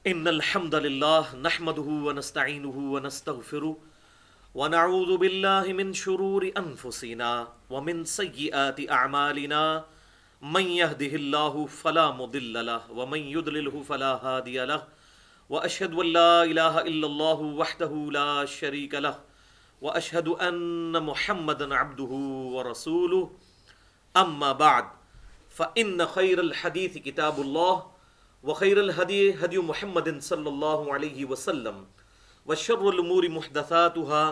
إن الحمد لله نحمده ونستعينه ونستغفره ونعوذ بالله من شرور أنفسنا ومن سيئات أعمالنا من يهده الله فلا مضل له ومن يضلله فلا هادي له وأشهد أن لا إله إلا الله وحده لا شريك له وأشهد أن محمدا عبده ورسوله أما بعد فإن خير الحديث كتاب الله وخير الهدي هدي محمد صلى الله عليه وسلم وشر الأمور محدثاتها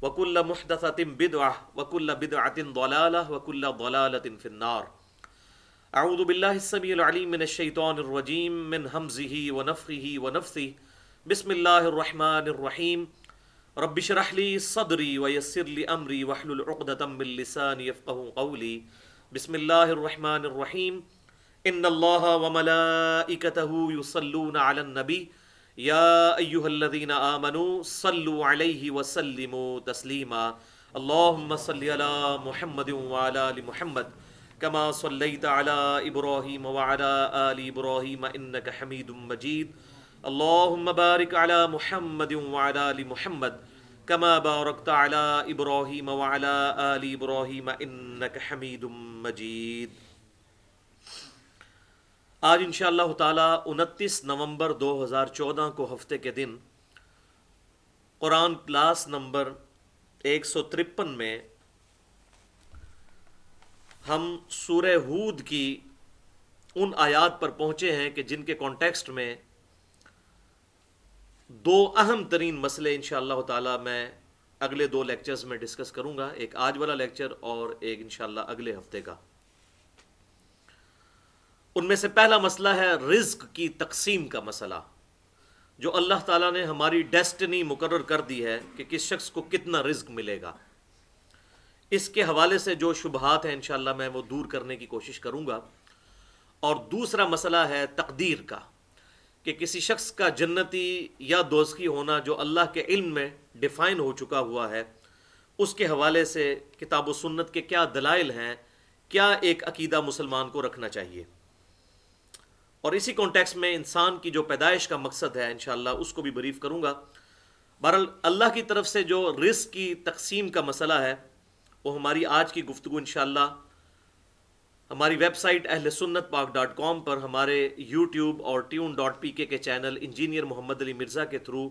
وكل محدثة بدعة وكل بدعة ضلالة وكل ضلالة في النار. أعوذ بالله السميع العليم من الشيطان الرجيم من همزه ونفخه ونفثه. بسم الله الرحمن الرحيم. رب اشرح لي صدري ويسر لي أمري واحلل عقدة من لساني يفقهوا قولي. بسم الله الرحمن الرحيم. ان اللہ وملائکتہ یصلون علی النبی یا ایہا الذین آمنوا صلوا علیہ وسلموا تسلیما. اللہم صل علی محمد وعلی آل محمد کما صلیت علی ابراہیم وعلی آل ابراہیم انک حمید مجید. اللہم بارک علی محمد وعلی آل محمد کما بارکت علی ابراہیم وعلی آل ابراہیم انک حمید مجید. آج انشاءاللہ تعالی 29 نومبر 2014 کو ہفتے کے دن قرآن کلاس نمبر 153 میں ہم سورہ ہود کی ان آیات پر پہنچے ہیں کہ جن کے کانٹیکسٹ میں دو اہم ترین مسئلے انشاءاللہ تعالی میں اگلے دو لیکچرز میں ڈسکس کروں گا، ایک آج والا لیکچر اور ایک انشاءاللہ اگلے ہفتے کا. ان میں سے پہلا مسئلہ ہے رزق کی تقسیم کا مسئلہ، جو اللہ تعالیٰ نے ہماری ڈیسٹنی مقرر کر دی ہے کہ کس شخص کو کتنا رزق ملے گا. اس کے حوالے سے جو شبہات ہیں انشاءاللہ میں وہ دور کرنے کی کوشش کروں گا. اور دوسرا مسئلہ ہے تقدیر کا، کہ کسی شخص کا جنتی یا دوزخی ہونا جو اللہ کے علم میں ڈیفائن ہو چکا ہوا ہے، اس کے حوالے سے کتاب و سنت کے کیا دلائل ہیں، کیا ایک عقیدہ مسلمان کو رکھنا چاہیے. اور اسی کانٹیکس میں انسان کی جو پیدائش کا مقصد ہے انشاءاللہ اس کو بھی بریف کروں گا. بہرحال اللہ کی طرف سے جو رزق کی تقسیم کا مسئلہ ہے وہ ہماری آج کی گفتگو انشاءاللہ ہماری ویب سائٹ اہل سنت پاک .com پر ہمارے یوٹیوب اور tune.pk کے چینل انجینئر محمد علی مرزا کے تھرو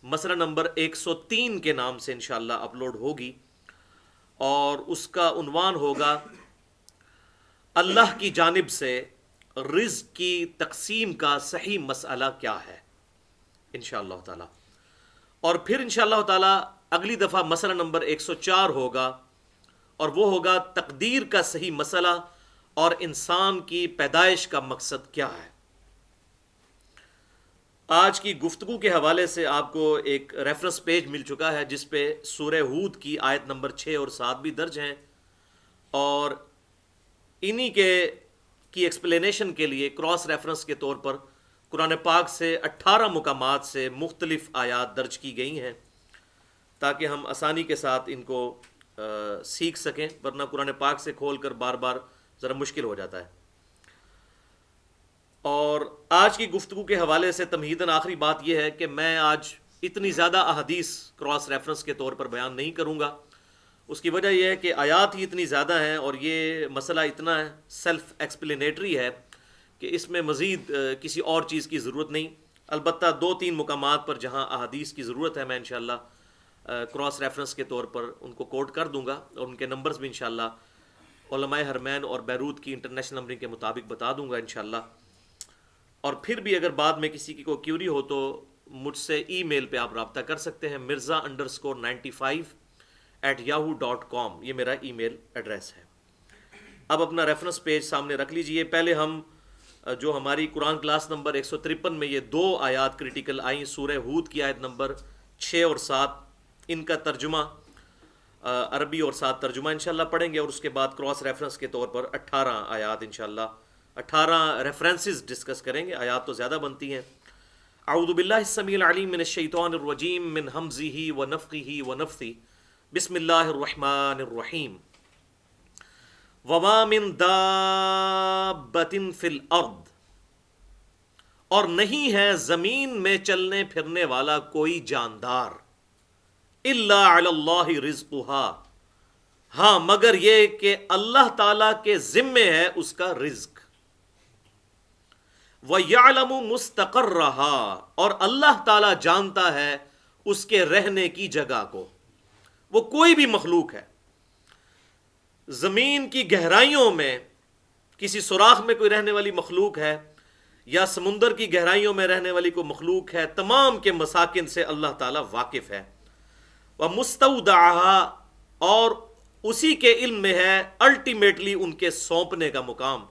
مسئلہ نمبر 103 کے نام سے انشاءاللہ اپلوڈ ہوگی، اور اس کا عنوان ہوگا اللہ کی جانب سے رزق کی تقسیم کا صحیح مسئلہ کیا ہے انشاءاللہ تعالی. اور پھر انشاءاللہ تعالی اگلی دفعہ مسئلہ نمبر 104 ہوگا، اور وہ ہوگا تقدیر کا صحیح مسئلہ اور انسان کی پیدائش کا مقصد کیا ہے. آج کی گفتگو کے حوالے سے آپ کو ایک ریفرنس پیج مل چکا ہے جس پہ سورہ ہود کی آیت نمبر 6 اور 7 بھی درج ہیں، اور انہی کی ایکسپلینیشن کے لیے کراس ریفرنس کے طور پر قرآن پاک سے 18 مقامات سے مختلف آیات درج کی گئی ہیں تاکہ ہم آسانی کے ساتھ ان کو سیکھ سکیں، ورنہ قرآن پاک سے کھول کر بار بار ذرا مشکل ہو جاتا ہے. اور آج کی گفتگو کے حوالے سے تمہیداً آخری بات یہ ہے کہ میں آج اتنی زیادہ احادیث کراس ریفرنس کے طور پر بیان نہیں کروں گا. اس کی وجہ یہ ہے کہ آیات ہی اتنی زیادہ ہیں اور یہ مسئلہ اتنا سیلف ایکسپلینیٹری ہے کہ اس میں مزید کسی اور چیز کی ضرورت نہیں. البتہ 2-3 مقامات پر جہاں احادیث کی ضرورت ہے میں انشاءاللہ کراس ریفرنس کے طور پر ان کو کوٹ کر دوں گا، اور ان کے نمبرز بھی انشاءاللہ علماء حرمین اور بیروت کی انٹرنیشنل نمبرنگ کے مطابق بتا دوں گا انشاءاللہ. اور پھر بھی اگر بعد میں کسی کی کوئی کیوری ہو تو مجھ سے ای میل پہ آپ رابطہ کر سکتے ہیں، mirza_95@yahoo.com، یہ میرا ای میل ایڈریس ہے. اب اپنا ریفرنس پیج سامنے رکھ لیجئے. پہلے ہم جو ہماری قرآن کلاس نمبر 153 میں یہ دو آیات کریٹیکل آئیں، سورہ ہود کی آیت نمبر 6 اور 7، ان کا ترجمہ عربی اور 7 ترجمہ انشاءاللہ پڑھیں گے، اور اس کے بعد کراس ریفرنس کے طور پر 18 آیات انشاءاللہ 18 ریفرنسز ڈسکس کریں گے. آیات تو زیادہ بنتی ہیں. اعوذ باللہ السمیع العلیم من الشیطان الرجیم من ہمزہ ونفخہ ونفثہ. بسم اللہ الرحمن الرحیم. وما من دابة فی الارض، اور نہیں ہے زمین میں چلنے پھرنے والا کوئی جاندار الا علی اللہ رزقھا، ہاں مگر یہ کہ اللہ تعالی کے ذمے ہے اس کا رزق، وَيَعْلَمُ مُسْتَقَرَّهَا، اور اللہ تعالی جانتا ہے اس کے رہنے کی جگہ کو۔ وہ کوئی بھی مخلوق ہے، زمین کی گہرائیوں میں کسی سوراخ میں کوئی رہنے والی مخلوق ہے یا سمندر کی گہرائیوں میں رہنے والی کوئی مخلوق ہے، تمام کے مساکن سے اللہ تعالیٰ واقف ہے۔ وَمُسْتَوْدَعَهَا، اور اسی کے علم میں ہے الٹیمیٹلی ان کے سونپنے کا مقام،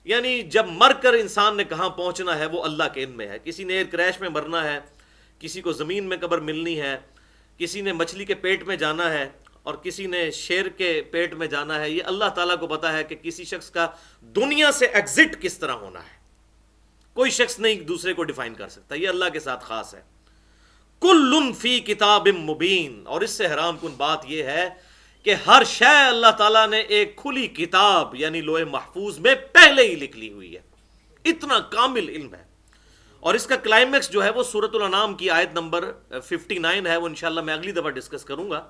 یعنی جب مر کر انسان نے کہاں پہنچنا ہے وہ اللہ کے علم میں ہے۔ کسی نے ایئر کریش میں مرنا ہے، کسی کو زمین میں قبر ملنی ہے، کسی نے مچھلی کے پیٹ میں جانا ہے اور کسی نے شیر کے پیٹ میں جانا ہے۔ یہ اللہ تعالیٰ کو پتا ہے کہ کسی شخص کا دنیا سے ایگزٹ کس طرح ہونا ہے، کوئی شخص نہیں دوسرے کو ڈیفائن کر سکتا، یہ اللہ کے ساتھ خاص ہے۔ کل فی کتاب مبین، اور اس سے حیران کن بات یہ ہے کہ ہر شے اللہ تعالیٰ نے ایک کھلی کتاب یعنی لوح محفوظ میں پہلے ہی لکھ لی ہوئی ہے، اتنا کامل علم ہے۔ اور اس کا کلائمیکس جو ہے وہ سورۃ الانعام کی آیت نمبر 59 ہے، وہ انشاءاللہ میں اگلی دفعہ ڈسکس کروں گا،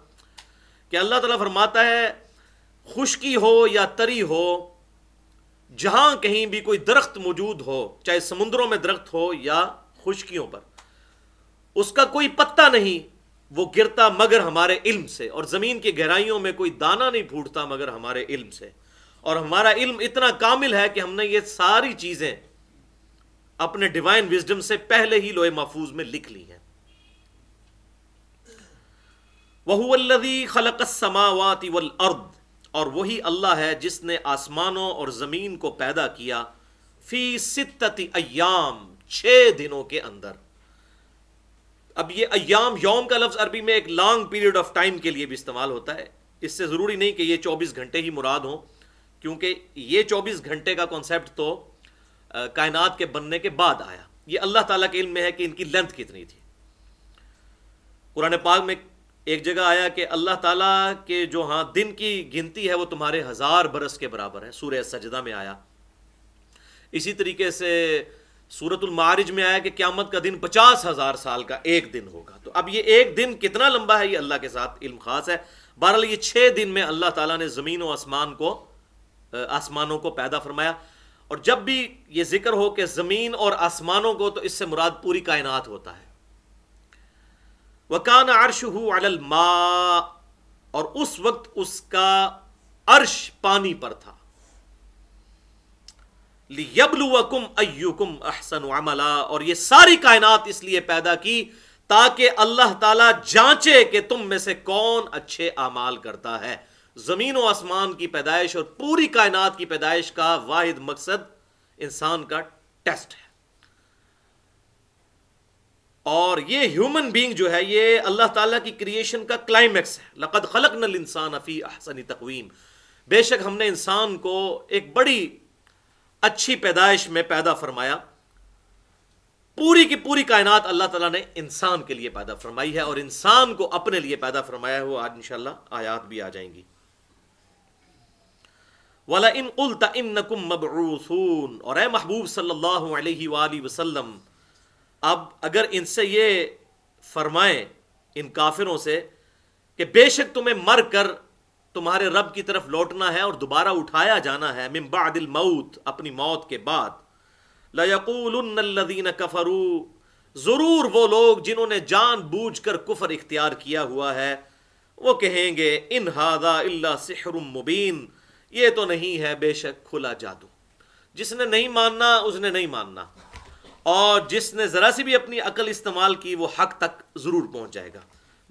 کہ اللہ تعالیٰ فرماتا ہے خشکی ہو یا تری ہو، جہاں کہیں بھی کوئی درخت موجود ہو، چاہے سمندروں میں درخت ہو یا خشکیوں پر، اس کا کوئی پتا نہیں وہ گرتا مگر ہمارے علم سے، اور زمین کی گہرائیوں میں کوئی دانہ نہیں پھوٹتا مگر ہمارے علم سے، اور ہمارا علم اتنا کامل ہے کہ ہم نے یہ ساری چیزیں اپنے ڈیوائن وزڈم سے پہلے ہی لوح محفوظ میں لکھ لی ہیں۔ وَهُوَ الَّذِي خَلَقَ السَّمَاوَاتِ وَالْأَرْضِ، اور وہی اللہ ہے جس نے آسمانوں اور زمین کو پیدا کیا، فی ستۃ ایام، 6 دنوں کے اندر۔ اب یہ ایام، یوم کا لفظ عربی میں ایک لانگ پیریڈ آف ٹائم کے لیے بھی استعمال ہوتا ہے، اس سے ضروری نہیں کہ یہ 24 گھنٹے ہی مراد ہوں، کیونکہ یہ 24 گھنٹے کا کانسیپٹ تو کائنات کے بننے کے بعد آیا، یہ اللہ تعالیٰ کے علم میں ہے کہ ان کی لینتھ کتنی تھی۔ قرآن پاک میں ایک جگہ آیا کہ اللہ تعالیٰ کے جو دن کی گنتی ہے وہ تمہارے 1000 برس کے برابر ہے، سورہ سجدہ میں آیا۔ اسی طریقے سے سورۃ المعارج میں آیا کہ قیامت کا دن 50,000 سال کا ایک دن ہوگا۔ تو اب یہ ایک دن کتنا لمبا ہے یہ اللہ کے ساتھ علم خاص ہے۔ بہرحال یہ 6 دن میں اللہ تعالیٰ نے زمین و آسمانوں کو پیدا فرمایا، اور جب بھی یہ ذکر ہو کہ زمین اور آسمانوں کو، تو اس سے مراد پوری کائنات ہوتا ہے۔ وَكَانَ عَرْشُهُ عَلَى الْمَاءِ، اور اس وقت اس کا عرش پانی پر تھا۔ لِيَبْلُوَكُمْ أَيُّكُمْ أَحْسَنُ عَمَلًا، اور یہ ساری کائنات اس لیے پیدا کی تاکہ اللہ تعالیٰ جانچے کہ تم میں سے کون اچھے اعمال کرتا ہے۔ زمین و آسمان کی پیدائش اور پوری کائنات کی پیدائش کا واحد مقصد انسان کا ٹیسٹ ہے، اور یہ ہیومن بینگ جو ہے یہ اللہ تعالیٰ کی کریشن کا کلائمیکس ہے۔ لَقَدْ خَلَقْنَا الْإِنسَانَ فِي أَحْسَنِ تَقْوِيمٍ، بے شک ہم نے انسان کو ایک بڑی اچھی پیدائش میں پیدا فرمایا۔ پوری کی پوری کائنات اللہ تعالیٰ نے انسان کے لیے پیدا فرمائی ہے، اور انسان کو اپنے لیے پیدا فرمایا ہے، وہ آج انشاءاللہ آیات بھی آ جائیں گی۔ وَلَئِن قُلْتَ إِنَّكُمْ مَبْعُوثُونَ، اور اے محبوب صلی اللہ علیہ وآلہ وسلم، اب اگر ان سے یہ فرمائیں، ان کافروں سے، کہ بے شک تمہیں مر کر تمہارے رب کی طرف لوٹنا ہے اور دوبارہ اٹھایا جانا ہے، من بعد الموت، اپنی موت کے بعد، لَيَقُولُنَّ الَّذِينَ كَفَرُوا، ضرور وہ لوگ جنہوں نے جان بوجھ کر کفر اختیار کیا ہوا ہے وہ کہیں گے ان هَذَا إِلَّا سِحْرٌ مُبِينٌ، یہ تو نہیں ہے بے شک کھلا جادو۔ جس نے نہیں ماننا اس نے نہیں ماننا، اور جس نے ذرا سی بھی اپنی عقل استعمال کی وہ حق تک ضرور پہنچ جائے گا۔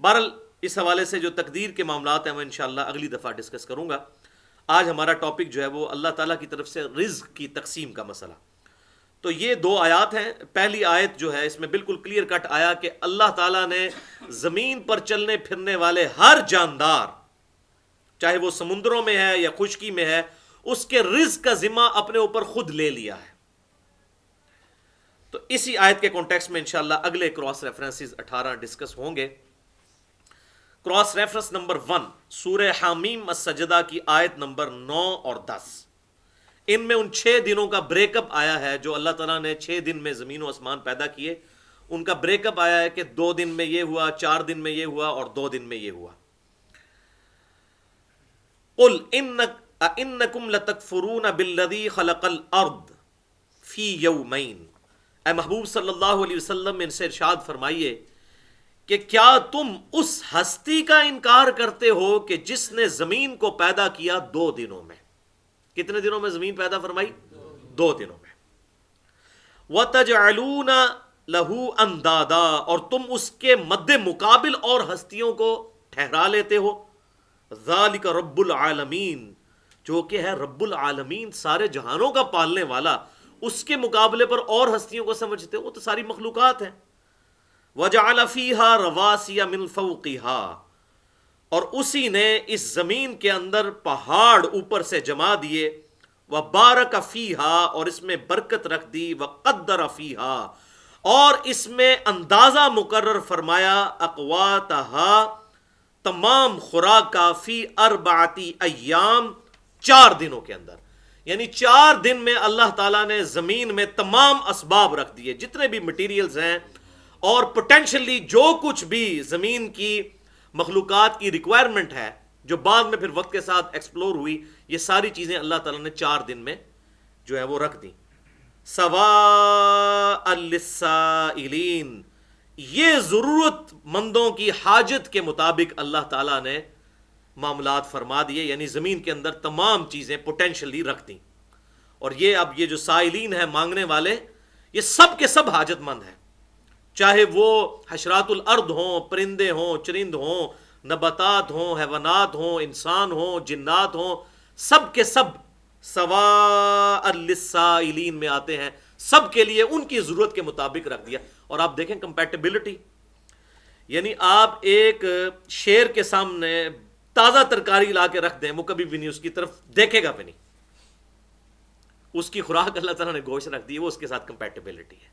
بہرحال اس حوالے سے جو تقدیر کے معاملات ہیں میں انشاءاللہ اگلی دفعہ ڈسکس کروں گا۔ آج ہمارا ٹاپک جو ہے وہ اللہ تعالیٰ کی طرف سے رزق کی تقسیم کا مسئلہ۔ تو یہ 2 آیات ہیں۔ پہلی آیت جو ہے اس میں بالکل کلیئر کٹ آیا کہ اللہ تعالیٰ نے زمین پر چلنے پھرنے والے ہر جاندار، چاہے وہ سمندروں میں ہے یا خشکی میں ہے، اس کے رزق کا ذمہ اپنے اوپر خود لے لیا ہے۔ تو اسی آیت کے کانٹیکسٹ میں انشاءاللہ اگلے کراس ریفرنسز 18 ڈسکس ہوں گے۔ کراس ریفرنس نمبر 1 سورہ حامیم السجدہ کی آیت نمبر 9 اور 10، ان میں ان 6 دنوں کا بریک اپ آیا ہے جو اللہ تعالیٰ نے 6 دن میں زمین و آسمان پیدا کیے، ان کا بریک اپ آیا ہے کہ 2 دن میں یہ ہوا، 4 دن میں یہ ہوا اور 2 دن میں یہ ہوا۔ قل انکم لتکفرون بالذی خلق الارض فی یومین، اے محبوب صلی اللہ علیہ وسلم ان سے ارشاد فرمائیے کہ کیا تم اس ہستی کا انکار کرتے ہو کہ جس نے زمین کو پیدا کیا 2 دنوں میں؟ کتنے دنوں میں زمین پیدا فرمائی؟ 2 دنوں میں۔ وَتَجْعَلُونَ لَهُ أَنْدَادًا، اور تم اس کے مد مقابل اور ہستیوں کو ٹھہرا لیتے ہو۔ ذَلِكَ رَبُّ الْعَالَمِينَ، جو کہ ہے رب العالمین، سارے جہانوں کا پالنے والا، اس کے مقابلے پر اور ہستیوں کو سمجھتے ہو؟ وہ تو ساری مخلوقات ہیں۔ وَجَعَلَ فِيهَا رَوَاسِيَ مِن فَوْقِهَا، اور اسی نے اس زمین کے اندر پہاڑ اوپر سے جما دیے، وَبَارَكَ فِيهَا، اور اس میں برکت رکھ دی، وَقَدَّرَ فِيهَا، اور اس میں اندازہ مقرر فرمایا، اقواتها، تمام خوراک کا، فی 4 ایام، 4 دنوں کے اندر، یعنی 4 دن میں اللہ تعالیٰ نے زمین میں تمام اسباب رکھ دیے، جتنے بھی مٹیریلز ہیں اور پوٹینشلی جو کچھ بھی زمین کی مخلوقات کی ریکوائرمنٹ ہے، جو بعد میں پھر وقت کے ساتھ ایکسپلور ہوئی، یہ ساری چیزیں اللہ تعالیٰ نے 4 دن میں جو ہے وہ رکھ دیں۔ سواء للسائلین، یہ ضرورت مندوں کی حاجت کے مطابق اللہ تعالیٰ نے معاملات فرما دیے، یعنی زمین کے اندر تمام چیزیں پوٹینشلی رکھ دیں۔ اور اب یہ جو سائلین ہیں، مانگنے والے، یہ سب کے سب حاجت مند ہیں، چاہے وہ حشرات الارض ہوں، پرندے ہوں، چرند ہوں، نباتات ہوں، حیوانات ہوں، انسان ہوں، جنات ہوں، سب کے سب سواء للسائلین میں آتے ہیں، سب کے لیے ان کی ضرورت کے مطابق رکھ دیا۔ اور آپ دیکھیں کمپیٹیبلٹی، یعنی آپ ایک شیر کے سامنے تازہ ترکاری لا کے رکھ دیں، وہ کبھی بھی نہیں اس کی طرف دیکھے گا بھی نہیں، اس کی خوراک اللہ تعالیٰ نے گوشت رکھ دی، وہ اس کے ساتھ کمپیٹیبلٹی ہے۔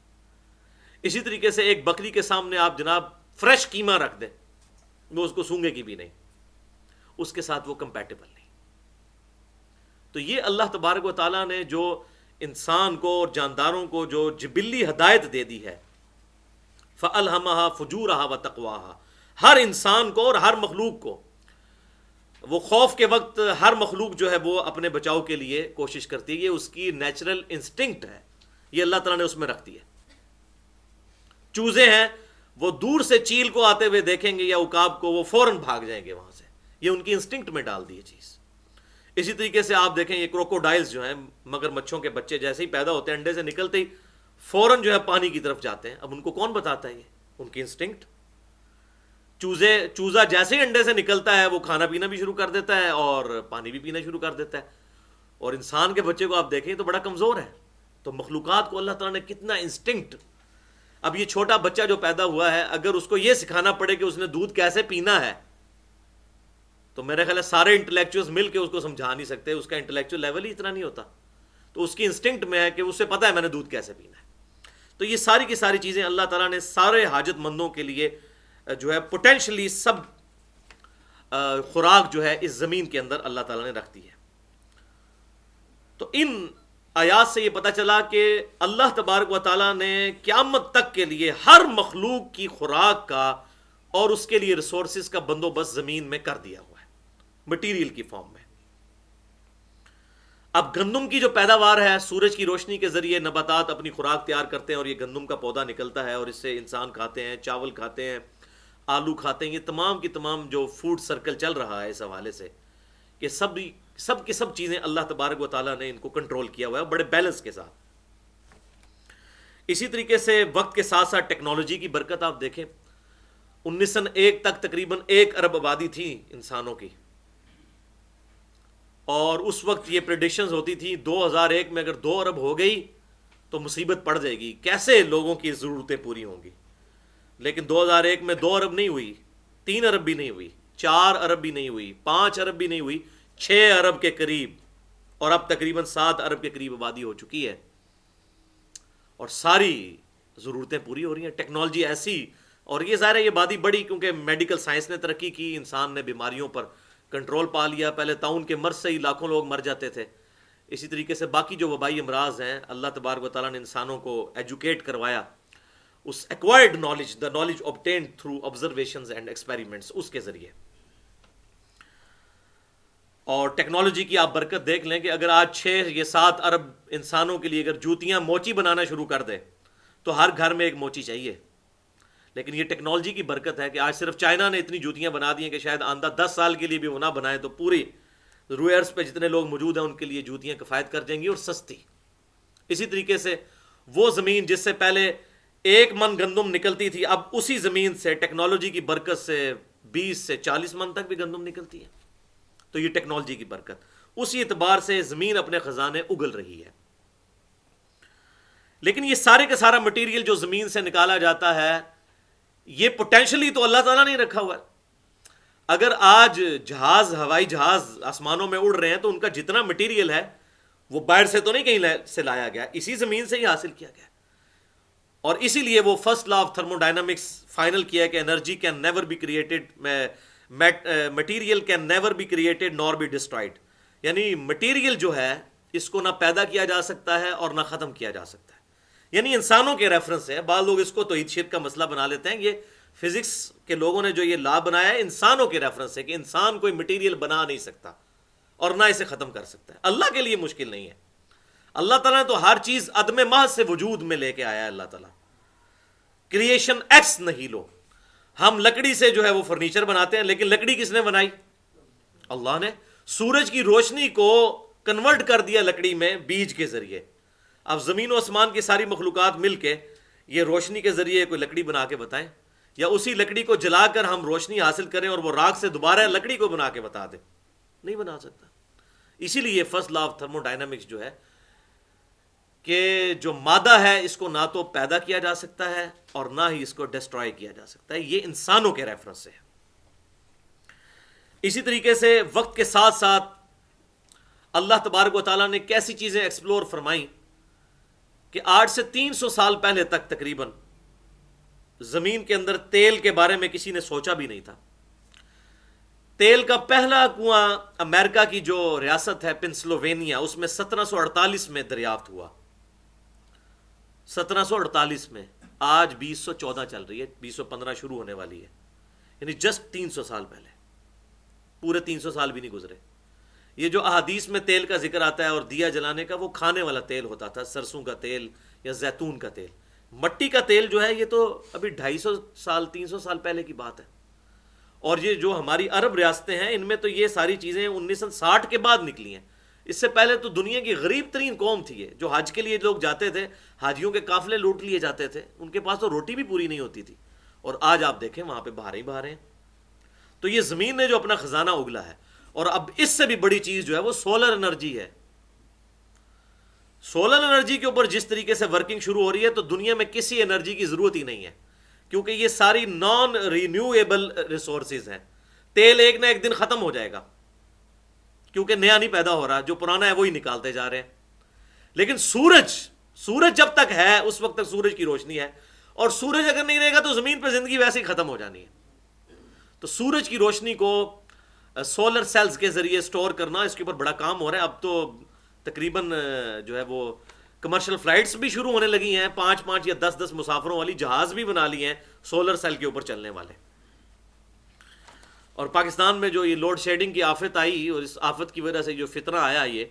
اسی طریقے سے ایک بکری کے سامنے آپ جناب فریش قیمہ رکھ دیں، وہ اس کو سونگے کی بھی نہیں، اس کے ساتھ وہ کمپیٹیبل نہیں۔ تو یہ اللہ تبارک و تعالیٰ نے جو انسان کو اور جانداروں کو جو جبلی ہدایت دے دی ہے، فَأَلْهَمَهَا فُجُورَهَا وَتَقْوَاهَا، ہر انسان کو اور ہر مخلوق کو، وہ خوف کے وقت ہر مخلوق جو ہے وہ اپنے بچاؤ کے لیے کوشش کرتی ہے، یہ اس کی نیچرل انسٹنکٹ ہے، یہ اللہ تعالیٰ نے اس میں رکھ دی ہے۔ چوزے ہیں، وہ دور سے چیل کو آتے ہوئے دیکھیں گے یا عقاب کو، وہ فوراً بھاگ جائیں گے وہاں سے، یہ ان کی انسٹنکٹ میں ڈال دی ہے چیز۔ اسی طریقے سے آپ دیکھیں یہ کروکوڈائلز جو ہیں، مگر مچھوں کے بچے جیسے ہی پیدا ہوتے ہیں، انڈے سے نکلتے ہی فوراً جو ہے پانی کی طرف جاتے ہیں۔ اب ان کو کون بتاتا ہے؟ یہ ان کی انسٹنکٹ۔ چوزا جیسے ہی انڈے سے نکلتا ہے وہ کھانا پینا بھی شروع کر دیتا ہے اور پانی بھی پینا شروع کر دیتا ہے۔ اور انسان کے بچے کو آپ دیکھیں تو بڑا کمزور ہے۔ تو مخلوقات کو اللہ تعالیٰ نے کتنا انسٹنکٹ۔ اب یہ چھوٹا بچہ جو پیدا ہوا ہے، اگر اس کو یہ سکھانا پڑے کہ اس نے دودھ کیسے پینا ہے، تو میرے خیال ہے سارے انٹلیکچوئلز مل کے اس کو سمجھا نہیں سکتے، اس کا انٹلیکچوئل لیول ہی اتنا نہیں ہوتا۔ تو اس کی انسٹنکٹ میں ہے کہ اسے پتہ ہے میں نے دودھ کیسے پینا ہے۔ تو یہ ساری کی ساری چیزیں اللہ تعالیٰ نے سارے حاجت مندوں کے لیے جو ہے پوٹینشلی سب خوراک جو ہے اس زمین کے اندر اللہ تعالیٰ نے رکھ دی ہے۔ تو ان آیات سے یہ پتہ چلا کہ اللہ تبارک و تعالیٰ نے قیامت تک کے لیے ہر مخلوق کی خوراک کا اور اس کے لیے ریسورسز کا بندوبست زمین میں کر دیا ہوا ہے، مٹیریل کی فارم میں۔ اب گندم کی جو پیداوار ہے، سورج کی روشنی کے ذریعے نباتات اپنی خوراک تیار کرتے ہیں اور یہ گندم کا پودا نکلتا ہے اور اس سے انسان کھاتے ہیں، چاول کھاتے ہیں، آلو کھاتے ہیں۔ یہ تمام کی تمام جو فوڈ سرکل چل رہا ہے اس حوالے سے کہ سب کی سب چیزیں اللہ تبارک و تعالیٰ نے ان کو کنٹرول کیا ہوا ہے بڑے بیلنس کے ساتھ۔ اسی طریقے سے وقت کے ساتھ ساتھ ٹیکنالوجی کی برکت آپ دیکھیں، 1901 تک تقریباً 1 ارب آبادی تھی انسانوں کی، اور اس وقت یہ پریڈکشنز ہوتی تھی 2001 میں اگر 2 ارب ہو گئی تو مصیبت پڑ جائے گی، کیسے لوگوں کی ضرورتیں پوری ہوں گی۔ لیکن 2001 میں 2 ارب نہیں ہوئی، 3 ارب بھی نہیں ہوئی، 4 ارب بھی نہیں ہوئی، 5 ارب بھی نہیں ہوئی، 6 ارب کے قریب، اور اب تقریباً 7 ارب کے قریب آبادی ہو چکی ہے، اور ساری ضرورتیں پوری ہو رہی ہیں۔ ٹیکنالوجی ایسی، اور یہ ظاہر ہے یہ آبادی بڑی کیونکہ میڈیکل سائنس نے ترقی کی، انسان نے بیماریوں پر کنٹرول پا لیا۔ پہلے طاعون کے مرض سے ہی لاکھوں لوگ مر جاتے تھے، اسی طریقے سے باقی جو وبائی امراض ہیں اللہ تبارک و تعالیٰ نے انسانوں کو ایجوکیٹ کروایا اس acquired knowledge, the knowledge obtained through observations and experiments, اس کے ذریعے. اور ٹیکنالوجی کی آپ برکت دیکھ لیں کہ اگر آج 6 یا 7 ارب انسانوں کے لیے اگر جوتیاں موچی بنانا شروع کر دے تو ہر گھر میں ایک موچی چاہیے. لیکن یہ ٹیکنالوجی کی برکت ہے کہ آج صرف چائنا نے اتنی جوتیاں بنا دی ہیں کہ شاید آندہ 10 سال کے لیے بھی وہ نہ بنائیں تو پوری روئے ارض پہ جتنے لوگ موجود ہیں ان کے لیے جوتیاں کفایت کر جائیں گی اور سستی. اسی طریقے سے وہ زمین جس سے پہلے 1 من گندم نکلتی تھی، اب اسی زمین سے ٹیکنالوجی کی برکت سے 20 سے 40 من تک بھی گندم نکلتی ہے. تو یہ ٹیکنالوجی کی برکت، اسی اعتبار سے زمین اپنے خزانے اگل رہی ہے. لیکن یہ سارے کا سارا مٹیریل جو زمین سے نکالا جاتا ہے یہ پوٹینشلی تو اللہ تعالیٰ نے ہی رکھا ہوا ہے. اگر آج جہاز، ہوائی جہاز آسمانوں میں اڑ رہے ہیں تو ان کا جتنا مٹیریل ہے وہ باہر سے تو نہیں کہیں سے لایا گیا، اسی زمین سے ہی حاصل کیا گیا. اور اسی لیے وہ first law of thermodynamics final کیا ہے کہ energy can never be created, material can never be created nor be destroyed. یعنی مٹیریل جو ہے اس کو نہ پیدا کیا جا سکتا ہے اور نہ ختم کیا جا سکتا ہے. یعنی انسانوں کے ریفرنس ہے، بعض لوگ اس کو توحید شرک کا مسئلہ بنا لیتے ہیں. یہ فزکس کے لوگوں نے جو یہ لا بنایا ہے انسانوں کے ریفرنس ہے کہ انسان کوئی مٹیریل بنا نہیں سکتا اور نہ اسے ختم کر سکتا ہے. اللہ کے لیے مشکل نہیں ہے. اللہ تعالیٰ نے تو ہر چیز عدم محض سے وجود میں لے کے آیا ہے. اللہ تعالیٰ کریشن ایکس نہیں لو. ہم لکڑی سے جو ہے وہ فرنیچر بناتے ہیں، لیکن لکڑی کس نے بنائی؟ اللہ نے. سورج کی روشنی کو کنورٹ کر دیا لکڑی میں بیج کے ذریعے. اب زمین و آسمان کی ساری مخلوقات مل کے یہ روشنی کے ذریعے کوئی لکڑی بنا کے بتائیں، یا اسی لکڑی کو جلا کر ہم روشنی حاصل کریں اور وہ راکھ سے دوبارہ لکڑی کو بنا کے بتا دیں؟ نہیں بنا سکتا. اسی لیے first law of thermo dynamics جو ہے کہ جو مادہ ہے اس کو نہ تو پیدا کیا جا سکتا ہے اور نہ ہی اس کو ڈسٹرائے کیا جا سکتا ہے. یہ انسانوں کے ریفرنس سے ہے. اسی طریقے سے وقت کے ساتھ ساتھ اللہ تبارک و تعالیٰ نے کیسی چیزیں ایکسپلور فرمائیں کہ آج سے 300 سال پہلے تک تقریباً زمین کے اندر تیل کے بارے میں کسی نے سوچا بھی نہیں تھا. تیل کا پہلا کنواں امریکہ کی جو ریاست ہے پنسلوینیا، اس میں 1748 میں دریافت ہوا. 1748 میں. آج 2014 چل رہی ہے، 2015 شروع ہونے والی ہے. یعنی جسٹ 300 سال پہلے، پورے 300 سال بھی نہیں گزرے. یہ جو احادیث میں تیل کا ذکر آتا ہے اور دیا جلانے کا، وہ کھانے والا تیل ہوتا تھا، سرسوں کا تیل یا زیتون کا تیل. مٹی کا تیل جو ہے یہ تو ابھی 250 سال 300 سال پہلے کی بات ہے. اور یہ جو ہماری عرب ریاستیں ہیں ان میں تو یہ ساری چیزیں 1960 کے بعد نکلی ہیں. اس سے پہلے تو دنیا کی غریب ترین قوم تھی یہ. جو حج کے لیے لوگ جاتے تھے، حاجیوں کے قافلے لوٹ لیے جاتے تھے، ان کے پاس تو روٹی بھی پوری نہیں ہوتی تھی. اور آج آپ دیکھیں وہاں پہ بہاریں ہی بہاریں ہیں. تو یہ زمین نے جو اپنا خزانہ اگلا ہے. اور اب اس سے بھی بڑی چیز جو ہے وہ سولر انرجی ہے. سولر انرجی کے اوپر جس طریقے سے ورکنگ شروع ہو رہی ہے تو دنیا میں کسی انرجی کی ضرورت ہی نہیں ہے، کیونکہ یہ ساری نان رینیویبل ریسورسز ہیں. تیل ایک نہ ایک دن ختم ہو جائے گا کیونکہ نیا نہیں پیدا ہو رہا، جو پرانا ہے وہی نکالتے جا رہے ہیں. لیکن سورج جب تک ہے اس وقت تک سورج کی روشنی ہے، اور سورج اگر نہیں رہے گا تو زمین پہ زندگی ویسے ہی ختم ہو جانی ہے. تو سورج کی روشنی کو سولر سیلز کے ذریعے سٹور کرنا، اس کے اوپر بڑا کام ہو رہا ہے. اب تو تقریباً جو ہے وہ کمرشل فلائٹس بھی شروع ہونے لگی ہیں، 5 یا 10 مسافروں والی جہاز بھی بنا لی ہیں سولر سیل کے اوپر چلنے والے. اور پاکستان میں جو یہ لوڈ شیڈنگ کی آفت آئی اور اس آفت کی وجہ سے جو فتنہ آیا، یہ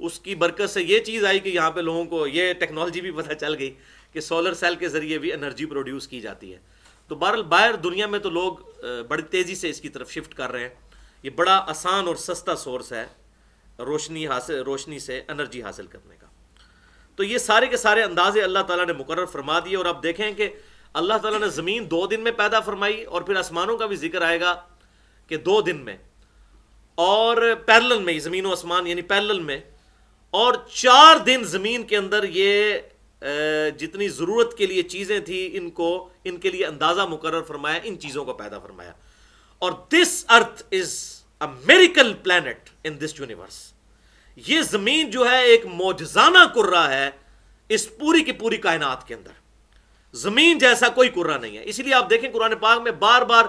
اس کی برکت سے یہ چیز آئی کہ یہاں پہ لوگوں کو یہ ٹیکنالوجی بھی پتہ چل گئی کہ سولر سیل کے ذریعے بھی انرجی پروڈیوس کی جاتی ہے. تو بہرحال باہر دنیا میں تو لوگ بڑی تیزی سے اس کی طرف شفٹ کر رہے ہیں. یہ بڑا آسان اور سستا سورس ہے روشنی سے انرجی حاصل کرنے کا. تو یہ سارے کے سارے اندازے اللہ تعالیٰ نے مقرر فرما دیے. اور اب دیکھیں کہ اللہ تعالیٰ نے زمین 2 دن میں پیدا فرمائی، اور پھر آسمانوں کا بھی ذکر آئے گا کہ 2 دن میں، اور پیرلل میں زمین و آسمان یعنی پیرلل میں، اور 4 دن زمین کے اندر یہ جتنی ضرورت کے لیے چیزیں تھیں ان کے لیے اندازہ مقرر فرمایا، ان چیزوں کو پیدا فرمایا. اور this earth is a miracle planet in this universe. یہ زمین جو ہے ایک معجزانہ کرہ ہے اس پوری کی پوری کائنات کے اندر. زمین جیسا کوئی کرہ نہیں ہے. اسی لیے آپ دیکھیں قرآن پاک میں بار بار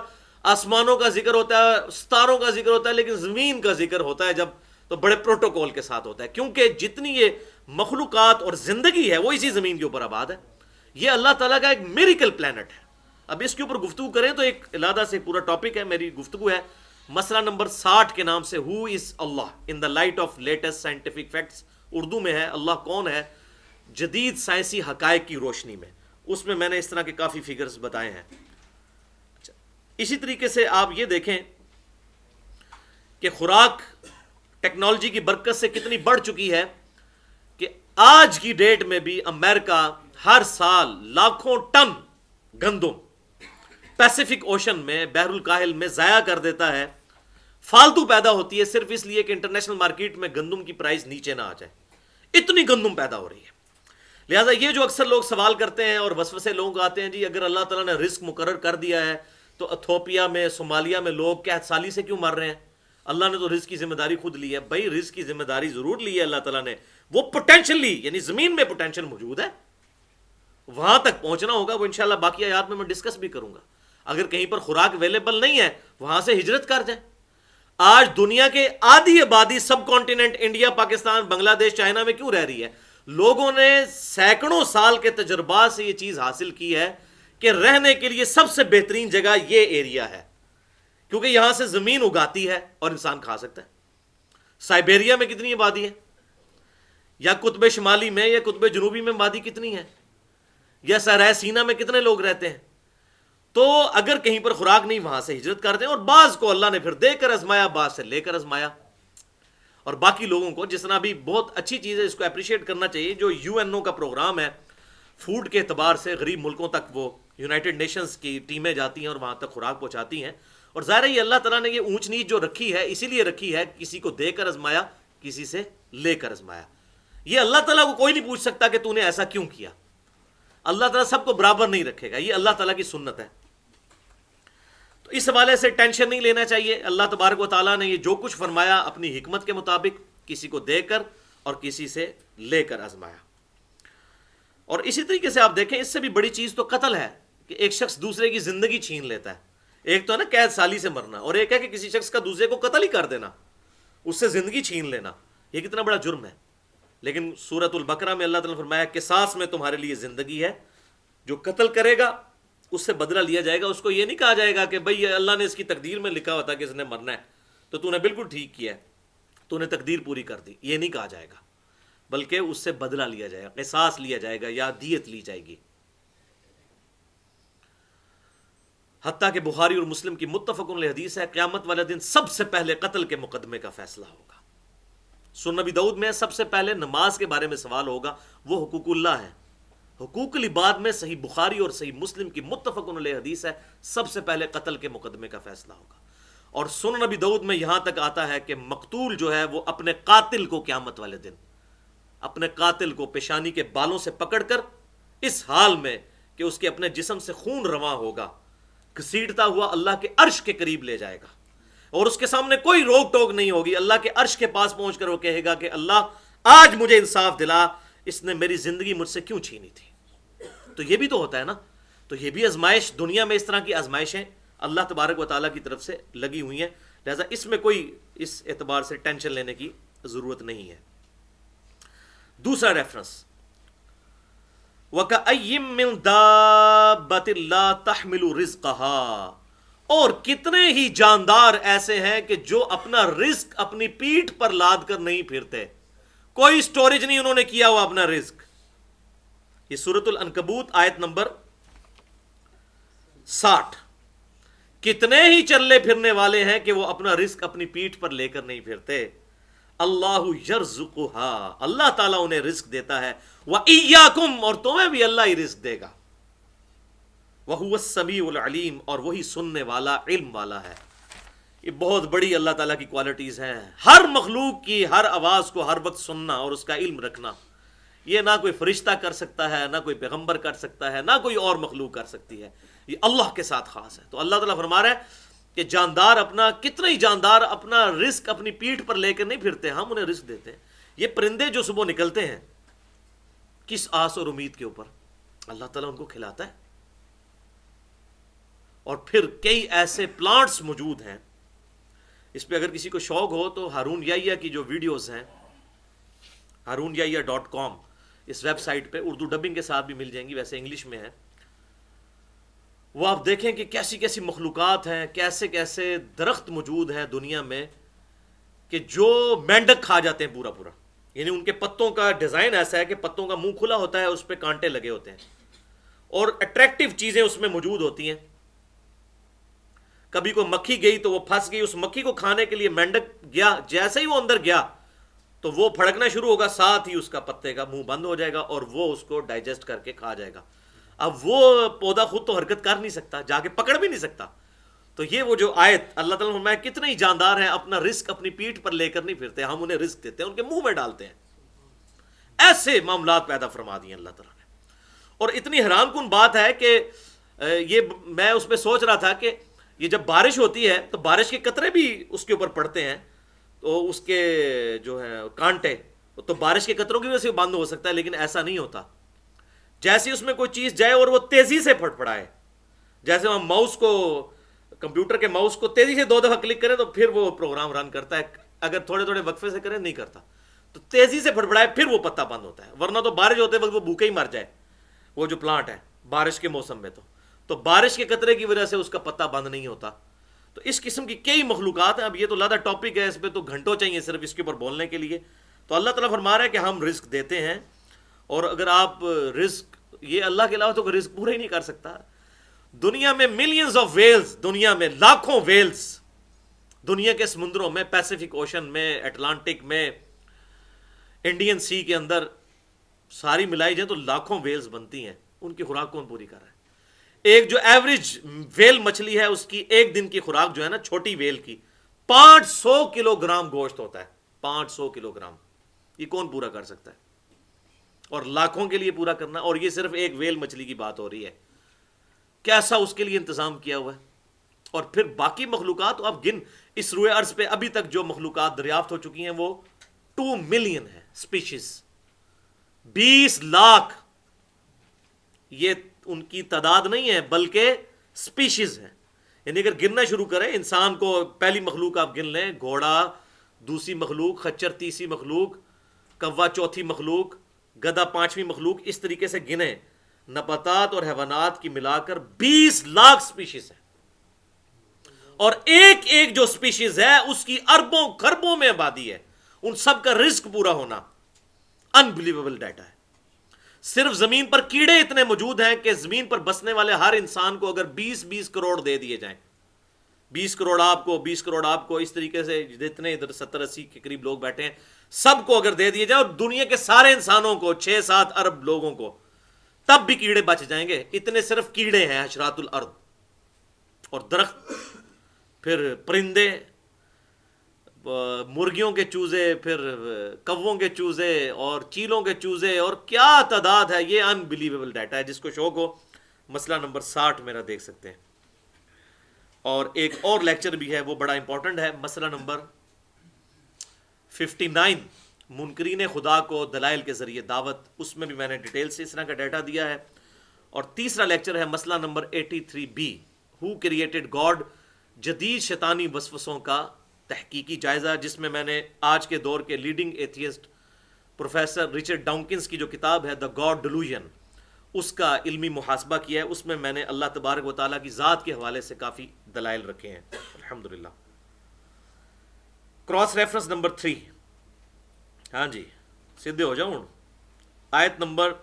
آسمانوں کا ذکر ہوتا ہے، ستاروں کا ذکر ہوتا ہے، لیکن زمین کا ذکر ہوتا ہے جب تو بڑے پروٹوکول کے ساتھ ہوتا ہے، کیونکہ جتنی یہ مخلوقات اور زندگی ہے وہ اسی زمین کے اوپر آباد ہے. یہ اللہ تعالیٰ کا ایک میریکل پلانٹ ہے. اب اس کے اوپر گفتگو کریں تو ایک علیحدہ سے پورا ٹاپک ہے. میری گفتگو ہے مسئلہ نمبر 60 کے نام سے، who is Allah in the light of latest scientific facts. Urdu میں ہے اللہ کون ہے جدید سائنسی حقائق کی روشنی میں. اس میں میں نے اس طرح کے کافی فگرز بتائے ہیں. اسی طریقے سے آپ یہ دیکھیں کہ خوراک ٹیکنالوجی کی برکت سے کتنی بڑھ چکی ہے کہ آج کی ڈیٹ میں بھی امریکہ ہر سال لاکھوں ٹن گندم پیسیفک اوشن میں، بحر الکاہل میں ضائع کر دیتا ہے. فالتو پیدا ہوتی ہے صرف اس لیے کہ انٹرنیشنل مارکیٹ میں گندم کی پرائس نیچے نہ آ جائے. اتنی گندم پیدا ہو رہی ہے. لہٰذا یہ جو اکثر لوگ سوال کرتے ہیں اور وسوسے لوگ آتے ہیں، جی اگر اللہ تعالیٰ نے رزق مقرر کر دیا ہے تو ایتھوپیا میں، صومالیہ میں لوگ قحط سالی سے کیوں مر رہے ہیں؟ اللہ نے تو رزق کی ذمہ داری خود لی ہے. بھائی رزق کی ذمہ داری ضرور لی ہے اللہ تعالیٰ نے، وہ پوٹینشلی یعنی زمین میں پوٹینشل موجود ہے، وہاں تک پہنچنا ہوگا. وہ انشاءاللہ باقی آیات میں ڈسکس بھی کروں گا. اگر کہیں پر خوراک اویلیبل نہیں ہے وہاں سے ہجرت کر جائیں. آج دنیا کے آدھی آبادی سب کانٹیننٹ انڈیا، پاکستان، بنگلہ دیش، چائنا میں کیوں رہ رہی ہے؟ لوگوں نے سینکڑوں سال کے تجربات سے یہ چیز حاصل کی ہے کہ رہنے کے لیے سب سے بہترین جگہ یہ ایریا ہے، کیونکہ یہاں سے زمین اگاتی ہے اور انسان کھا سکتا ہے. سائبیریا میں کتنی آبادی ہے، یا قطب شمالی میں یا قطب جنوبی میں آبادی کتنی ہے، یا صحرائے سینا میں کتنے لوگ رہتے ہیں. تو اگر کہیں پر خوراک نہیں وہاں سے ہجرت کر دیں. اور بعض کو اللہ نے پھر دے کر آزمایا، بعض سے لے کر آزمایا. اور باقی لوگوں کو جس طرح بھی بہت اچھی چیز ہے، اس کو اپریشیٹ کرنا چاہیے. جو UN کا پروگرام ہے فوڈ کے اعتبار سے غریب ملکوں تک، وہ یونائٹڈ نیشنز کی ٹیمیں جاتی ہیں اور وہاں تک خوراک پہنچاتی ہیں. اور ظاہر ہے یہ اللہ تعالیٰ نے یہ اونچ نیچ جو رکھی ہے اسی لیے رکھی ہے، کسی کو دے کر آزمایا، کسی سے لے کر آزمایا. یہ اللہ تعالیٰ کو کوئی نہیں پوچھ سکتا کہ تو نے ایسا کیوں کیا. اللہ تعالیٰ سب کو برابر نہیں رکھے گا، یہ اللہ تعالیٰ کی سنت ہے. تو اس حوالے سے ٹینشن نہیں لینا چاہیے. اللہ تبارک و تعالیٰ نے یہ جو کچھ فرمایا اپنی حکمت کے مطابق کسی کو دے کر اور کسی سے لے کر آزمایا. اور اسی طریقے سے آپ دیکھیں اس سے بھی بڑی چیز تو قتل ہے کہ ایک شخص دوسرے کی زندگی چھین لیتا ہے. ایک تو ہے نا قید سالی سے مرنا، اور ایک ہے کہ کسی شخص کا دوسرے کو قتل ہی کر دینا، اس سے زندگی چھین لینا. یہ کتنا بڑا جرم ہے. لیکن سورۃ البقرہ میں اللہ تعالیٰ نے فرمایا قصاص میں تمہارے لیے زندگی ہے، جو قتل کرے گا اس سے بدلہ لیا جائے گا. اس کو یہ نہیں کہا جائے گا کہ بھئی اللہ نے اس کی تقدیر میں لکھا ہوا تھا کہ اس نے مرنا ہے تو تو نے بالکل ٹھیک کیا ہے، تو نے تقدیر پوری کر دی. یہ نہیں کہا جائے گا، بلکہ اس سے بدلہ لیا جائے گا، قصاص لیا جائے گا یا دیت لی جائے گی. حتیٰ کہ بخاری اور مسلم کی متفق علیہ حدیث ہے قیامت والے دن سب سے پہلے قتل کے مقدمے کا فیصلہ ہوگا. سنن نبی داؤد میں سب سے پہلے نماز کے بارے میں سوال ہوگا، وہ حقوق اللہ ہے. حقوق العباد میں صحیح بخاری اور صحیح مسلم کی متفق علیہ حدیث ہے سب سے پہلے قتل کے مقدمے کا فیصلہ ہوگا. اور سنن نبی داؤد میں یہاں تک آتا ہے کہ مقتول جو ہے وہ اپنے قاتل کو قیامت والے دن، اپنے قاتل کو پیشانی کے بالوں سے پکڑ کر اس حال میں کہ اس کے اپنے جسم سے خون رواں ہوگا، گھسیٹتا ہوا اللہ کے عرش کے قریب لے جائے گا. اور اس کے سامنے کوئی روک ٹوک نہیں ہوگی. اللہ کے عرش کے پاس پہنچ کر وہ کہے گا کہ اللہ آج مجھے انصاف دلا، اس نے میری زندگی مجھ سے کیوں چھینی تھی. تو یہ بھی تو ہوتا ہے نا. تو یہ بھی آزمائش، دنیا میں اس طرح کی آزمائشیں اللہ تبارک و تعالیٰ کی طرف سے لگی ہوئی ہیں. لہذا اس میں کوئی اس اعتبار سے ٹینشن لینے کی ضرورت نہیں ہے. دوسرا ریفرنس، وَكَأَيِّن مِّن دَابَّةٍ لَّا تَحْمِلُ رِزْقَهَا، اور کتنے ہی جاندار ایسے ہیں کہ جو اپنا رزق اپنی پیٹھ پر لاد کر نہیں پھرتے. کوئی سٹوریج نہیں انہوں نے کیا ہوا اپنا رزق. یہ سورۃ العنکبوت آیت نمبر 60. کتنے ہی چلے پھرنے والے ہیں کہ وہ اپنا رزق اپنی پیٹھ پر لے کر نہیں پھرتے. اللہ یرزقها، اللہ تعالیٰ انہیں رزق دیتا ہے. وَإِيَّاكُمْ، اور تمہیں بھی اللہ ہی رزق دے گا. وَهُوَ السَّمِيعُ الْعَلِيمُ، اور وہی سننے والا، علم والا ہے. یہ بہت بڑی اللہ تعالیٰ کی کوالٹیز ہیں. ہر مخلوق کی ہر آواز کو ہر وقت سننا اور اس کا علم رکھنا، یہ نہ کوئی فرشتہ کر سکتا ہے، نہ کوئی پیغمبر کر سکتا ہے، نہ کوئی اور مخلوق کر سکتی ہے. یہ اللہ کے ساتھ خاص ہے. تو اللہ تعالیٰ فرما رہا ہے کہ جاندار اپنا، کتنے ہی جاندار اپنا رزق اپنی پیٹھ پر لے کر نہیں پھرتے، ہم انہیں رزق دیتے ہیں. یہ پرندے جو صبح نکلتے ہیں کس آس اور امید کے اوپر؟ اللہ تعالیٰ ان کو کھلاتا ہے. اور پھر کئی ایسے پلانٹس موجود ہیں اس پہ اگر کسی کو شوق ہو تو ہارون یحییٰ کی جو ویڈیوز ہیں harunyahiya.com اس ویب سائٹ پہ اردو ڈبنگ کے ساتھ بھی مل جائیں گی، ویسے انگلش میں ہے، وہ آپ دیکھیں کہ کیسی کیسی مخلوقات ہیں، کیسے کیسے درخت موجود ہیں دنیا میں کہ جو مینڈک کھا جاتے ہیں پورا پورا، یعنی ان کے پتوں کا ڈیزائن ایسا ہے کہ پتوں کا منہ کھلا ہوتا ہے، اس پہ کانٹے لگے ہوتے ہیں اور اٹریکٹیو چیزیں اس میں موجود ہوتی ہیں. کبھی کوئی مکھی گئی تو وہ پھنس گئی، اس مکھی کو کھانے کے لیے مینڈک گیا، جیسے ہی وہ اندر گیا تو وہ پھڑکنا شروع ہوگا، ساتھ ہی اس کا پتے کا منہ بند ہو جائے گا اور وہ اس کو ڈائجسٹ کر کے کھا جائے گا. اب وہ پودا خود تو حرکت کر نہیں سکتا، جا کے پکڑ بھی نہیں سکتا. تو یہ وہ جو آیت اللہ تعالیٰ نے فرمایا کتنے ہی جاندار ہیں، اپنا رزق اپنی پیٹھ پر لے کر نہیں پھرتے، ہم انہیں رزق دیتے ہیں، ان کے منہ میں ڈالتے ہیں. ایسے معاملات پیدا فرما دیے اللہ تعالیٰ نے. اور اتنی حیران کن بات ہے کہ یہ میں اس پہ سوچ رہا تھا کہ یہ جب بارش ہوتی ہے تو بارش کے قطرے بھی اس کے اوپر پڑتے ہیں، تو اس کے جو ہے کانٹے تو بارش کے قطروں کی وجہ سے بند ہو سکتا ہے، لیکن ایسا نہیں ہوتا. جیسے اس میں کوئی چیز جائے اور وہ تیزی سے پھٹ پڑائے، جیسے ہم ماؤس کو، کمپیوٹر کے ماؤس کو تیزی سے 2 دفعہ کلک کریں تو پھر وہ پروگرام رن کرتا ہے، اگر تھوڑے تھوڑے وقفے سے کریں نہیں کرتا. تو تیزی سے پھٹ پڑائے پھر وہ پتا بند ہوتا ہے، ورنہ تو بارش ہوتے وقت وہ بھوکے ہی مر جائے وہ جو پلانٹ ہے بارش کے موسم میں. تو بارش کے قطرے کی وجہ سے اس کا پتا بند نہیں ہوتا. تو اس قسم کی کئی مخلوقات ہیں. اب یہ تو لادہ ٹاپک ہے، اس پہ تو گھنٹوں چاہیے صرف اس کے اوپر بولنے کے لیے. تو اللہ تعالیٰ فرما رہا ہے کہ ہم رزق دیتے ہیں، اور اگر آپ رزق، یہ اللہ کے علاوہ تو کوئی رزق پورا ہی نہیں کر سکتا. دنیا میں ملینز آف ویلز، دنیا میں لاکھوں ویلز، دنیا کے سمندروں میں، پیسیفک اوشن میں، اٹلانٹک میں، انڈین سی کے اندر ساری ملائی جائیں تو لاکھوں ویلز بنتی ہیں. ان کی خوراک کون پوری کر رہا ہے؟ ایک جو ایوریج ویل مچھلی ہے اس کی ایک دن کی خوراک جو ہے نا چھوٹی ویل کی 500 کلو گرام گوشت ہوتا ہے. 500 کلو گرام، یہ کون پورا کر سکتا ہے؟ اور لاکھوں کے لیے پورا کرنا، اور یہ صرف ایک ویل مچھلی کی بات ہو رہی ہے. کیسا اس کے لیے انتظام کیا ہوا ہے. اور پھر باقی مخلوقات اب گن، اس روئے ارض پہ ابھی تک جو مخلوقات دریافت ہو چکی ہیں وہ 2 ملین ہے اسپیشیز. 20 لاکھ یہ ان کی تعداد نہیں ہے بلکہ اسپیشیز ہے. یعنی اگر گننا شروع کریں، انسان کو پہلی مخلوق آپ گن لیں، گھوڑا دوسری مخلوق، خچر تیسری مخلوق، کوا چوتھی مخلوق، گدھا 5ویں مخلوق، اس طریقے سے گنیں، نباتات اور حیوانات کی ملا کر 20 لاکھ سپیشیز ہیں. اور ایک ایک جو سپیشیز ہے اس کی اربوں خربوں میں آبادی ہے. ان سب کا رزق پورا ہونا انبلیویبل ڈیٹا ہے. صرف زمین پر کیڑے اتنے موجود ہیں کہ زمین پر بسنے والے ہر انسان کو اگر 20 کروڑ دے دیے جائیں، 20 کروڑ آپ کو، 20 کروڑ آپ کو، اس طریقے سے جتنے ادھر 70-80 کے قریب لوگ بیٹھے ہیں سب کو اگر دے دیے جائے، اور دنیا کے سارے انسانوں کو، 6-7 ارب لوگوں کو، تب بھی کیڑے بچ جائیں گے. اتنے صرف کیڑے ہیں حشرات الارض. اور درخت، پھر پرندے، مرغیوں کے چوزے، پھر کووں کے چوزے اور چیلوں کے چوزے، اور کیا تعداد ہے. یہ انبلیویبل ڈیٹا ہے. جس کو شوق ہو مسئلہ نمبر 60 میرا دیکھ سکتے ہیں. اور ایک اور لیکچر بھی ہے وہ بڑا امپورٹنٹ ہے، مسئلہ نمبر 59 منکرین خدا کو دلائل کے ذریعے دعوت. اس میں بھی میں نے ڈیٹیل سے اس طرح کا ڈیٹا دیا ہے. اور تیسرا لیکچر ہے مسئلہ number 83B who created God, جدید شیطانی وسوسوں کا تحقیقی جائزہ، جس میں نے آج کے دور کے لیڈنگ ایتھیسٹ پروفیسر رچرڈ ڈاؤنکنز کی جو کتاب ہے دا گاڈ ڈیلوژن، اس کا علمی محاسبہ کیا ہے. اس میں میں نے اللہ تبارک و تعالیٰ کی ذات کے حوالے سے کافی دلائل رکھے ہیں الحمدللہ. کراس ریفرنس نمبر 3، ہاں جی سیدھے ہو جاؤں. آیت نمبر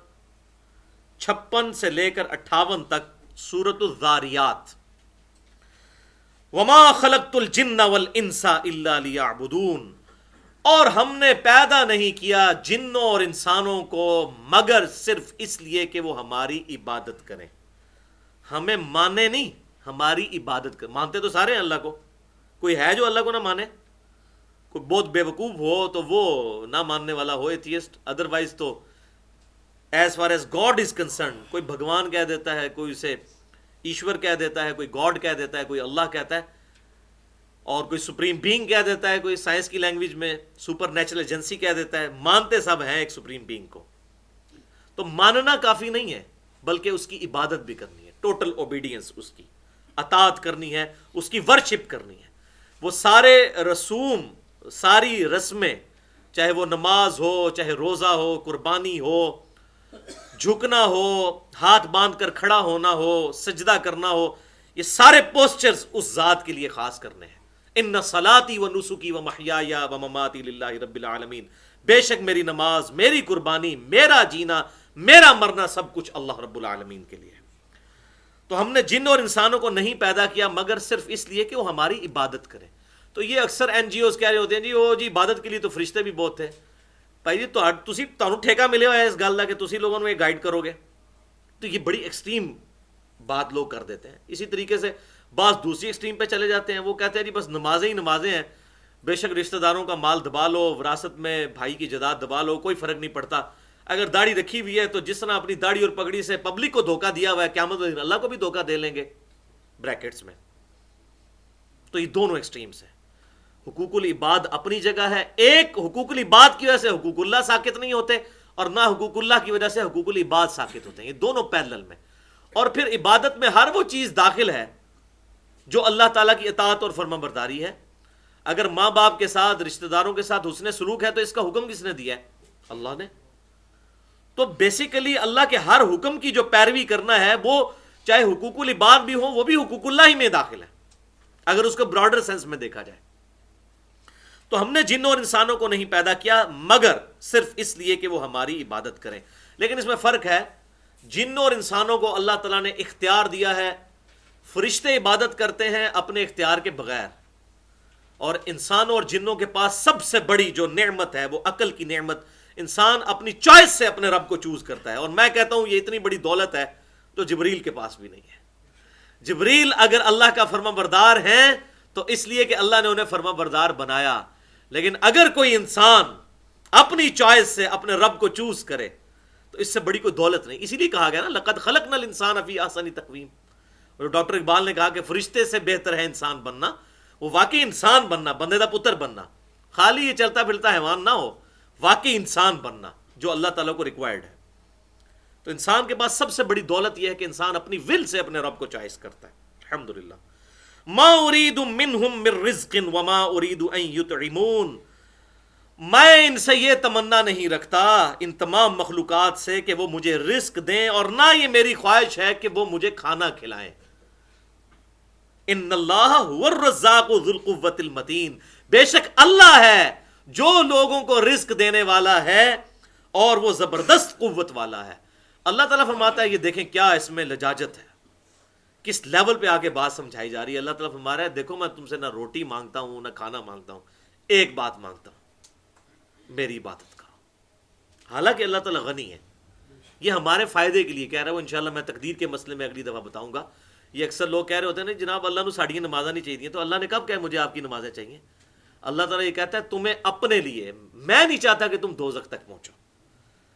56 سے لے کر 58 تک سورۃ الذاریات. وما خلقت الجن والانس الا لیعبدون، اور ہم نے پیدا نہیں کیا جنوں اور انسانوں کو مگر صرف اس لیے کہ وہ ہماری عبادت کریں. ہمیں مانے نہیں، ہماری عبادت کریں. مانتے تو سارے ہیں اللہ کو، کوئی ہے جو اللہ کو نہ مانے؟ کوئی بہت بے وقوف ہو تو وہ نہ ماننے والا ہو ایتھیسٹ. ادروائز تو as far as God is concern, کوئی بھگوان کہہ دیتا ہے، کوئی اسے ایشور کہہ دیتا ہے، کوئی گاڈ کہہ دیتا ہے، کوئی اللہ کہتا ہے، اور کوئی سپریم بینگ کہہ دیتا ہے، کوئی سائنس کی لینگویج میں سپر نیچرل ایجنسی کہہ دیتا ہے. مانتے سب ہیں ایک سپریم بینگ کو. تو ماننا کافی نہیں ہے بلکہ اس کی عبادت بھی کرنی ہے، ٹوٹل اوبیڈینس، اس کی اطاعت کرنی ہے، اس کی ورشپ کرنی ہے. وہ سارے رسوم، ساری رسمیں، چاہے وہ نماز ہو، چاہے روزہ ہو، قربانی ہو، جھکنا ہو، ہاتھ باندھ کر کھڑا ہونا ہو، سجدہ کرنا ہو، یہ سارے پوسچرز اس ذات کے لیے خاص کرنے ہیں. ان صلاتی و نسکی و محیای و مماتی للہ رب العالمین، بے شک میری نماز، میری قربانی، میرا جینا، میرا مرنا، سب کچھ اللہ رب العالمین کے لیے ہے. تو ہم نے جن اور انسانوں کو نہیں پیدا کیا مگر صرف اس لیے کہ وہ ہماری عبادت کریں. تو یہ اکثر این جی اوز کہہ رہے ہوتے ہیں جی وہ جی عبادت کے لیے تو فرشتے بھی بہت تھے. بھائی جی تمہیں ٹھیکہ ملے ہوا ہے اس گل کا کہ تسی لوگوں نے گائیڈ کرو گے. تو یہ بڑی ایکسٹریم بات لوگ کر دیتے ہیں. اسی طریقے سے بعض دوسری ایکسٹریم پہ چلے جاتے ہیں، وہ کہتے ہیں جی بس نمازیں ہی نمازیں ہیں، بے شک رشتہ داروں کا مال دبا لو، وراثت میں بھائی کی جائیداد دبا لو، کوئی فرق نہیں پڑتا. اگر داڑھی رکھی ہوئی ہے تو جس طرح اپنی داڑھی اور پگڑی سے پبلک کو دھوکہ دیا ہوا ہے، قیامت والے دن اللہ کو بھی دھوکہ دے لیں گے بریکٹس میں. تو یہ دونوں ایکسٹریمز ہیں. حقوق العباد اپنی جگہ ہے. ایک حقوق العباد کی وجہ سے حقوق اللہ ساقط نہیں ہوتے، اور نہ حقوق اللہ کی وجہ سے حقوق العباد ساقط ہوتے ہیں. یہ دونوں پیرلل میں. اور پھر عبادت میں ہر وہ چیز داخل ہے جو اللہ تعالیٰ کی اطاعت اور فرما برداری ہے. اگر ماں باپ کے ساتھ، رشتہ داروں کے ساتھ حسن سلوک ہے تو اس کا حکم کس نے دیا ہے؟ اللہ نے. تو بیسیکلی اللہ کے ہر حکم کی جو پیروی کرنا ہے وہ چاہے حقوق العباد بھی ہو، وہ بھی حقوق اللہ ہی میں داخل ہے اگر اس کو براڈر سینس میں دیکھا جائے. تو ہم نے جن اور انسانوں کو نہیں پیدا کیا مگر صرف اس لیے کہ وہ ہماری عبادت کریں. لیکن اس میں فرق ہے، جن اور انسانوں کو اللہ تعالیٰ نے اختیار دیا ہے. فرشتے عبادت کرتے ہیں اپنے اختیار کے بغیر، اور انسانوں اور جنوں کے پاس سب سے بڑی جو نعمت ہے وہ عقل کی نعمت. انسان اپنی چوائس سے اپنے رب کو چوز کرتا ہے، اور میں کہتا ہوں یہ اتنی بڑی دولت ہے تو جبریل کے پاس بھی نہیں ہے. جبریل اگر اللہ کا فرما بردار ہیں تو اس لیے کہ اللہ نے انہیں فرما بردار بنایا. لیکن اگر کوئی انسان اپنی چوائس سے اپنے رب کو چوز کرے تو اس سے بڑی کوئی دولت نہیں. اسی لیے کہا گیا نا لقد خلقنا الانسان فی احسن تقویم. اور ڈاکٹر اقبال نے کہا کہ فرشتے سے بہتر ہے انسان بننا. وہ واقعی انسان بننا، بندے دا پتر بننا، خالی یہ چلتا پھرتا حیوان نہ ہو، واقعی انسان بننا جو اللہ تعالیٰ کو ریکوائرڈ ہے. تو انسان کے پاس سب سے بڑی دولت یہ ہے کہ انسان اپنی ول سے اپنے رب کو چوائس کرتا ہے. الحمدللہ. ما اريد منهم من رزق وما اريد ان يطعمون. میں ان سے یہ تمنا نہیں رکھتا ان تمام مخلوقات سے کہ وہ مجھے رزق دیں، اور نہ یہ میری خواہش ہے کہ وہ مجھے کھانا کھلائیں. ان اللہ هو الرزاق ذو القوۃ المتین. بے شک اللہ ہے جو لوگوں کو رزق دینے والا ہے اور وہ زبردست قوت والا ہے. اللہ تعالیٰ فرماتا ہے، یہ دیکھیں کیا اس میں لجاجت ہے، کس لیول پہ آگے بات سمجھائی جا رہی ہے. اللہ تعالیٰ فرما رہا ہے دیکھو میں تم سے نہ روٹی مانگتا ہوں نہ کھانا مانگتا ہوں، ایک بات مانگتا ہوں، میری عبادت کرو. حالانکہ اللہ تعالیٰ غنی ہے. یہ ہمارے فائدے کے لیے کہہ رہا ہے. وہ انشاءاللہ میں تقدیر کے مسئلے میں اگلی دفعہ بتاؤں گا. یہ اکثر لوگ کہہ رہے ہوتے ہیں نا جناب اللہ نے ساڑیاں نمازیں نہیں چاہیے. تو اللہ نے کب کہا مجھے آپ کی نمازیں چاہیے؟ اللہ تعالیٰ یہ کہتا ہے تمہیں اپنے لیے، میں نہیں چاہتا کہ تم دوزخ تک پہنچو.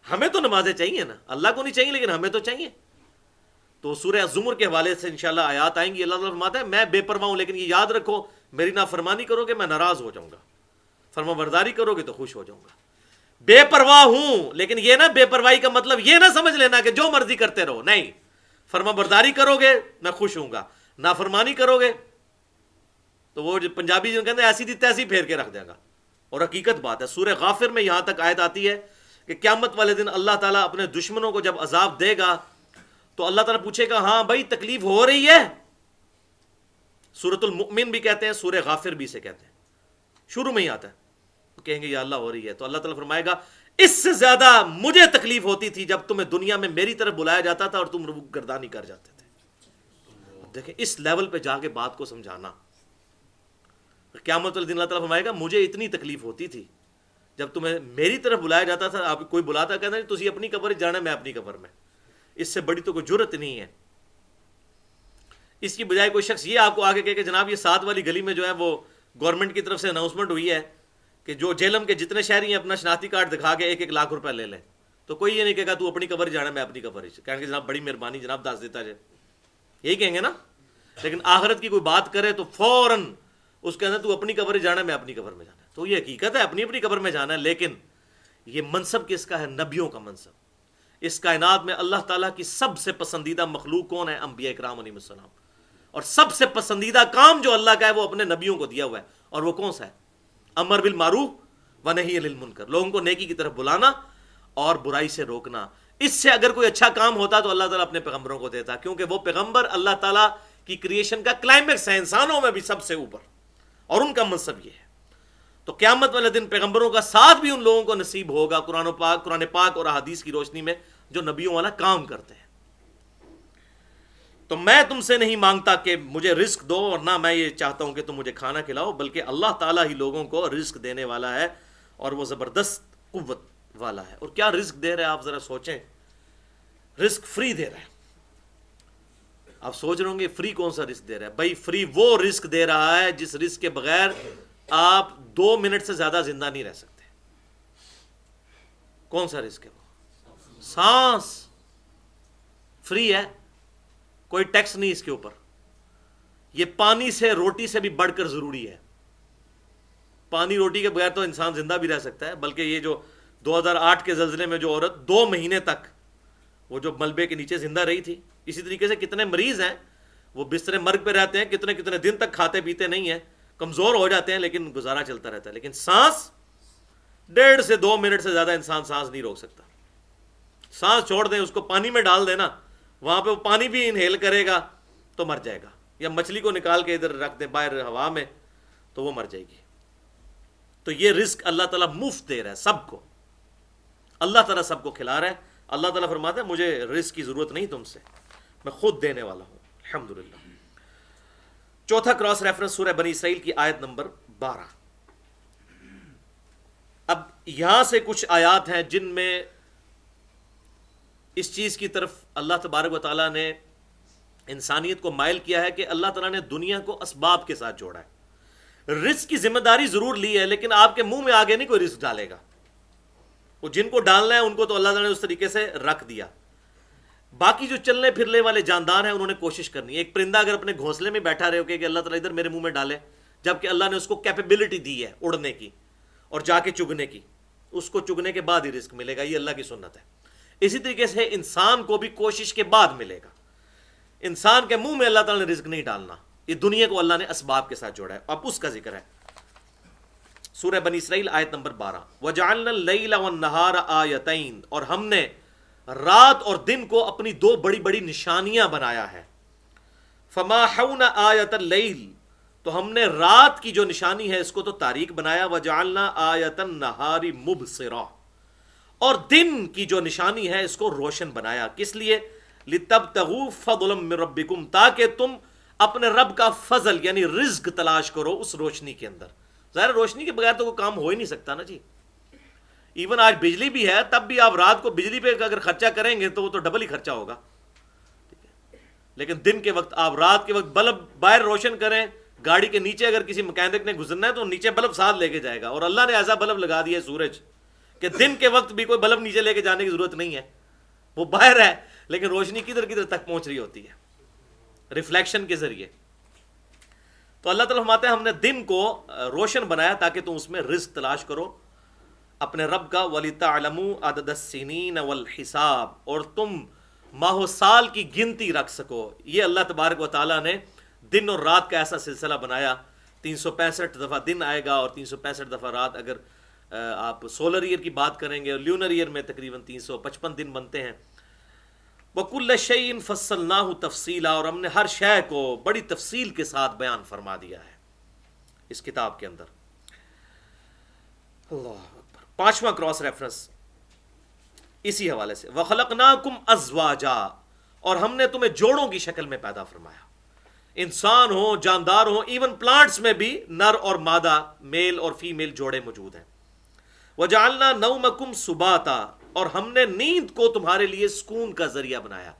ہمیں تو نمازیں چاہیے نا، اللہ کو نہیں چاہیے لیکن ہمیں تو چاہیے. تو سورہ الزمر کے حوالے سے انشاءاللہ آیات آئیں گی. اللہ تعالیٰ فرماتا ہے میں بے پرواہ ہوں، لیکن یہ یاد رکھو میری نافرمانی کرو گے میں ناراض ہو جاؤں گا، فرما برداری کرو گے تو خوش ہو جاؤں گا. بے پرواہ ہوں، لیکن یہ نہ بے پرواہی کا مطلب یہ نہ سمجھ لینا کہ جو مرضی کرتے رہو. نہیں، فرما برداری کرو گے میں خوش ہوں گا، نافرمانی کرو گے تو وہ پنجابی جو کہتے ہیں ایسی تھی تیسی پھیر کے رکھ دے گا. اور حقیقت بات ہے. سورہ غافر میں یہاں تک آیت آتی ہے کہ قیامت والے دن اللہ تعالیٰ اپنے دشمنوں کو جب عذاب دے گا تو اللہ تعالیٰ پوچھے گا ہاں بھائی تکلیف ہو رہی ہے. سورۃ المؤمن بھی کہتے ہیں، سورہ غافر بھی سے کہتے ہیں، شروع میں ہی آتا ہے. کہیں گے یا اللہ ہو رہی ہے تو اللہ تعالیٰ فرمائے گا اس سے زیادہ مجھے تکلیف ہوتی تھی جب تمہیں دنیا میں میری طرف بلایا جاتا تھا اور تم گردانی کر جاتے تھے. دیکھیں اس لیول پہ جا کے بات کو سمجھانا. قیامت والے دن اللہ تعالیٰ فرمائے گا مجھے اتنی تکلیف ہوتی تھی جب تمہیں میری طرف بلایا جاتا تھا. آپ کوئی بلاتا کہتا ہے تسی اپنی قبر جانا میں اپنی قبر میں. اس سے بڑی تو کوئی جرت نہیں ہے. اس کی بجائے کوئی شخص یہ آپ کو آگے کہے کہ جناب یہ 7 والی گلی میں جو ہے وہ گورنمنٹ کی طرف سے اناؤنسمنٹ ہوئی ہے کہ جو جیلم کے جتنے شہری ہیں اپنا شناختی کارڈ دکھا کے 1-1 لاکھ روپے لے لیں. تو کوئی یہ نہیں کہے گا تو اپنی قبر جانا میں اپنی قبر. کہیں گے جناب بڑی مہربانی جناب دس دیتا جائے، یہی کہیں گے نا. لیکن آخرت کی کوئی بات کرے تو فوراً اس کے اندر تو اپنی قبر جانا میں اپنی قبر میں جانا. تو یہ حقیقت ہے اپنی اپنی قبر میں جانا ہے. لیکن یہ منصب کس کا ہے؟ نبیوں کا منصب. اس کائنات میں اللہ تعالیٰ کی سب سے پسندیدہ مخلوق کون ہے؟ انبیاء کرام علیہ السلام. اور سب سے پسندیدہ کام جو اللہ کا ہے وہ اپنے نبیوں کو دیا ہوا ہے. اور وہ کون سا ہے؟ امر بالمعروف و نہی عن المنکر، لوگوں کو نیکی کی طرف بلانا اور برائی سے روکنا۔ اس سے اگر کوئی اچھا کام ہوتا تو اللہ تعالیٰ اپنے پیغمبروں کو دیتا، کیونکہ وہ پیغمبر اللہ تعالیٰ کی کریشن کا کلائمیکس ہے، انسانوں میں بھی سب سے اوپر، اور ان کا منصب یہ ہے۔ تو قیامت والے دن پیغمبروں کا ساتھ بھی ان لوگوں کو نصیب ہوگا قرآن پاک اور احادیث کی روشنی میں، جو نبیوں والا کام کرتے ہیں۔ تو میں تم سے نہیں مانگتا کہ مجھے رزق دو، اور نہ میں یہ چاہتا ہوں کہ تم مجھے کھانا کھلاؤ، بلکہ اللہ تعالیٰ ہی لوگوں کو رزق دینے والا ہے، اور وہ زبردست قوت والا ہے۔ اور کیا رزق دے رہا ہے آپ ذرا سوچیں، رزق فری دے رہا ہے۔ آپ سوچ رہے ہوں گے فری کون سا رزق دے رہا ہے؟ بھائی فری وہ رزق دے رہا ہے جس رزق کے بغیر آپ 2 منٹ سے زیادہ زندہ نہیں رہ سکتے۔ کون سا رزق ہے وہ؟ سانس فری ہے، کوئی ٹیکس نہیں اس کے اوپر۔ یہ پانی سے روٹی سے بھی بڑھ کر ضروری ہے۔ پانی روٹی کے بغیر تو انسان زندہ بھی رہ سکتا ہے، بلکہ یہ جو 2008 کے زلزلے میں جو عورت 2 مہینے تک وہ جو ملبے کے نیچے زندہ رہی تھی، اسی طریقے سے کتنے مریض ہیں وہ بستر مرگ پہ رہتے ہیں، کتنے دن تک کھاتے پیتے نہیں ہیں، کمزور ہو جاتے ہیں، لیکن گزارا چلتا رہتا ہے۔ لیکن سانس 1.5 سے 2 منٹ سے زیادہ انسان سانس نہیں روک سکتا۔ سانس چھوڑ دیں، اس کو پانی میں ڈال دینا، وہاں پہ وہ پانی بھی انہیل کرے گا تو مر جائے گا، یا مچھلی کو نکال کے ادھر رکھ دیں باہر ہوا میں تو وہ مر جائے گی۔ تو یہ رزق اللہ تعالیٰ مفت دے رہا ہے سب کو، اللہ تعالیٰ سب کو کھلا رہا ہے۔ اللہ تعالیٰ فرماتا ہے مجھے رزق کی ضرورت نہیں تم سے، میں خود دینے والا ہوں۔ الحمدللہ۔ چوتھا کراس ریفرنس سورہ بنی اسرائیل کی آیت نمبر 12۔ اب یہاں سے کچھ آیات ہیں جن میں اس چیز کی طرف اللہ تبارک و تعالیٰ نے انسانیت کو مائل کیا ہے کہ اللہ تعالیٰ نے دنیا کو اسباب کے ساتھ جوڑا ہے۔ رزق کی ذمہ داری ضرور لی ہے، لیکن آپ کے منہ میں آگے نہیں کوئی رزق ڈالے گا۔ وہ جن کو ڈالنا ہے ان کو تو اللہ تعالیٰ نے اس طریقے سے رکھ دیا۔ باقی جو چلنے پھرنے والے جاندار ہیں انہوں نے کوشش کرنی ہے۔ ایک پرندہ اگر اپنے گھونسلے میں بیٹھا رہے ہو کہ اللہ تعالیٰ ادھر میرے منہ میں ڈالے، جبکہ اللہ نے اس کو کیپیبلٹی دی ہے اڑنے کی اور جا کے چگنے کی، اس کو چگنے کے بعد ہی رزق ملے گا، یہ اللہ کی سنت ہے۔ اسی طریقے سے انسان کو بھی کوشش کے بعد ملے گا۔ انسان کے منہ میں اللہ تعالیٰ نے رزق نہیں ڈالنا، یہ دنیا کو اللہ نے اسباب کے ساتھ جوڑا ہے۔ اب اس کا ذکر ہے سورہ بنی اسرائیل آیت نمبر 12۔ وَجَعَلْنَا اللَّيْلَ وَالنَّهَارَ آیَتَيْن، اور ہم نے رات اور دن کو اپنی 2 بڑی بڑی نشانیاں بنایا ہے۔ فَمَاحَوْنَا آیَةَ اللَّيْلِ، تو ہم نے رات کی جو نشانی ہے اس کو تو تاریک بنایا۔ وَجَعَلْنَا آیَةَ النَّهَارِ مُبْصِرَةً، اور دن کی جو نشانی ہے اس کو روشن بنایا۔ کس لیے؟ لِتَبْتَغُوا فَضْلًا مِّن رَبِّكُمْ، تاکہ تم اپنے رب کا فضل یعنی رزق تلاش کرو اس روشنی کے اندر۔ ظاہر روشنی کے بغیر تو کوئی کام ہو ہی نہیں سکتا نا جی۔ ایون آج بجلی بھی ہے، تب بھی آپ رات کو بجلی پہ اگر خرچہ کریں گے تو وہ تو ڈبل ہی خرچہ ہوگا۔ لیکن دن کے وقت آپ رات کے وقت بلب باہر روشن کریں، گاڑی کے نیچے اگر کسی مکینک نے گزرنا ہے تو نیچے بلب ساتھ لے کے جائے گا، اور اللہ نے ایسا بلب لگا دیا ہے سورج کہ دن کے وقت بھی کوئی بلب نیچے لے کے جانے کی ضرورت نہیں ہے، وہ باہر ہے لیکن روشنی کدھر تک پہنچ رہی ہوتی ہے، ریفلیکشن کے ذریعے۔ تو اللہ تعالیٰ فرماتے ہیں ہم نے دن کو روشن بنایا تاکہ تم اس میں رزق تلاش کرو اپنے رب کا۔ وَلِتَعْلَمُوا عَدَدَ السِّنِينَ وَالْحِسَابَ، اور تم ماہ و سال کی گنتی رکھ سکو۔ یہ اللہ تبارک و تعالیٰ نے دن اور رات کا ایسا سلسلہ بنایا، 365 دفعہ دن آئے گا اور 365 دفعہ رات۔ اگر آپ سولر ایئر کی بات کریں گے اور لیونر ایئر میں تقریباً 355 دن بنتے ہیں۔ وَكُلَّ شَيْءٍ فَصَّلْنَاهُ تَفْصِيلًا، اور ہم نے ہر شے کو بڑی تفصیل کے ساتھ بیان فرما دیا ہے اس کتاب کے اندر۔ اللہ اکبر۔ 5واں کراس ریفرنس اسی حوالے سے، وَخَلَقْنَاكُمْ أَزْوَاجًا، اور ہم نے تمہیں جوڑوں کی شکل میں پیدا فرمایا۔ انسان ہو، جاندار ہو، ایون پلانٹس میں بھی نر اور مادہ، میل اور فیمیل جوڑے موجود ہیں۔ وَجَعَلْنَا نَوْمَكُمْ سُبَاتًا، اور ہم نے نیند کو تمہارے لیے سکون کا ذریعہ بنایا۔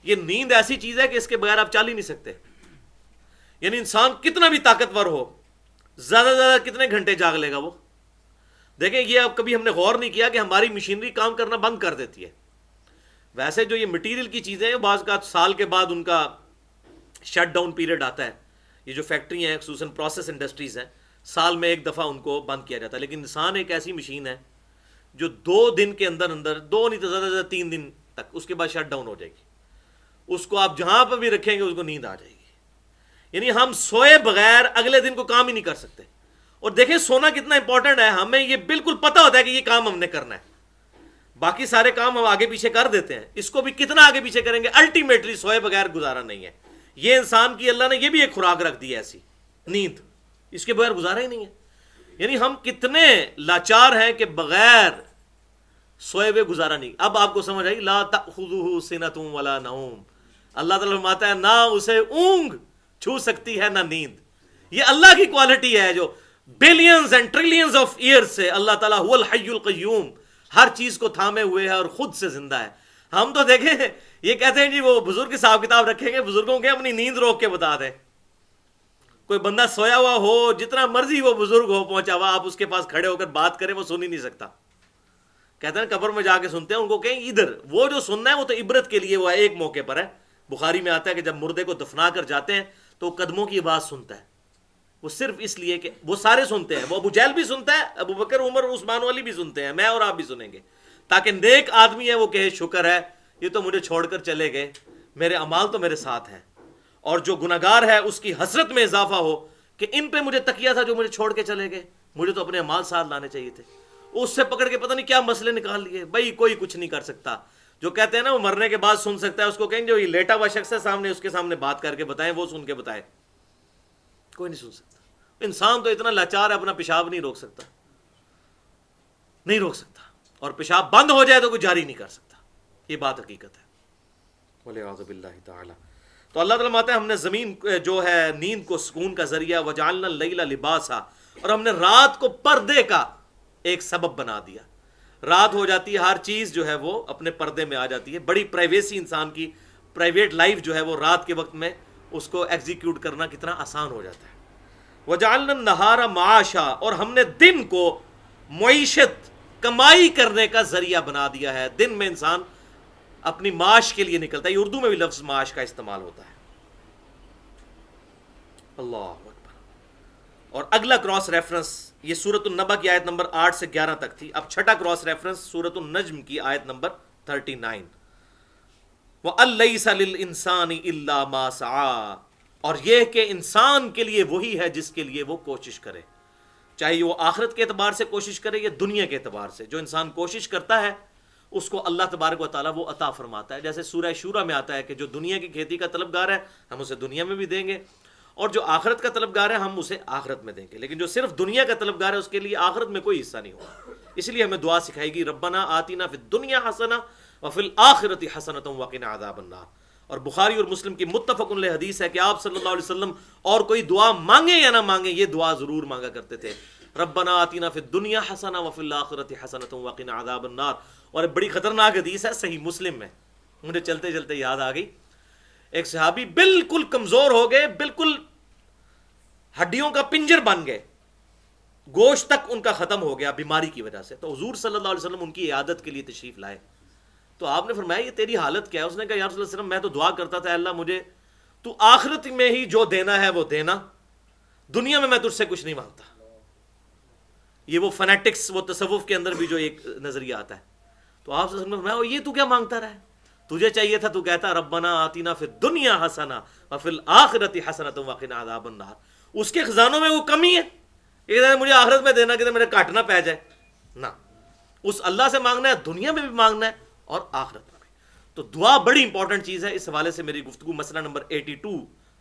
یہ نیند ایسی چیز ہے کہ اس کے بغیر آپ چل ہی نہیں سکتے۔ یعنی انسان کتنا بھی طاقتور ہو، زیادہ سے زیادہ کتنے گھنٹے جاگ لے گا وہ؟ دیکھیں یہ اب کبھی ہم نے غور نہیں کیا کہ ہماری مشینری کام کرنا بند کر دیتی ہے۔ ویسے جو یہ مٹیریل کی چیزیں ہیں بعض کا سال کے بعد ان کا شٹ ڈاؤن پیریڈ آتا ہے۔ یہ جو فیکٹری ہیں خصوصاً پروسیس انڈسٹریز ہیں، سال میں 1 دفعہ ان کو بند کیا جاتا ہے، لیکن انسان ایک ایسی مشین ہے جو 2 دن کے اندر 2 نہیں تو زیادہ سے زیادہ 3 دن تک، اس کے بعد شٹ ڈاؤن ہو جائے گی۔ اس کو آپ جہاں پہ بھی رکھیں گے اس کو نیند آ جائے گی۔ یعنی ہم سوئے بغیر اگلے دن کو کام ہی نہیں کر سکتے۔ اور دیکھیں سونا کتنا امپورٹنٹ ہے، ہمیں یہ بالکل پتہ ہوتا ہے کہ یہ کام ہم نے کرنا ہے، باقی سارے کام ہم آگے پیچھے کر دیتے ہیں، اس کو بھی کتنا آگے پیچھے کریں گے، الٹیمیٹلی سوئے بغیر گزارا نہیں ہے۔ یہ انسان کی اللہ نے یہ بھی ایک خوراک رکھ دی ہے ایسی، نیند، اس کے بغیر گزارا ہی نہیں ہے۔ یعنی ہم کتنے لاچار ہیں کہ بغیر سوئے ہوئے گزارا نہیں۔ اب آپ کو سمجھ آئی، لا تأخذہ سنۃ ولا نوم، اللہ تعالیٰ فرماتا ہے نہ اسے اونگ چھو سکتی ہے نہ نیند۔ یہ اللہ کی کوالٹی ہے جو billions and trillions of year سے اللہ تعالیٰ هو الحی القیوم، ہر چیز کو تھامے ہوئے ہے اور خود سے زندہ ہے۔ ہم تو دیکھیں یہ کہتے ہیں جی وہ بزرگ حساب کتاب رکھیں گے، بزرگوں کے اپنی نیند روک کے بتا دیں۔ کوئی بندہ سویا ہوا ہو، جتنا مرضی وہ بزرگ ہو پہنچا ہوا، آپ اس کے پاس کھڑے ہو کر بات کریں وہ سن ہی نہیں سکتا۔ کہتے ہیں قبر میں جا کے سنتے ہیں، ان کو کہیں ادھر وہ جو سننا ہے وہ تو عبرت کے لیے، وہ ایک موقع پر ہے۔ بخاری میں آتا ہے کہ جب مردے کو دفنا کر جاتے ہیں تو قدموں کی آواز سنتا ہے، وہ صرف اس لیے کہ وہ سارے سنتے ہیں، وہ ابو جہل بھی سنتا ہے، ابو بکر عمر عثمان والی بھی سنتے ہیں، میں اور آپ بھی سنیں گے، تاکہ نیک آدمی ہے وہ کہے شکر ہے یہ تو مجھے چھوڑ کر چلے گئے، میرے اعمال تو میرے ساتھ ہیں، اور جو گناہگار ہے اس کی حسرت میں اضافہ ہو کہ ان پہ مجھے تکیہ تھا جو مجھے چھوڑ کے چلے گئے، مجھے تو اپنے اعمال ساتھ لانے چاہیے تھے۔ اس سے پکڑ کے پتہ نہیں کیا مسئلے نکال لیے۔ بھائی کوئی کچھ نہیں کر سکتا، جو کہتے ہیں نا وہ مرنے کے بعد سن سکتا ہے، اس کو کہیں جو یہ لیٹا ہوا شخص ہے سامنے، اس کے سامنے بات کر کے بتائیں، وہ سن کے بتائے، کوئی نہیں سن سکتا۔ انسان تو اتنا لاچار ہے، اپنا پیشاب نہیں روک سکتا، نہیں روک سکتا، اور پیشاب بند ہو جائے تو کوئی جاری نہیں کر سکتا، یہ بات حقیقت ہے۔ وَلِعَاذُ بِاللَّهِ تَعَالَى۔ تو اللہ تعالیٰ ماتا ہے ہم نے زمین جو ہے نیند کو سکون کا ذریعہ، وَجَعَلْنَا اللَّيْلَ لِبَاسًا، اور ہم نے رات کو پردے کا ایک سبب بنا دیا۔ رات ہو جاتی ہے، ہر چیز جو ہے وہ اپنے پردے میں آ جاتی ہے، بڑی پرائیویسی، انسان کی پرائیویٹ لائف جو ہے وہ رات کے وقت میں اس کو ایگزیکیوٹ کرنا کتنا آسان ہو جاتا ہے۔ وَجَعَلْنَا النَّهَارَ مَعَاشًا، اور ہم نے دن کو معیشت، کمائی کرنے کا ذریعہ بنا دیا ہے۔ دن میں انسان اپنی معاش کے لیے نکلتا ہے، یہ اردو میں بھی لفظ معاش کا استعمال ہوتا ہے۔ اللہ اکبر۔ اور اگلا کراس ریفرنس یہ سورۃ النبأ کی آیت نمبر 8 سے 11 تک تھی، اب چھٹا کراس ریفرنس سورۃ النجم کی آیت نمبر 39، وَأَن لَّيْسَ لِلْإِنسَانِ إِلَّا مَا سَعَىٰ، اور یہ کہ انسان کے لیے وہی ہے جس کے لیے وہ کوشش کرے، چاہے وہ آخرت کے اعتبار سے کوشش کرے یا دنیا کے اعتبار سے۔ جو انسان کوشش کرتا ہے اس کو اللہ تبارک و تعالیٰ وہ عطا فرماتا ہے۔ جیسے سورہ شورا میں آتا ہے کہ جو دنیا کی کھیتی کا طلبگار ہے ہم اسے دنیا میں بھی دیں گے، اور جو آخرت کا طلبگار ہے ہم اسے آخرت میں دیں گے، لیکن جو صرف دنیا کا طلبگار ہے اس کے لیے آخرت میں کوئی حصہ نہیں ہوگا۔ اس لیے ہمیں دعا سکھائے گی، ربنا آتنا فی الدنیا حسنہ وفی الآخرۃ حسنۃ وقنا عذاب النار۔ اور بخاری اور مسلم کی متفق علیہ حدیث ہے کہ آپ صلی اللہ علیہ وسلم اور کوئی دعا مانگے یا نہ مانگے یہ دعا ضرور مانگا کرتے تھے، ربنا آتنا فی الدنیا حسنہ وفی الآخرۃ حسنۃ وقنا عذاب النار۔ اور بڑی خطرناک حدیث ہے، صحیح مسلم میں، مجھے چلتے چلتے یاد آ گئی، ایک صحابی بالکل کمزور ہو گئے، بالکل ہڈیوں کا پنجر بن گئے، گوشت تک ان کا ختم ہو گیا بیماری کی وجہ سے۔ تو حضور صلی اللہ علیہ وسلم ان کی عیادت کے لیے تشریف لائے، تو آپ نے فرمایا یہ تیری حالت کیا ہے؟ اس نے کہا یا رسول اللہ علیہ وسلم میں تو دعا کرتا تھا اللہ مجھے تو آخرت میں ہی جو دینا ہے وہ دینا، دنیا میں تجھ سے کچھ نہیں مانگتا۔ یہ وہ فنیٹکس، وہ تصوف کے اندر بھی جو ایک نظریہ آتا ہے۔ تو آپ صلی اللہ علیہ وسلم نے فرمایا یہ تو کیا مانگتا رہا ہے؟ تجھے چاہیے تھا تو کہتا ربنا آتینا فی الدنیا حسنہ وفی الآخرۃ حسنۃ وقنا عذاب النار۔ اس کے خزانوں میں وہ کمی ہے، یہ مجھے آخرت میں دینا کہ میرے کاٹ نہ پہ جائے، نہ، اس اللہ سے مانگنا ہے، دنیا میں بھی مانگنا ہے اور آخرت میں بھی۔ تو دعا بڑی امپورٹنٹ چیز ہے۔ اس حوالے سے میری گفتگو مسئلہ نمبر 82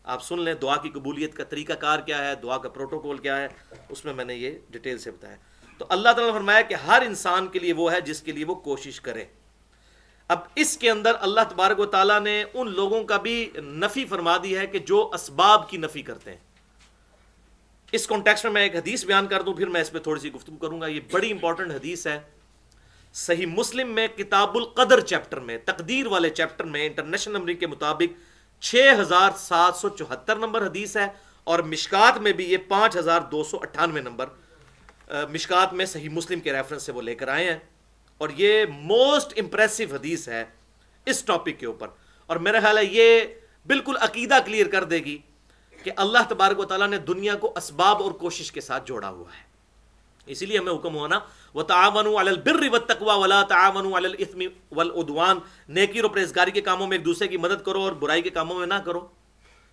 آپ سن لیں، دعا کی قبولیت کا طریقہ کار کیا ہے، دعا کا پروٹوکول کیا ہے، اس میں نے یہ ڈیٹیل سے بتایا۔ تو اللہ تعالیٰ نے فرمایا کہ ہر انسان کے لیے وہ ہے جس کے لیے وہ کوشش کرے۔ اب اس کے اندر اللہ تبارک و تعالیٰ نے ان لوگوں کا بھی نفی فرما دی ہے کہ جو اسباب کی نفی کرتے ہیں۔ اس کانٹیکسٹ میں میں ایک حدیث بیان کر دوں، پھر میں اس پہ تھوڑی سی گفتگو کروں گا۔ یہ بڑی امپورٹنٹ حدیث ہے، صحیح مسلم میں کتاب القدر چیپٹر میں، تقدیر والے چیپٹر میں، انٹرنیشنل نمبرنگ کے مطابق 6774 نمبر حدیث ہے، اور مشکات میں بھی یہ 5298 نمبر مشکات میں صحیح مسلم کے ریفرنس سے وہ لے کر آئے ہیں، اور یہ موسٹ امپریسو حدیث ہے اس ٹاپک کے اوپر، اور میرا خیال ہے یہ بالکل عقیدہ کلیئر کر دے گی کہ اللہ تبارک و تعالیٰ نے دنیا کو اسباب اور کوشش کے ساتھ جوڑا ہوا ہے۔ اسی لیے ہمیں حکم ہوا نا وَتَعَاوَنُوا عَلَى الْبِرِّ وَالتَّقْوَى وَلَا تَعَاوَنُوا عَلَى الْإِثْمِ وَالْعُدْوَانِ، نیکی اور پرہیزگاری کے کاموں میں ایک دوسرے کی مدد کرو اور برائی کے کاموں میں نہ کرو۔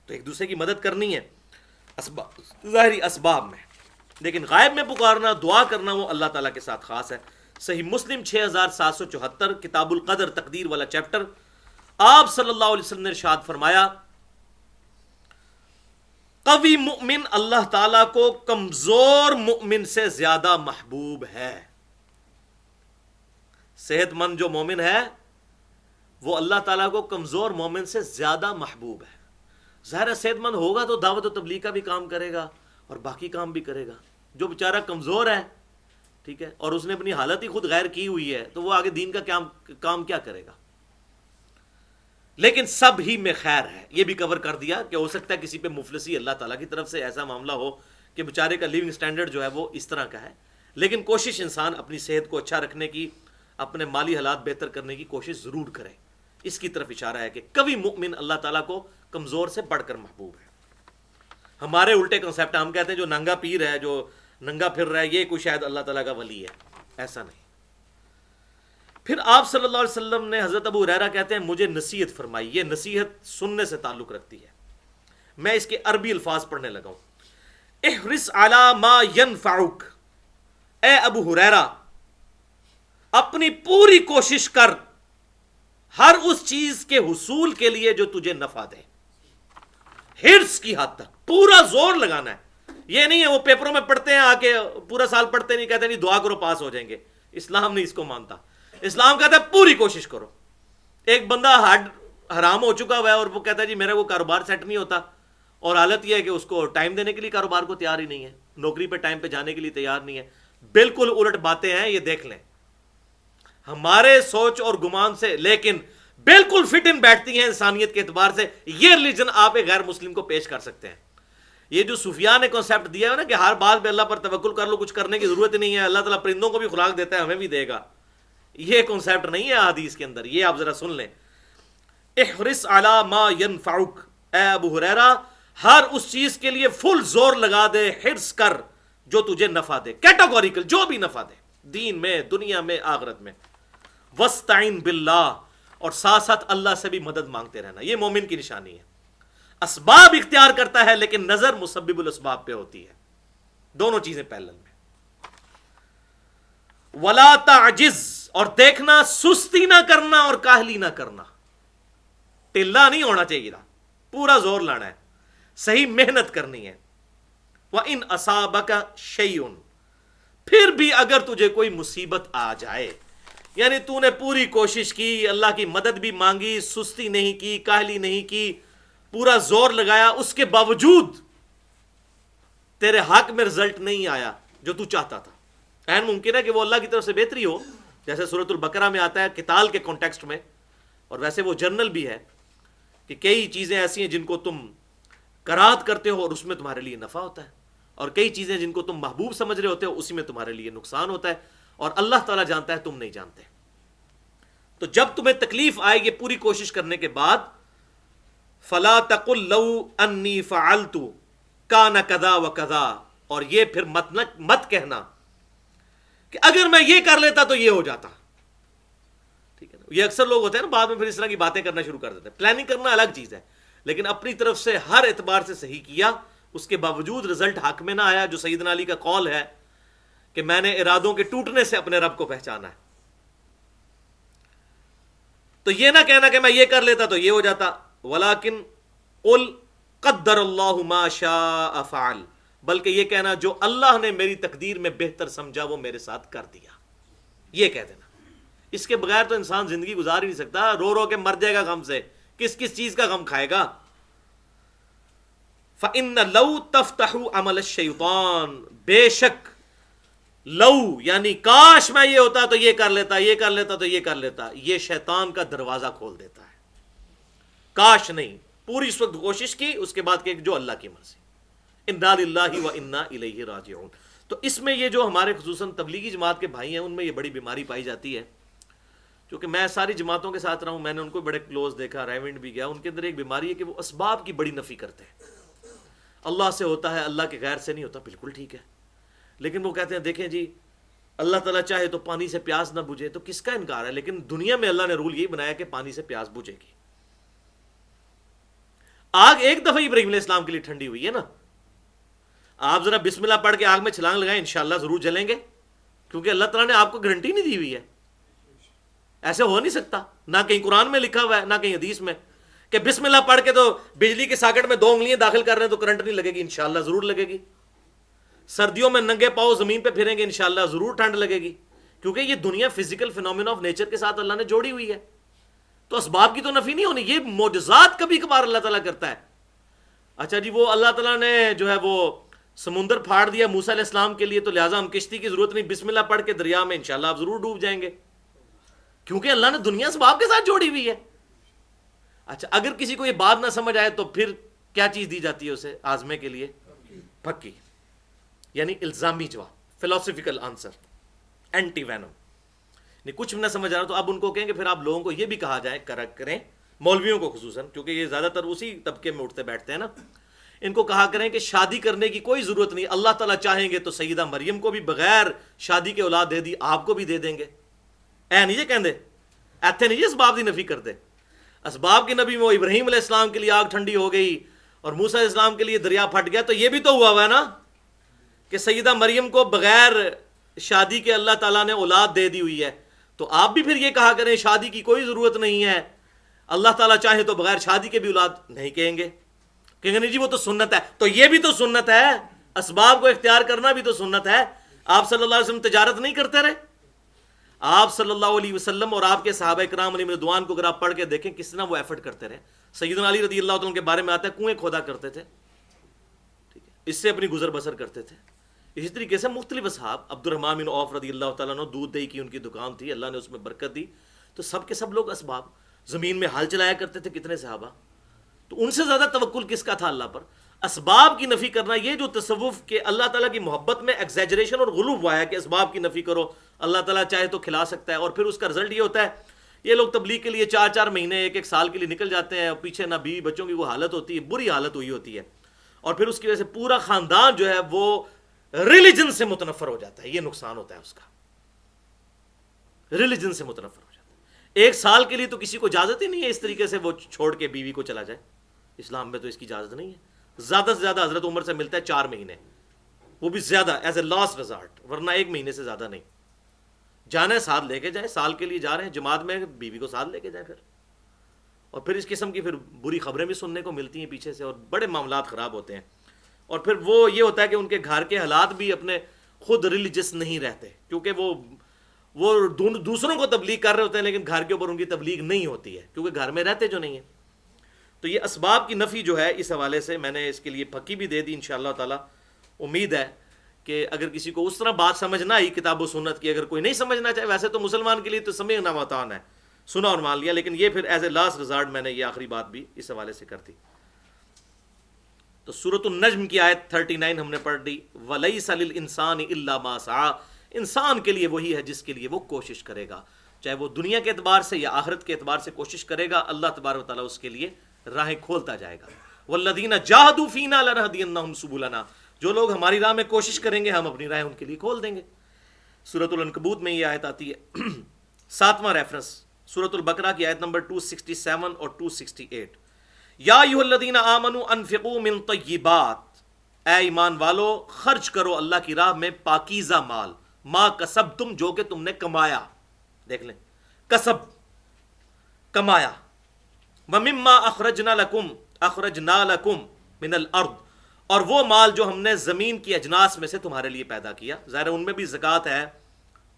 تو ایک دوسرے کی مدد کرنی ہے ظاہری اسباب میں۔ لیکن غائب میں پکارنا، دعا کرنا، وہ اللہ تعالیٰ کے ساتھ خاص ہے۔ صحیح مسلم 6774، کتاب القدر تقدیر والا چیپٹر، آپ صلی اللہ علیہ وسلم نے ارشاد فرمایا قوی مؤمن اللہ تعالیٰ کو کمزور مؤمن سے زیادہ محبوب ہے۔ صحت مند جو مومن ہے وہ اللہ تعالیٰ کو کمزور مومن سے زیادہ محبوب ہے۔ ظاہر صحت مند ہوگا تو دعوت و تبلیغ کا بھی کام کرے گا اور باقی کام بھی کرے گا۔ جو بیچارہ کمزور ہے، ٹھیک ہے، اور اس نے اپنی حالت ہی خود غیر کی ہوئی ہے، تو وہ آگے دین کا کام کیا کرے گا؟ لیکن سب ہی میں خیر ہے، یہ بھی کور کر دیا کہ ہو سکتا ہے کسی پہ مفلسی اللہ تعالیٰ کی طرف سے ایسا معاملہ ہو کہ بیچارے کا لیونگ سٹینڈرڈ جو ہے وہ اس طرح کا ہے، لیکن کوشش انسان اپنی صحت کو اچھا رکھنے کی، اپنے مالی حالات بہتر کرنے کی کوشش ضرور کرے۔ اس کی طرف اشارہ ہے کہ قوی مؤمن اللہ تعالیٰ کو کمزور سے بڑھ کر محبوب ہے۔ ہمارے الٹے کنسیپٹ، ہم کہتے ہیں جو ننگا پیر ہے، جو ننگا پھر رہا ہے، یہ کوئی شاید اللہ تعالیٰ کا ولی ہے، ایسا نہیں۔ پھر آپ صلی اللہ علیہ وسلم نے، حضرت ابو ہریرہ کہتے ہیں مجھے نصیحت فرمائی، یہ نصیحت سننے سے تعلق رکھتی ہے، میں اس کے عربی الفاظ پڑھنے لگا ہوں۔ احرص علی ما ینفعک، اے ابو ہریرہ اپنی پوری کوشش کر ہر اس چیز کے حصول کے لیے جو تجھے نفع دے، حرص کی حد تک پورا زور لگانا ہے۔ یہ نہیں ہے وہ پیپروں میں پڑھتے ہیں آ کے پورا سال پڑھتے نہیں، کہتے نہیں دعا کرو پاس ہو جائیں گے، اسلام نہیں اس کو مانتا۔ اسلام کہتا ہے پوری کوشش کرو۔ ایک بندہ ہڈ حرام ہو چکا ہوا ہے اور وہ کہتا ہے جی میرا وہ کاروبار سیٹ نہیں ہوتا، اور حالت یہ ہے کہ اس کو ٹائم دینے کے لیے کاروبار کو تیار ہی نہیں ہے، نوکری پہ ٹائم پہ جانے کے لیے تیار نہیں ہے۔ بالکل الٹ باتیں ہیں، یہ دیکھ لیں ہمارے سوچ اور گمان سے، لیکن بالکل فٹ ان بیٹھتی ہیں انسانیت کے اعتبار سے۔ یہ ریلیجن آپ ایک غیر مسلم کو پیش کر سکتے ہیں۔ یہ جو صوفیاء نے کانسیپٹ دیا ہے نا کہ ہر بات پہ اللہ پر توکل کر لو، کچھ کرنے کی ضرورت نہیں ہے، اللہ تعالیٰ پرندوں کو بھی خوراک دیتا ہے، ہمیں بھی دے گا، یہ کانسیپٹ نہیں ہے حدیث کے اندر۔ یہ آپ ذرا سن لیں، احرص علی ما ینفعک، اے ابو ہریرہ ہر اس چیز کے لیے فل زور لگا دے، حرص کر جو تجھے نفع دے، کیٹاگوریکل جو بھی نفع دے، دین میں، دنیا میں، آخرت میں۔ وستعین باللہ، اور ساتھ ساتھ اللہ سے بھی مدد مانگتے رہنا، یہ مومن کی نشانی ہے۔ اسباب اختیار کرتا ہے لیکن نظر مسبب الاسباب پہ ہوتی ہے، دونوں چیزیں پیرلل میں۔ ولا تعجز، اور دیکھنا سستی نہ کرنا اور کاہلی نہ کرنا، ٹلا نہیں ہونا چاہیے، پورا زور لانا ہے، صحیح محنت کرنی ہے۔ وَإِنْ أَصَابَكَ شَيْءٌ، پھر بھی اگر تجھے کوئی مصیبت آ جائے، یعنی تو نے پوری کوشش کی، اللہ کی مدد بھی مانگی، سستی نہیں کی، کاہلی نہیں کی، پورا زور لگایا، اس کے باوجود تیرے حق میں رزلٹ نہیں آیا جو تو چاہتا تھا، عین ممکن ہے کہ وہ اللہ کی طرف سے بہتری ہو، جیسے سورۃ البقرہ میں آتا ہے قتال کے کانٹیکسٹ میں، اور ویسے وہ جرنل بھی ہے کہ کئی چیزیں ایسی ہیں جن کو تم کراہت کرتے ہو اور اس میں تمہارے لیے نفع ہوتا ہے، اور کئی چیزیں جن کو تم محبوب سمجھ رہے ہوتے ہو اسی میں تمہارے لیے نقصان ہوتا ہے، اور اللہ تعالیٰ جانتا ہے، تم نہیں جانتے۔ تو جب تمہیں تکلیف آئے گی پوری کوشش کرنے کے بعد، فلا تقل لو انی فعلت کان کذا و کذا، اور یہ پھر مت کہنا کہ اگر میں یہ کر لیتا تو یہ ہو جاتا، ٹھیک ہے نا؟ یہ اکثر لوگ ہوتے ہیں نا بعد میں پھر اس طرح کی باتیں کرنا شروع کر دیتے ہیں۔ پلاننگ کرنا الگ چیز ہے، لیکن اپنی طرف سے ہر اعتبار سے صحیح کیا، اس کے باوجود رزلٹ حق میں نہ آیا، جو سیدنا علی کا قول ہے کہ میں نے ارادوں کے ٹوٹنے سے اپنے رب کو پہچانا ہے، تو یہ نہ کہنا کہ میں یہ کر لیتا تو یہ ہو جاتا۔ ولیکن قل قدر اللہ ما شاء فعل، بلکہ یہ کہنا جو اللہ نے میری تقدیر میں بہتر سمجھا وہ میرے ساتھ کر دیا، یہ کہہ دینا۔ اس کے بغیر تو انسان زندگی گزار ہی نہیں سکتا، رو رو کے مر جائے گا غم سے، کس چیز کا غم کھائے گا۔ فَإِنَّ لَوْ تَفْتَحُ عَمَلَ الشَّيْطَانِ، بے شک لو یعنی کاش میں یہ ہوتا تو یہ کر لیتا، یہ کر لیتا تو یہ کر لیتا، یہ شیطان کا دروازہ کھول دیتا ہے۔ کاش نہیں، پوری اس وقت کوشش کی، اس کے بعد کہ جو اللہ کی مرضی۔ اِنَّا لِلَّهِ وَإِنَّا إِلَيْهِ راجعون۔ تو اس میں یہ جو ہمارے خصوصاً تبلیغی جماعت کے بھائی ہیں ان میں یہ بڑی بیماری پائی جاتی ہے، کیونکہ میں ساری جماعتوں کے ساتھ رہا ہوں، میں نے ان کو بڑے کلوز دیکھا، ریونڈ بھی گیا، ان کے اندر ایک بیماری ہے کہ وہ اسباب کی بڑی نفی کرتے ہیں۔ اللہ سے ہوتا ہے، اللہ کے غیر سے نہیں ہوتا، بالکل ٹھیک ہے، لیکن وہ کہتے ہیں دیکھیں جی اللہ تعالیٰ چاہے تو پانی سے پیاس نہ بجھے، تو کس کا انکار ہے؟ لیکن دنیا میں اللہ نے رول یہی بنایا کہ پانی سے پیاس بجھے گی۔ آگ ایک دفعہ ابراہیم علیہ السلام کے لیے ٹھنڈی ہوئی ہے نا، آپ ذرا بسم اللہ پڑھ کے آگ میں چھلانگ لگائیں، انشاءاللہ ضرور جلیں گے، کیونکہ اللہ تعالیٰ نے آپ کو گارنٹی نہیں دی ہوئی ہے. ایسے ہو نہیں سکتا، نہ کہیں قرآن میں لکھا ہوا ہے نہ کہیں حدیث میں کہ بسم اللہ پڑھ کے تو بجلی کے ساکٹ میں 2 انگلیاں داخل کر رہے ہیں تو کرنٹ نہیں لگے گی. انشاءاللہ ضرور لگے گی. سردیوں میں ننگے پاؤں زمین پہ پھریں گے، انشاءاللہ ضرور ٹھنڈ لگے گی، کیونکہ یہ دنیا فزیکل فینومینا آف نیچر کے ساتھ اللہ نے جوڑی ہوئی ہے. تو اسباب کی تو نفی نہیں ہونی. یہ معجزات کبھی کبھار اللہ تعالیٰ کرتا ہے. اچھا جی، وہ اللہ تعالیٰ نے جو ہے وہ سمندر پھاڑ دیا موسیٰ علیہ السلام کے لیے، تو لہٰذا ہم کشتی کی ضرورت نہیں، بسم اللہ پڑھ کے دریا میں انشاءاللہ آپ ضرور ڈوب جائیں گے، کیونکہ اللہ نے دنیا اسباب کے ساتھ جوڑی ہوئی ہے. اچھا، اگر کسی کو یہ بات نہ سمجھ آئے تو پھر کیا چیز دی جاتی ہے اسے آزمے کے لیے؟ پکی، یعنی الزامی جواب، فلسفیکل آنسر، اینٹی وینم. نہیں کچھ بھی نہ سمجھ آ رہا تو اب ان کو کہیں کہ پھر آپ لوگوں کو یہ بھی کہا جائے کریں، مولویوں کو خصوصاً، کیونکہ یہ زیادہ تر اسی طبقے میں اٹھتے بیٹھتے ہیں نا، ان کو کہا کریں کہ شادی کرنے کی کوئی ضرورت نہیں، اللہ تعالیٰ چاہیں گے تو سیدہ مریم کو بھی بغیر شادی کے اولاد دے دی، آپ کو بھی دے دیں گے. اے نہیں یہ کہندے، ایتھے نہیں یہ اسباب دی نفی کرتے. اسباب کی نبی میں وہ ابراہیم علیہ السلام کے لیے آگ ٹھنڈی ہو گئی اور موسیٰ علیہ السلام کے لیے دریا پھٹ گیا، تو یہ بھی تو ہوا ہے نا کہ سیدہ مریم کو بغیر شادی کے اللہ تعالیٰ نے اولاد دے دی ہوئی ہے. تو آپ بھی پھر یہ کہا کریں شادی کی کوئی ضرورت نہیں ہے، اللہ تعالیٰ چاہے تو بغیر شادی کے بھی اولاد نہیں کہیں گے نہیں جی وہ تو سنت ہے. تو یہ بھی تو سنت ہے، اسباب کو اختیار کرنا بھی تو سنت ہے. آپ صلی اللہ علیہ وسلم تجارت نہیں کرتے رہے؟ آپ صلی اللہ علیہ وسلم اور آپ کے صحابہ کرام علیہ رضوان کو اگر آپ پڑھ کے دیکھیں کس طرح وہ ایفرٹ کرتے رہے. سیدنا علی رضی اللہ عنہ کے بارے میں آتا ہے کنویں کھودا کرتے تھے، ٹھیک ہے، اس سے اپنی گزر بسر کرتے تھے. اسی طریقے سے مختلف اصحاب، عبد الرحمن بن عوف رضی اللہ تعالیٰ عنہ، دودھ دہی کی ان کی دکان تھی، اللہ نے اس میں برکت دی. تو سب کے سب لوگ اسباب، زمین میں ہل چلایا کرتے تھے کتنے صحابہ، تو ان سے زیادہ توکل کس کا تھا؟ اللہ پر. اسباب کی نفی کرنا، یہ جو تصوف کے اللہ تعالیٰ کی محبت میں ایگزیجریشن اور غلو ہوا ہے کہ اسباب کی نفی کرو، اللہ تعالیٰ چاہے تو کھلا سکتا ہے، اور پھر اس کا رزلٹ یہ ہوتا ہے یہ لوگ تبلیغ کے لیے 4 مہینے 1 سال کے لیے نکل جاتے ہیں، اور پیچھے نہ بیوی بچوں کی وہ حالت ہوتی ہے، بری حالت ہوئی ہوتی ہے، اور پھر اس کی وجہ سے پورا خاندان جو ہے وہ ریلیجن سے متنفر ہو جاتا ہے. یہ نقصان ہوتا ہے اس کا، ریلیجن سے متنفر ہو جاتا ہے. 1 سال کے لیے تو کسی کو اجازت ہی نہیں ہے اس طریقے سے وہ چھوڑ کے بیوی کو چلا جائے، اسلام میں تو اس کی اجازت نہیں ہے. زیادہ سے زیادہ حضرت عمر سے ملتا ہے 4 مہینے، وہ بھی زیادہ ایز اے لاسٹ ریزارٹ، ورنہ 1 مہینے سے زیادہ نہیں. جانا ہے ساتھ لے کے جائیں، سال کے لیے جا رہے ہیں جماعت میں، بیوی کو ساتھ لے کے جائیں پھر. اور پھر اس قسم کی پھر بری خبریں بھی سننے کو ملتی ہیں پیچھے سے، اور بڑے معاملات خراب ہوتے ہیں. اور پھر وہ یہ ہوتا ہے کہ ان کے گھر کے حالات بھی اپنے خود ریلیجس نہیں رہتے، کیونکہ وہ دوسروں کو تبلیغ کر رہے ہوتے ہیں لیکن گھر کے اوپر ان کی تبلیغ نہیں ہوتی ہے، کیونکہ گھر میں رہتے جو نہیں ہیں. تو یہ اسباب کی نفی جو ہے اس حوالے سے میں نے اس کے لیے پکی بھی دے دی انشاءاللہ تعالی. امید ہے کہ اگر کسی کو اس طرح بات سمجھ نہ آئی کتاب و سنت کی، اگر کوئی نہیں سمجھنا چاہے، ویسے تو مسلمان کے لیے تو سمجھنا وطان ہے، سنا اور مان لیا، لیکن یہ پھر ایز اے لاسٹ ریزارٹ میں نے یہ آخری بات بھی اس حوالے سے کر دی. تو سورۃ النجم کی آیت 39 ہم نے پڑھ دی. وَلَيْسَ لِلْإِنسَانِ إِلَّا مَا سَعَىٰ، انسان کے لیے وہی ہے جس کے لیے وہ کوشش کرے گا، چاہے وہ دنیا کے اعتبار سے یا آخرت کے اعتبار سے کوشش کرے گا، اللہ تبارک و تعالیٰ اس کے لیے راہیں کھولتا جائے گا. وَالَّذِينَ جَاهَدُوا فِينَا لَنَهْدِيَنَّهُمْ سُبُلَنَا، جو لوگ ہماری راہ میں کوشش کریں گے ہم اپنی راہیں ان کے لیے کھول دیں گے. سورۃ العنکبوت میں یہ آیت آتی ہے. 7واں ریفرنس سورۃ البقرہ کی آیت نمبر 267 اور 268. یا ایھا الذین آمنوا انفقوا من طیبات، اے ایمان والو خرچ کرو اللہ کی راہ میں پاکیزہ مال، ما کسبتم جو کہ تم نے کمایا. دیکھ لیں، کسب کمایا. ومما اخرجنا لکم من الارض، اور وہ مال جو ہم نے زمین کی اجناس میں سے تمہارے لیے پیدا کیا. ظاہر ان میں بھی زکوٰۃ ہے،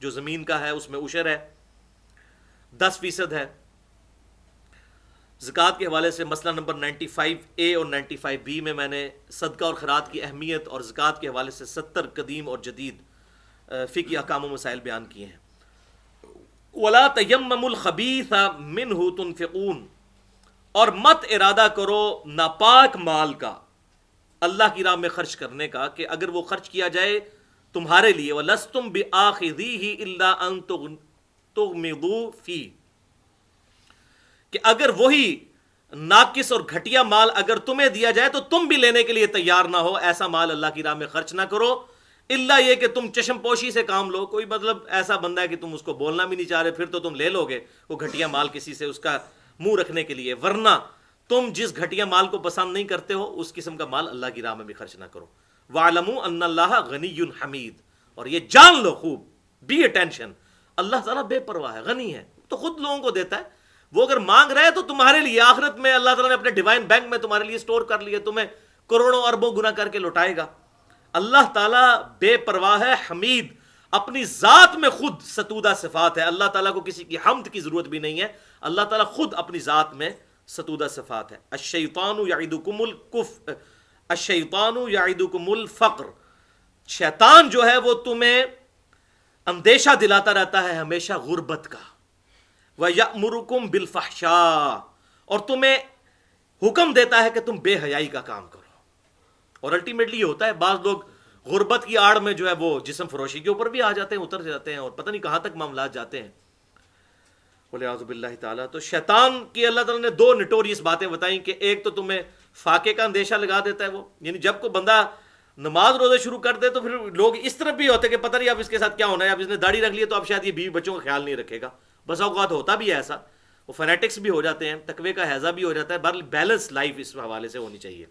جو زمین کا ہے اس میں عشر ہے، 10% ہے. زکوٰۃ کے حوالے سے مسئلہ نمبر 95A اور 95B میں نے صدقہ اور خیرات کی اہمیت اور زکوٰۃ کے حوالے سے 70 قدیم اور جدید فقہی احکام و مسائل بیان کیے ہیں. وَلَا تَيَمَّمُوا الْخَبِيثَ مِنْهُ تُنْفِقُونَ، اور مت ارادہ کرو ناپاک مال کا اللہ کی راہ میں خرچ کرنے کا، کہ اگر وہ خرچ کیا جائے تمہارے لیے، وَلَسْتُمْ بِآخِذِيهِ إِلَّا أَن تُغْمِضُوا فِيهِ، کہ اگر وہی ناقص اور گھٹیا مال اگر تمہیں دیا جائے تو تم بھی لینے کے لیے تیار نہ ہو. ایسا مال اللہ کی راہ میں خرچ نہ کرو، الا یہ کہ تم چشم پوشی سے کام لو. کوئی مطلب ایسا بندہ ہے کہ تم اس کو بولنا بھی نہیں چاہ رہے، پھر تو تم لے لو گے وہ گھٹیا مال کسی سے اس کا منہ رکھنے کے لیے، ورنہ تم جس گھٹیا مال کو پسند نہیں کرتے ہو اس قسم کا مال اللہ کی راہ میں بھی خرچ نہ کرو. وَاعْلَمُوا أَنَّ اللَّهَ غَنِيٌّ حَمِيدٌ، اور یہ جان لو خوب، بی اٹینشن، اللہ تعالیٰ بے پرواہ ہے، غنی ہے، تو خود لوگوں کو دیتا ہے۔ وہ اگر مانگ رہا ہے تو تمہارے لیے آخرت میں اللہ تعالیٰ نے اپنے ڈیوائن بینک میں تمہارے لیے سٹور کر لیا، تمہیں کروڑوں اربوں گنا کر کے لوٹائے گا۔ اللہ تعالیٰ بے پرواہ ہے، حمید، اپنی ذات میں خود ستودہ صفات ہے، اللہ تعالیٰ کو کسی کی حمد کی ضرورت بھی نہیں ہے، اللہ تعالیٰ خود اپنی ذات میں ستودہ صفات ہے۔ الشیطان یعدکم الفقر، شیطان جو ہے وہ تمہیں اندیشہ دلاتا رہتا ہے ہمیشہ غربت کا، وَيَأْمُرُكُمْ بِالْفَحْشَاءِ، اور تمہیں حکم دیتا ہے کہ تم بے حیائی کا کام کرو۔ اور الٹیمیٹلی یہ ہوتا ہے، بعض لوگ غربت کی آڑ میں جو ہے وہ جسم فروشی کے اوپر بھی آ جاتے ہیں، اتر جاتے ہیں، اور پتہ نہیں کہاں تک معاملات جاتے ہیں، وَلِعَاذُ بِاللَّهِ تعالیٰ۔ تو شیطان کی اللہ تعالیٰ نے دو نٹوریس باتیں بتائیں کہ ایک تو تمہیں فاقے کا اندیشہ لگا دیتا ہے، وہ یعنی جب کوئی بندہ نماز روزے شروع کر دے تو پھر لوگ اس طرف بھی ہوتے کہ پتہ نہیں اب اس کے ساتھ کیا ہونا ہے، اب اس نے داڑھی رکھ لی تو اب شاید یہ بیوی بچوں کا خیال نہیں رکھے گا، بس اوقات ہوتا بھی ہے ایسا، وہ فینیٹکس بھی ہو جاتے ہیں، تقوی کا ہیضہ بھی ہو جاتا ہے۔ بہرحال بیلنس لائف اس حوالے سے ہونی چاہیے۔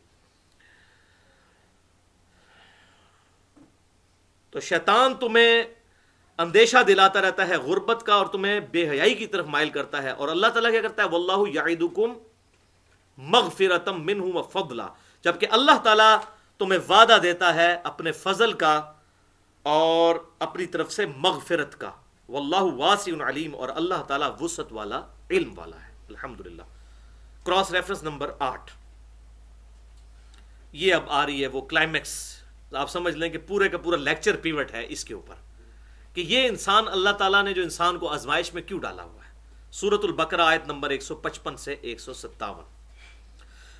تو شیطان تمہیں اندیشہ دلاتا رہتا ہے غربت کا اور تمہیں بے حیائی کی طرف مائل کرتا ہے، اور اللہ تعالیٰ کیا کرتا ہے، واللہ یعدکم مغفرۃ منہ وفضلا، جبکہ اللہ تعالیٰ تمہیں وعدہ دیتا ہے اپنے فضل کا اور اپنی طرف سے مغفرت کا، واللہ واسع علیم، اور اللہ تعالیٰ وسعت والا، علم والا ہے۔ الحمدللہ۔ کراس ریفرنس نمبر 8، یہ اب آ رہی ہے وہ کلائمیکس، آپ سمجھ لیں کہ پورے کا پورا لیکچر پیوٹ ہے اس کے اوپر کہ یہ انسان، اللہ تعالیٰ نے جو انسان کو آزمائش میں کیوں ڈالا ہوا ہے۔ سورۃ البقرہ آیت نمبر 155 سے 157،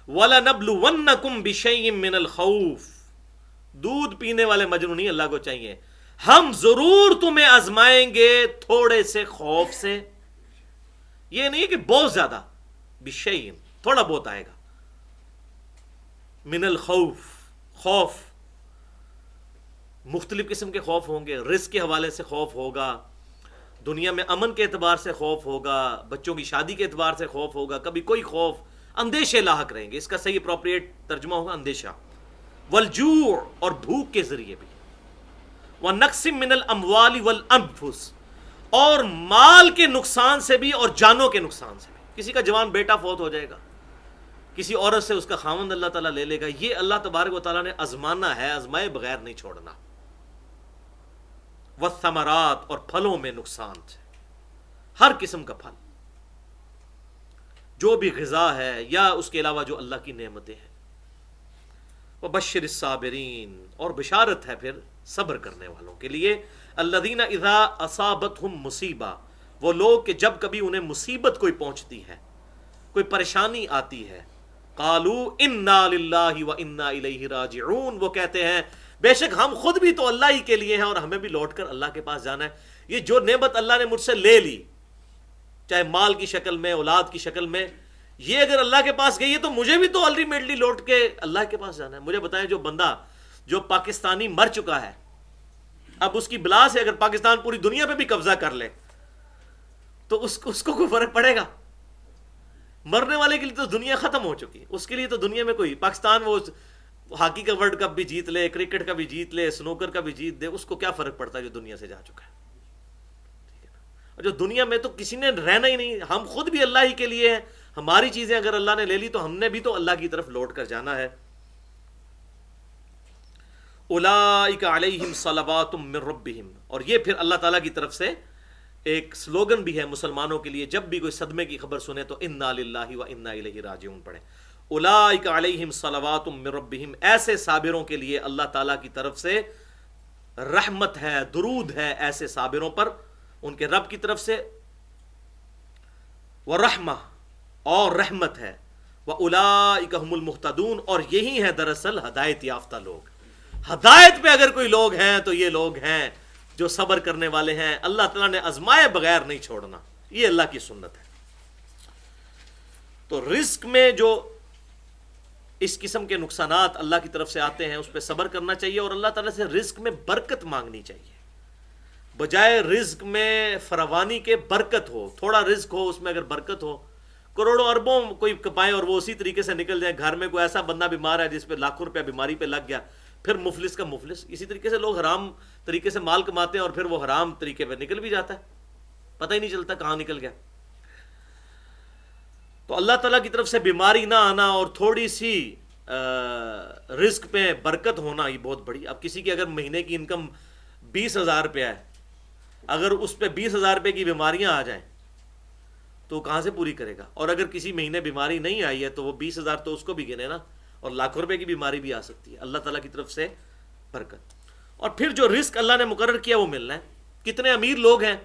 وَلَنَبْلُوَنَّكُمْ بِشَيْءٍ مِّنَ الْخَوْفِ، دودھ پینے والے مجنون نہیں اللہ کو چاہیے، ہم ضرور تمہیں آزمائیں گے تھوڑے سے خوف سے، یہ نہیں کہ بہت زیادہ، بِشَيْءٍ تھوڑا بہت آئے گا، من الخوف، خوف، مختلف قسم کے خوف ہوں گے، رزق کے حوالے سے خوف ہوگا، دنیا میں امن کے اعتبار سے خوف ہوگا، بچوں کی شادی کے اعتبار سے خوف ہوگا، کبھی کوئی خوف، اندیشے لاحق رہیں گے، اس کا صحیح اپروپریٹ ترجمہ ہوگا اندیشہ، والجوع، اور بھوک کے ذریعے بھی، وَنَقْصٍ مِّنَ الْأَمْوَالِ وَالْأَنفُسِ، اور مال کے نقصان سے بھی اور جانوں کے نقصان سے بھی، کسی کا جوان بیٹا فوت ہو جائے گا، کسی عورت سے اس کا خاوند اللہ تعالیٰ لے لے گا، یہ اللہ تبارک و تعالیٰ نے آزمانا ہے، آزمائے بغیر نہیں چھوڑنا۔ والثمرات، اور پھلوں میں نقصان سے، ہر قسم کا پھل، جو بھی غذا ہے یا اس کے علاوہ جو اللہ کی نعمتیں ہیں۔ وبشر الصابرین، اور بشارت ہے پھر صبر کرنے والوں کے لیے، الذین اذا اصابتہم مصیبہ، وہ لوگ کہ جب کبھی انہیں مصیبت کوئی پہنچتی ہے، کوئی پریشانی آتی ہے، قالوا انا للہ وانا الیہ راجعون، وہ کہتے ہیں بے شک ہم خود بھی تو اللہ ہی کے لیے ہیں اور ہمیں بھی لوٹ کر اللہ کے پاس جانا ہے۔ یہ جو نعمت اللہ نے مجھ سے لے لی، چاہے مال کی شکل میں، اولاد کی شکل میں، یہ اگر اللہ کے پاس گئی ہے تو مجھے بھی تو الٹیمیٹلی لوٹ کے اللہ کے پاس جانا ہے۔ مجھے بتائیں، جو بندہ جو پاکستانی مر چکا ہے، اب اس کی بلا سے اگر پاکستان پوری دنیا پہ بھی قبضہ کر لے تو اس کو کوئی فرق پڑے گا؟ مرنے والے کے لیے تو دنیا ختم ہو چکی، اس کے لیے تو دنیا میں کوئی، پاکستان وہ ہاکی کا ورلڈ کپ بھی جیت لے، کرکٹ کا بھی جیت لے، سنوکر کا بھی جیت دے، اس کو کیا فرق پڑتا ہے جو دنیا سے جا چکا ہے؟ ٹھیک ہے نا؟ اور جو دنیا میں تو کسی نے رہنا ہی نہیں، ہم خود بھی اللہ ہی کے لیے ہیں، ہماری چیزیں اگر اللہ نے لے لی تو ہم نے بھی تو اللہ کی طرف لوٹ کر جانا ہے۔ اولئک علیہم صلوات من ربہم، اور یہ پھر اللہ تعالیٰ کی طرف سے ایک سلوگن بھی ہے مسلمانوں کے لیے، جب بھی کوئی صدمے کی خبر سنے تو انا للہ و انا الیہ راجعون پڑھیں۔ اولئک علیہم صلوات من ربہم، ایسے صابروں کے لیے اللہ تعالیٰ کی طرف سے رحمت ہے، درود ہے ایسے صابروں پر ان کے رب کی طرف سے، ورحمہ، اور رحمت ہے، واولئک هم المہتدون، اور یہی ہیں دراصل ہدایت یافتہ لوگ۔ ہدایت پہ اگر کوئی لوگ ہیں تو یہ لوگ ہیں جو صبر کرنے والے ہیں، اللہ تعالیٰ نے آزمائے بغیر نہیں چھوڑنا، یہ اللہ کی سنت ہے۔ تو رزق میں جو اس قسم کے نقصانات اللہ کی طرف سے آتے ہیں اس پہ صبر کرنا چاہیے، اور اللہ تعالیٰ سے رزق میں برکت مانگنی چاہیے، بجائے رزق میں فراوانی کے برکت ہو، تھوڑا رزق ہو اس میں اگر برکت ہو، کروڑوں اربوں کوئی کمائے اور وہ اسی طریقے سے نکل جائے، گھر میں کوئی ایسا بندہ بیمار ہے جس پہ لاکھوں روپیہ بیماری پہ لگ گیا، پھر مفلس کا مفلس. اسی طریقے سے لوگ حرام طریقے سے مال کماتے ہیں اور پھر وہ حرام طریقے پہ نکل بھی جاتا ہے, پتہ ہی نہیں چلتا کہاں نکل گیا. تو اللہ تعالیٰ کی طرف سے بیماری نہ آنا اور تھوڑی سی رزق پہ برکت ہونا یہ بہت بڑی. اب کسی کی اگر مہینے کی انکم 20,000 روپیہ ہے, اگر اس پہ 20,000 روپے کی بیماریاں آ جائیں تو کہاں سے پوری کرے گا؟ اور اگر کسی مہینے بیماری نہیں آئی ہے تو وہ 20,000 تو اس کو بھی گنے نا, اور لاکھوں روپے کی بیماری بھی آ سکتی ہے. اللہ تعالیٰ کی طرف سے برکت. اور پھر جو رزق اللہ نے مقرر کیا وہ ملنا ہے. کتنے امیر لوگ ہیں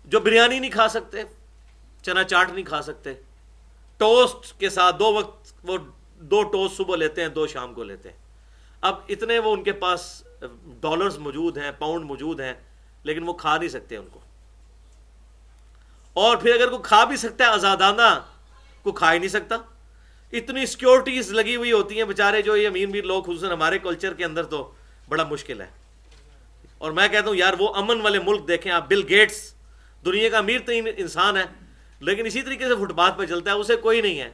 جو بریانی نہیں کھا سکتے, چنا چاٹ نہیں کھا سکتے, ٹوسٹ کے ساتھ 2 وقت وہ 2 ٹوسٹ صبح لیتے ہیں 2 شام کو لیتے ہیں. اب اتنے وہ ان کے پاس ڈالرز موجود ہیں, پاؤنڈ موجود ہیں, لیکن وہ کھا نہیں سکتے ان کو. اور پھر اگر کوئی کھا بھی سکتا ہے آزادانہ, کوئی کھا ہی نہیں سکتا. اتنی سیکیورٹیز لگی ہوئی ہوتی ہیں بیچارے جو یہ امیر لوگ, خصوصاً ہمارے کلچر کے اندر تو بڑا مشکل ہے. اور میں کہتا ہوں یار وہ امن والے ملک دیکھیں آپ, بل گیٹس دنیا کا امیر ترین انسان ہے لیکن اسی طریقے سے فٹ پاتھ پہ چلتا ہے, اسے کوئی نہیں ہے.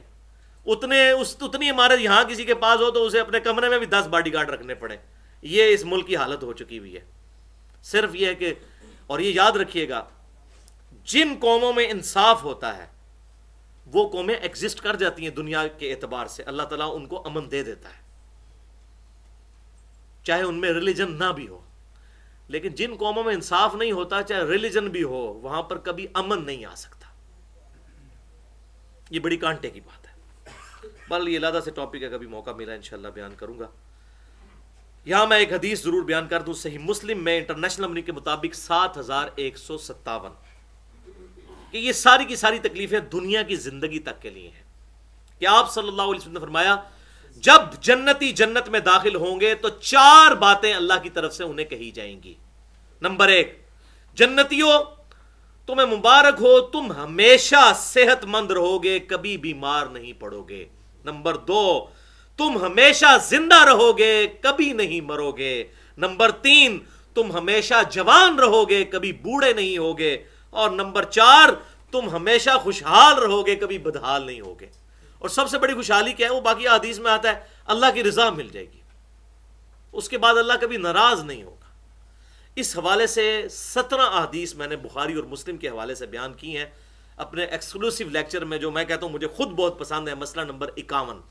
اتنی عمارت یہاں کسی کے پاس ہو تو اسے اپنے کمرے میں بھی 10 باڈی گارڈ رکھنے پڑے. یہ اس ملک کی حالت ہو چکی ہوئی ہے. صرف یہ ہے کہ, اور یہ یاد رکھیے گا, جن قوموں میں انصاف ہوتا ہے وہ قومیں ایگزسٹ کر جاتی ہیں دنیا کے اعتبار سے. اللہ تعالیٰ ان کو امن دے دیتا ہے چاہے ان میں ریلیجن نہ بھی ہو. لیکن جن قوموں میں انصاف نہیں ہوتا چاہے ریلیجن بھی ہو, وہاں پر کبھی امن نہیں آ سکتا. یہ بڑی کانٹے کی بات ہے. بل یہ علیحدہ سے ٹاپک ہے, کبھی موقع ملا انشاءاللہ بیان کروں گا. یہاں میں ایک حدیث ضرور بیان کر دوں. صحیح مسلم میں انٹرنیشنل نمبر کے مطابق 7157 کہ یہ ساری کی ساری تکلیفیں دنیا کی زندگی تک کے لیے ہیں. کہ آپ صلی اللہ علیہ وسلم نے فرمایا جب جنتی جنت میں داخل ہوں گے تو 4 باتیں اللہ کی طرف سے انہیں کہی جائیں گی. نمبر 1, جنتیوں تمہیں مبارک ہو, تم ہمیشہ صحت مند رہو گے, کبھی بیمار نہیں پڑو گے. نمبر 2, تم ہمیشہ زندہ رہو گے, کبھی نہیں مرو گے. نمبر 3, تم ہمیشہ جوان رہو گے, کبھی بوڑھے نہیں ہوگے. اور نمبر 4, تم ہمیشہ خوشحال رہو گے, کبھی بدحال نہیں ہوگے. اور سب سے بڑی خوشحالی کیا ہے؟ وہ باقی حدیث میں آتا ہے, اللہ کی رضا مل جائے گی. اس کے بعد اللہ کبھی ناراض نہیں ہوگا. اس حوالے سے 17 احادیث میں نے بخاری اور مسلم کے حوالے سے بیان کی ہیں اپنے ایکسکلوسیو لیکچر میں, جو میں کہتا ہوں مجھے خود بہت پسند ہے. مسئلہ نمبر 51,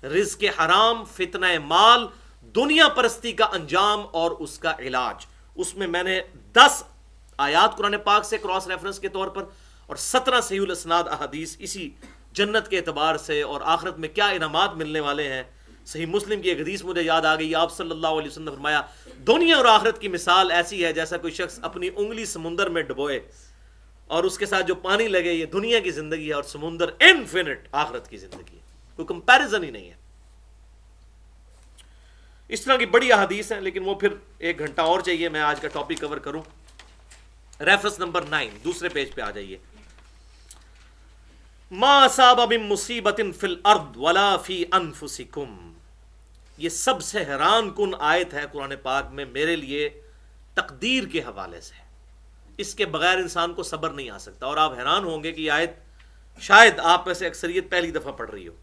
رزق حرام, فتنہ مال, دنیا پرستی کا انجام اور اس کا علاج. اس میں نے 10 آیات قرآن پاک سے کراس ریفرنس کے طور پر اور 17 صحیح الاسناد احادیث اسی جنت کے اعتبار سے اور آخرت میں کیا انعامات ملنے والے ہیں. صحیح مسلم کی ایک حدیث مجھے یاد آ گئی. آپ صلی اللہ علیہ وسلم نے فرمایا دنیا اور آخرت کی مثال ایسی ہے جیسا کوئی شخص اپنی انگلی سمندر میں ڈبوئے اور اس کے ساتھ جو پانی لگے. یہ دنیا کی زندگی ہے اور سمندر انفینٹ آخرت کی زندگی ہے, کوئی کمپیریزن ہی نہیں ہے. اس طرح کی بڑی احادیث ہیں لیکن وہ پھر 1 گھنٹہ اور چاہیے میں آج کا ٹاپک کور کروں. ریفرنس نمبر 9 دوسرے پیج پہ آ جائیے. ما اصاب من مصیبت فی الارض ولا فی انفسکم. یہ سب سے حیران کن آیت ہے قرآن پاک میں میرے لیے تقدیر کے حوالے سے. اس کے بغیر انسان کو صبر نہیں آ سکتا. اور آپ حیران ہوں گے کہ یہ آیت شاید آپ میں سے اکثریت پہلی دفعہ پڑھ رہی ہو.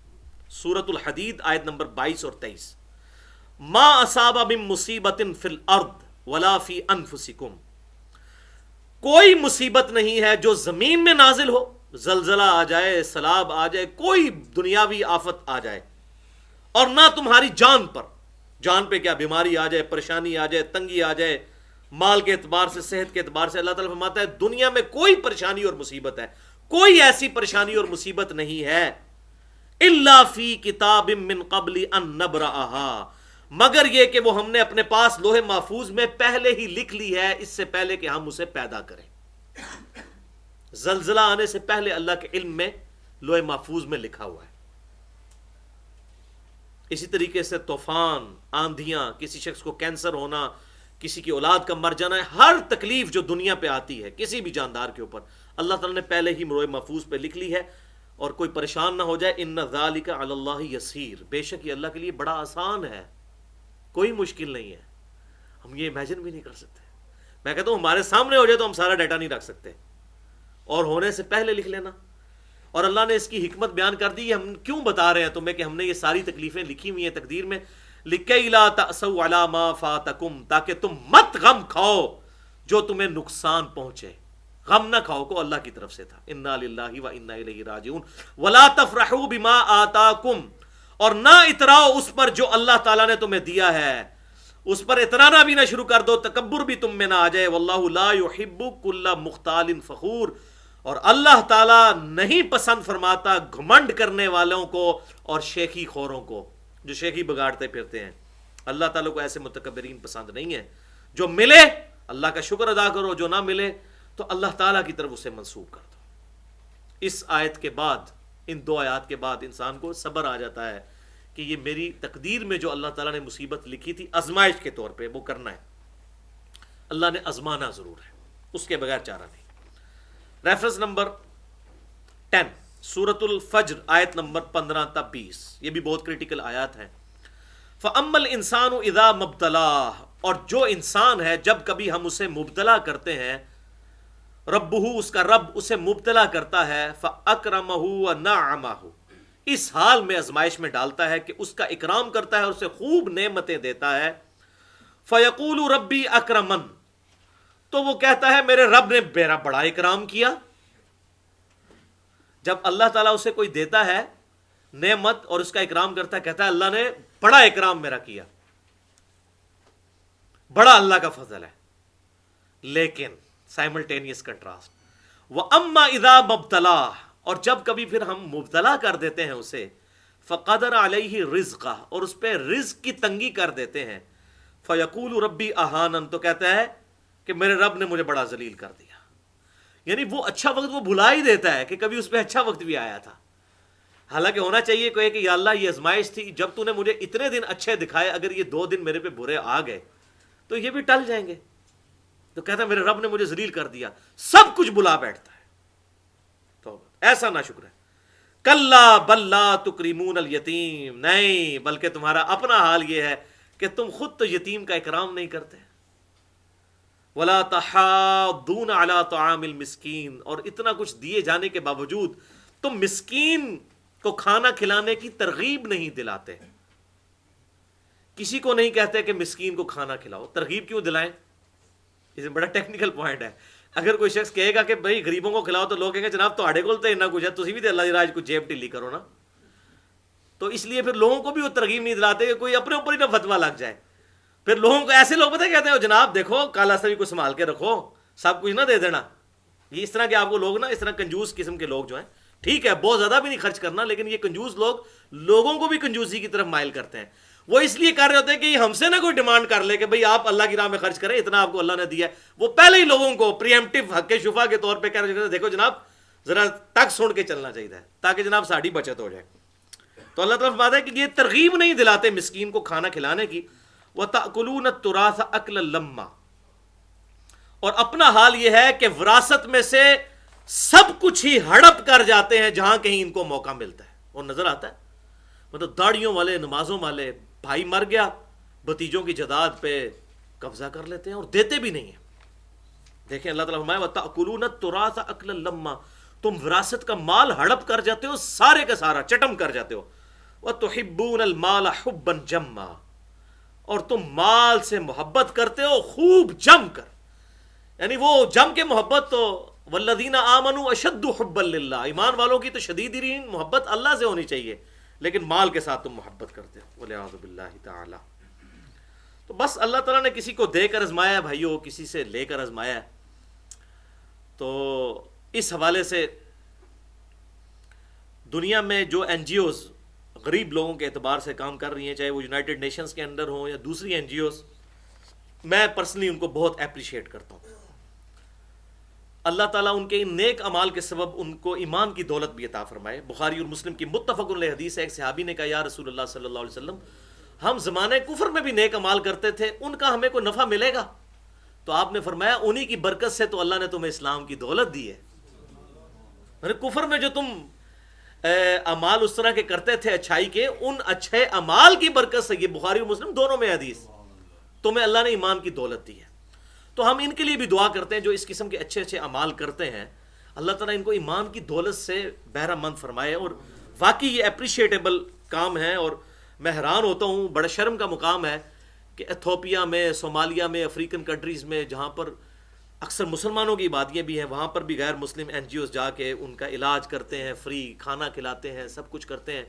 سورۃ الحدید آیت نمبر 22 اور 23. ما اصاب من مصیبت فی الارض ولا فی انفسکم. کوئی مصیبت نہیں ہے جو زمین میں نازل ہو, زلزلہ آ جائے, سیلاب آ جائے, کوئی دنیاوی آفت آ جائے, اور نہ تمہاری جان پر. جان پہ کیا بیماری آ جائے, پریشانی آ جائے, تنگی آ جائے, مال کے اعتبار سے, صحت کے اعتبار سے. اللہ تعالیٰ فرماتا ہے دنیا میں کوئی پریشانی اور مصیبت ہے, کوئی ایسی پریشانی اور مصیبت نہیں ہے الا فی کتاب من قبل ان نبرأہا, مگر یہ کہ وہ ہم نے اپنے پاس لوح محفوظ میں پہلے ہی لکھ لی ہے, اس سے پہلے کہ ہم اسے پیدا کریں. زلزلہ آنے سے پہلے اللہ کے علم میں لوح محفوظ میں لکھا ہوا ہے. اسی طریقے سے طوفان, آندھیاں, کسی شخص کو کینسر ہونا, کسی کی اولاد کا مر جانا, ہر تکلیف جو دنیا پہ آتی ہے کسی بھی جاندار کے اوپر اللہ تعالیٰ نے پہلے ہی لوح محفوظ پہ لکھ لی ہے. اور کوئی پریشان نہ ہو جائے, ان ذالک علی اللہ یسیر, بے شک یہ اللہ کے لیے بڑا آسان ہے, کوئی مشکل نہیں ہے. ہم یہ امیجن بھی نہیں کر سکتے. میں کہتا ہوں ہمارے سامنے ہو جائے تو ہم سارا ڈیٹا نہیں رکھ سکتے, اور ہونے سے پہلے لکھ لینا. اور اللہ نے اس کی حکمت بیان کر دی. ہم کیوں بتا رہے ہیں تمہیں کہ ہم نے یہ ساری تکلیفیں لکھی ہوئی ہیں تقدیر میں, لِكَيْ لَا تَأْسَوْا عَلَى مَا فَاتَكُمْ، تاکہ تم مت غم کھاؤ جو تمہیں نقصان پہنچے. غم نہ کھاؤ کو اللہ کی طرف سے تھا. اِنَّا لِلَّهِ وَإِنَّا إِلَيْهِ رَاجِعُونَ. وَلَا تَفْرَحُوا بِمَا آتَاكُمْ، اور نہ اتراؤ اس پر جو اللہ تعالیٰ نے تمہیں دیا ہے. اس پر اترانا بھی نہ شروع کر دو، تکبر بھی تم میں نہ آ جائے. وَاللَّهُ لَا يُحِبُّ كُلَّ مُخْتَالٍ فَخُورٍ، اور اللہ تعالیٰ نہیں پسند فرماتا گھمنڈ کرنے والوں کو اور شیخی خوروں کو، جو شیخی بگاڑتے پھرتے ہیں. اللہ تعالیٰ کو ایسے متکبرین پسند نہیں ہے. جو ملے اللہ کا شکر ادا کرو، جو نہ ملے تو اللہ تعالیٰ کی طرف اسے منسوب کر دو. اس آیت کے بعد، ان دو آیات کے بعد انسان کو صبر آ جاتا ہے کہ یہ میری تقدیر میں جو اللہ تعالیٰ نے مصیبت لکھی تھی آزمائش کے طور پہ، وہ کرنا ہے. اللہ نے آزمانا ضرور ہے، اس کے بغیر چارہ نہیں. ریفرنس نمبر 10 سورۃ الفجر آیت نمبر 15 تا 20، یہ بھی بہت کریٹیکل آیات ہے. فَأَمَّا الْإِنسَانُ إِذَا مَبْتَلَاهُ، اور جو انسان ہے جب کبھی ہم اسے مبتلا کرتے ہیں، ربہ، اس کا رب اسے مبتلا کرتا ہے، فَأَكْرَمَهُ وَنَعَّمَهُ، اس حال میں آزمائش میں ڈالتا ہے کہ اس کا اکرام کرتا ہے اور اسے خوب نعمتیں دیتا ہے. فَيَقُولُ رَبِّي أَكْرَمَنِ، تو وہ کہتا ہے میرے رب نے میرا بڑا اکرام کیا. جب اللہ تعالیٰ اسے کوئی دیتا ہے نعمت اور اس کا اکرام کرتا ہے، کہتا ہے اللہ نے بڑا اکرام میرا کیا، بڑا اللہ کا فضل ہے. لیکن سائملٹینیس کنٹراسٹ، وَأَمَّا إِذَا مَبْتَلَاهُ، اور جب کبھی پھر ہم مبتلا کر دیتے ہیں اسے، فَقَدَرَ عَلَيْهِ رِزْقَهُ، اور اس پہ رزق کی تنگی کر دیتے ہیں، فَيَقُولُ رَبِّي أَهَانَنِ، تو کہتا ہے کہ میرے رب نے مجھے بڑا ذلیل کر دیا. یعنی وہ اچھا وقت وہ بھلا ہی دیتا ہے کہ کبھی اس پہ اچھا وقت بھی آیا تھا. حالانکہ ہونا چاہیے کوئی کہ یا اللہ یہ آزمائش تھی، جب تو نے مجھے اتنے دن اچھے دکھائے، اگر یہ 2 دن میرے پہ برے آ گئے تو یہ بھی ٹل جائیں گے. تو کہتا ہے میرے رب نے مجھے ذلیل کر دیا، سب کچھ بلا بیٹھتا ہے. تو ایسا نہ شکر ہے. کلا بل لا تکرمون الیتیم، نہیں بلکہ تمہارا اپنا حال یہ ہے کہ تم خود تو یتیم کا اکرام نہیں کرتے. ولا تحاضون علی طعام المسکین، اور اتنا کچھ دیے جانے کے باوجود تم مسکین کو کھانا کھلانے کی ترغیب نہیں دلاتے. کسی کو نہیں کہتے کہ مسکین کو کھانا کھلاؤ، ترغیب کیوں دلائیں؟ یہ بڑا ٹیکنیکل پوائنٹ ہے. اگر کوئی شخص کہے گا کہ بھائی غریبوں کو کھلاؤ تو لوگ کہیں گے جناب تہاڈے کول تے اتنا کچھ ہے، تسی بھی تے اللہ دی راہ کو جیب ڈھیلی کرو نا. تو اس لیے پھر لوگوں کو بھی وہ ترغیب نہیں دلاتے کہ کوئی اپنے اوپر ہی نہ فتوا لگ جائے. پھر لوگوں کو ایسے لوگ پتہ کہتے ہیں جناب دیکھو کالا سبھی کو سنبھال کے رکھو، سب کچھ نہ دے دینا. یہ اس طرح کے آپ کو لوگ نا، اس طرح کنجوس قسم کے لوگ جو ہیں، ٹھیک ہے بہت زیادہ بھی نہیں خرچ کرنا، لیکن یہ کنجوس لوگ لوگوں کو بھی کنجوسی کی طرف مائل کرتے ہیں. وہ اس لیے کر رہے ہوتے ہیں کہ ہم سے نہ کوئی ڈیمانڈ کر لے کہ بھئی آپ اللہ کی راہ میں خرچ کریں، اتنا آپ کو اللہ نے دیا ہے. وہ پہلے ہی لوگوں کو پریمپٹیو حق شفا کے طور پہ کہہ رہے ہیں دیکھو جناب ذرا تک سن کے چلنا چاہیے تاکہ جناب ساڑھی بچت ہو جائے. تو اللہ تعالیٰ فرماتا ہے کہ یہ ترغیب نہیں دلاتے مسکین کو کھانا کھلانے کی. وَتَأْكُلُونَ التُّرَاثَ أَكْلًا لَمًّا، اور اپنا حال یہ ہے کہ وراثت میں سے سب کچھ ہی ہڑپ کر جاتے ہیں جہاں کہیں ان کو موقع ملتا ہے. اور نظر آتا ہے مطلب داڑھیوں والے، نمازوں والے، بھائی مر گیا بھتیجوں کی جداد پہ قبضہ کر لیتے ہیں اور دیتے بھی نہیں ہیں. دیکھیں اللہ تعالیٰ فرمایا وَتَأْكُلُونَ التُّرَاثَ أَكْلًا لَمًّا، تم وراثت کا مال ہڑپ کر جاتے ہو، سارے کا سارا چٹم کر جاتے ہو. وَتُحِبُّونَ الْمَالَ حُبًّا جَمًّا، اور تم مال سے محبت کرتے ہو خوب جم کر. یعنی وہ جم کے محبت تو والذین آمنوا اشد حبا للہ، ایمان والوں کی تو شدید ترین محبت اللہ سے ہونی چاہیے، لیکن مال کے ساتھ تم محبت کرتے ہو والعیاذ باللہ تعالی. تو بس اللہ تعالیٰ نے کسی کو دے کر آزمایا ہے بھائیو، کسی سے لے کر آزمایا ہے. تو اس حوالے سے دنیا میں جو این جی اوز غریب لوگوں کے اعتبار سے کام کر رہی ہیں، چاہے وہ یونائٹڈ نیشنز کے اندر ہوں یا دوسری این جی اوز، میں پرسنلی ان کو بہت اپریشیٹ کرتا ہوں. اللہ تعالیٰ ان کے ان نیک اعمال کے سبب ان کو ایمان کی دولت بھی عطا فرمائے. بخاری اور مسلم کی متفق علیہ حدیث ہے، ایک صحابی نے کہا یا رسول اللہ صلی اللہ علیہ وسلم، ہم زمانے کفر میں بھی نیک اعمال کرتے تھے، ان کا ہمیں کوئی نفع ملے گا؟ تو آپ نے فرمایا انہی کی برکت سے تو اللہ نے تمہیں اسلام کی دولت دی ہے. کفر میں جو تم اعمال اس طرح کے کرتے تھے اچھائی کے، ان اچھے اعمال کی برکت سے، یہ بخاری اور مسلم دونوں میں حدیث، تمہیں اللہ نے ایمان کی دولت دی ہے. تو ہم ان کے لیے بھی دعا کرتے ہیں جو اس قسم کے اچھے اچھے اعمال کرتے ہیں، اللہ تعالیٰ ان کو ایمان کی دولت سے بہرہ مند فرمائے. اور واقعی یہ اپریشیٹیبل کام ہے. اور میں حیران ہوتا ہوں، بڑا شرم کا مقام ہے کہ ایتھوپیا میں، صومالیہ میں، افریقن کنٹریز میں جہاں پر اکثر مسلمانوں کی آبادیاں بھی ہیں، وہاں پر بھی غیر مسلم این جی اوز جا کے ان کا علاج کرتے ہیں، فری کھانا کھلاتے ہیں، سب کچھ کرتے ہیں،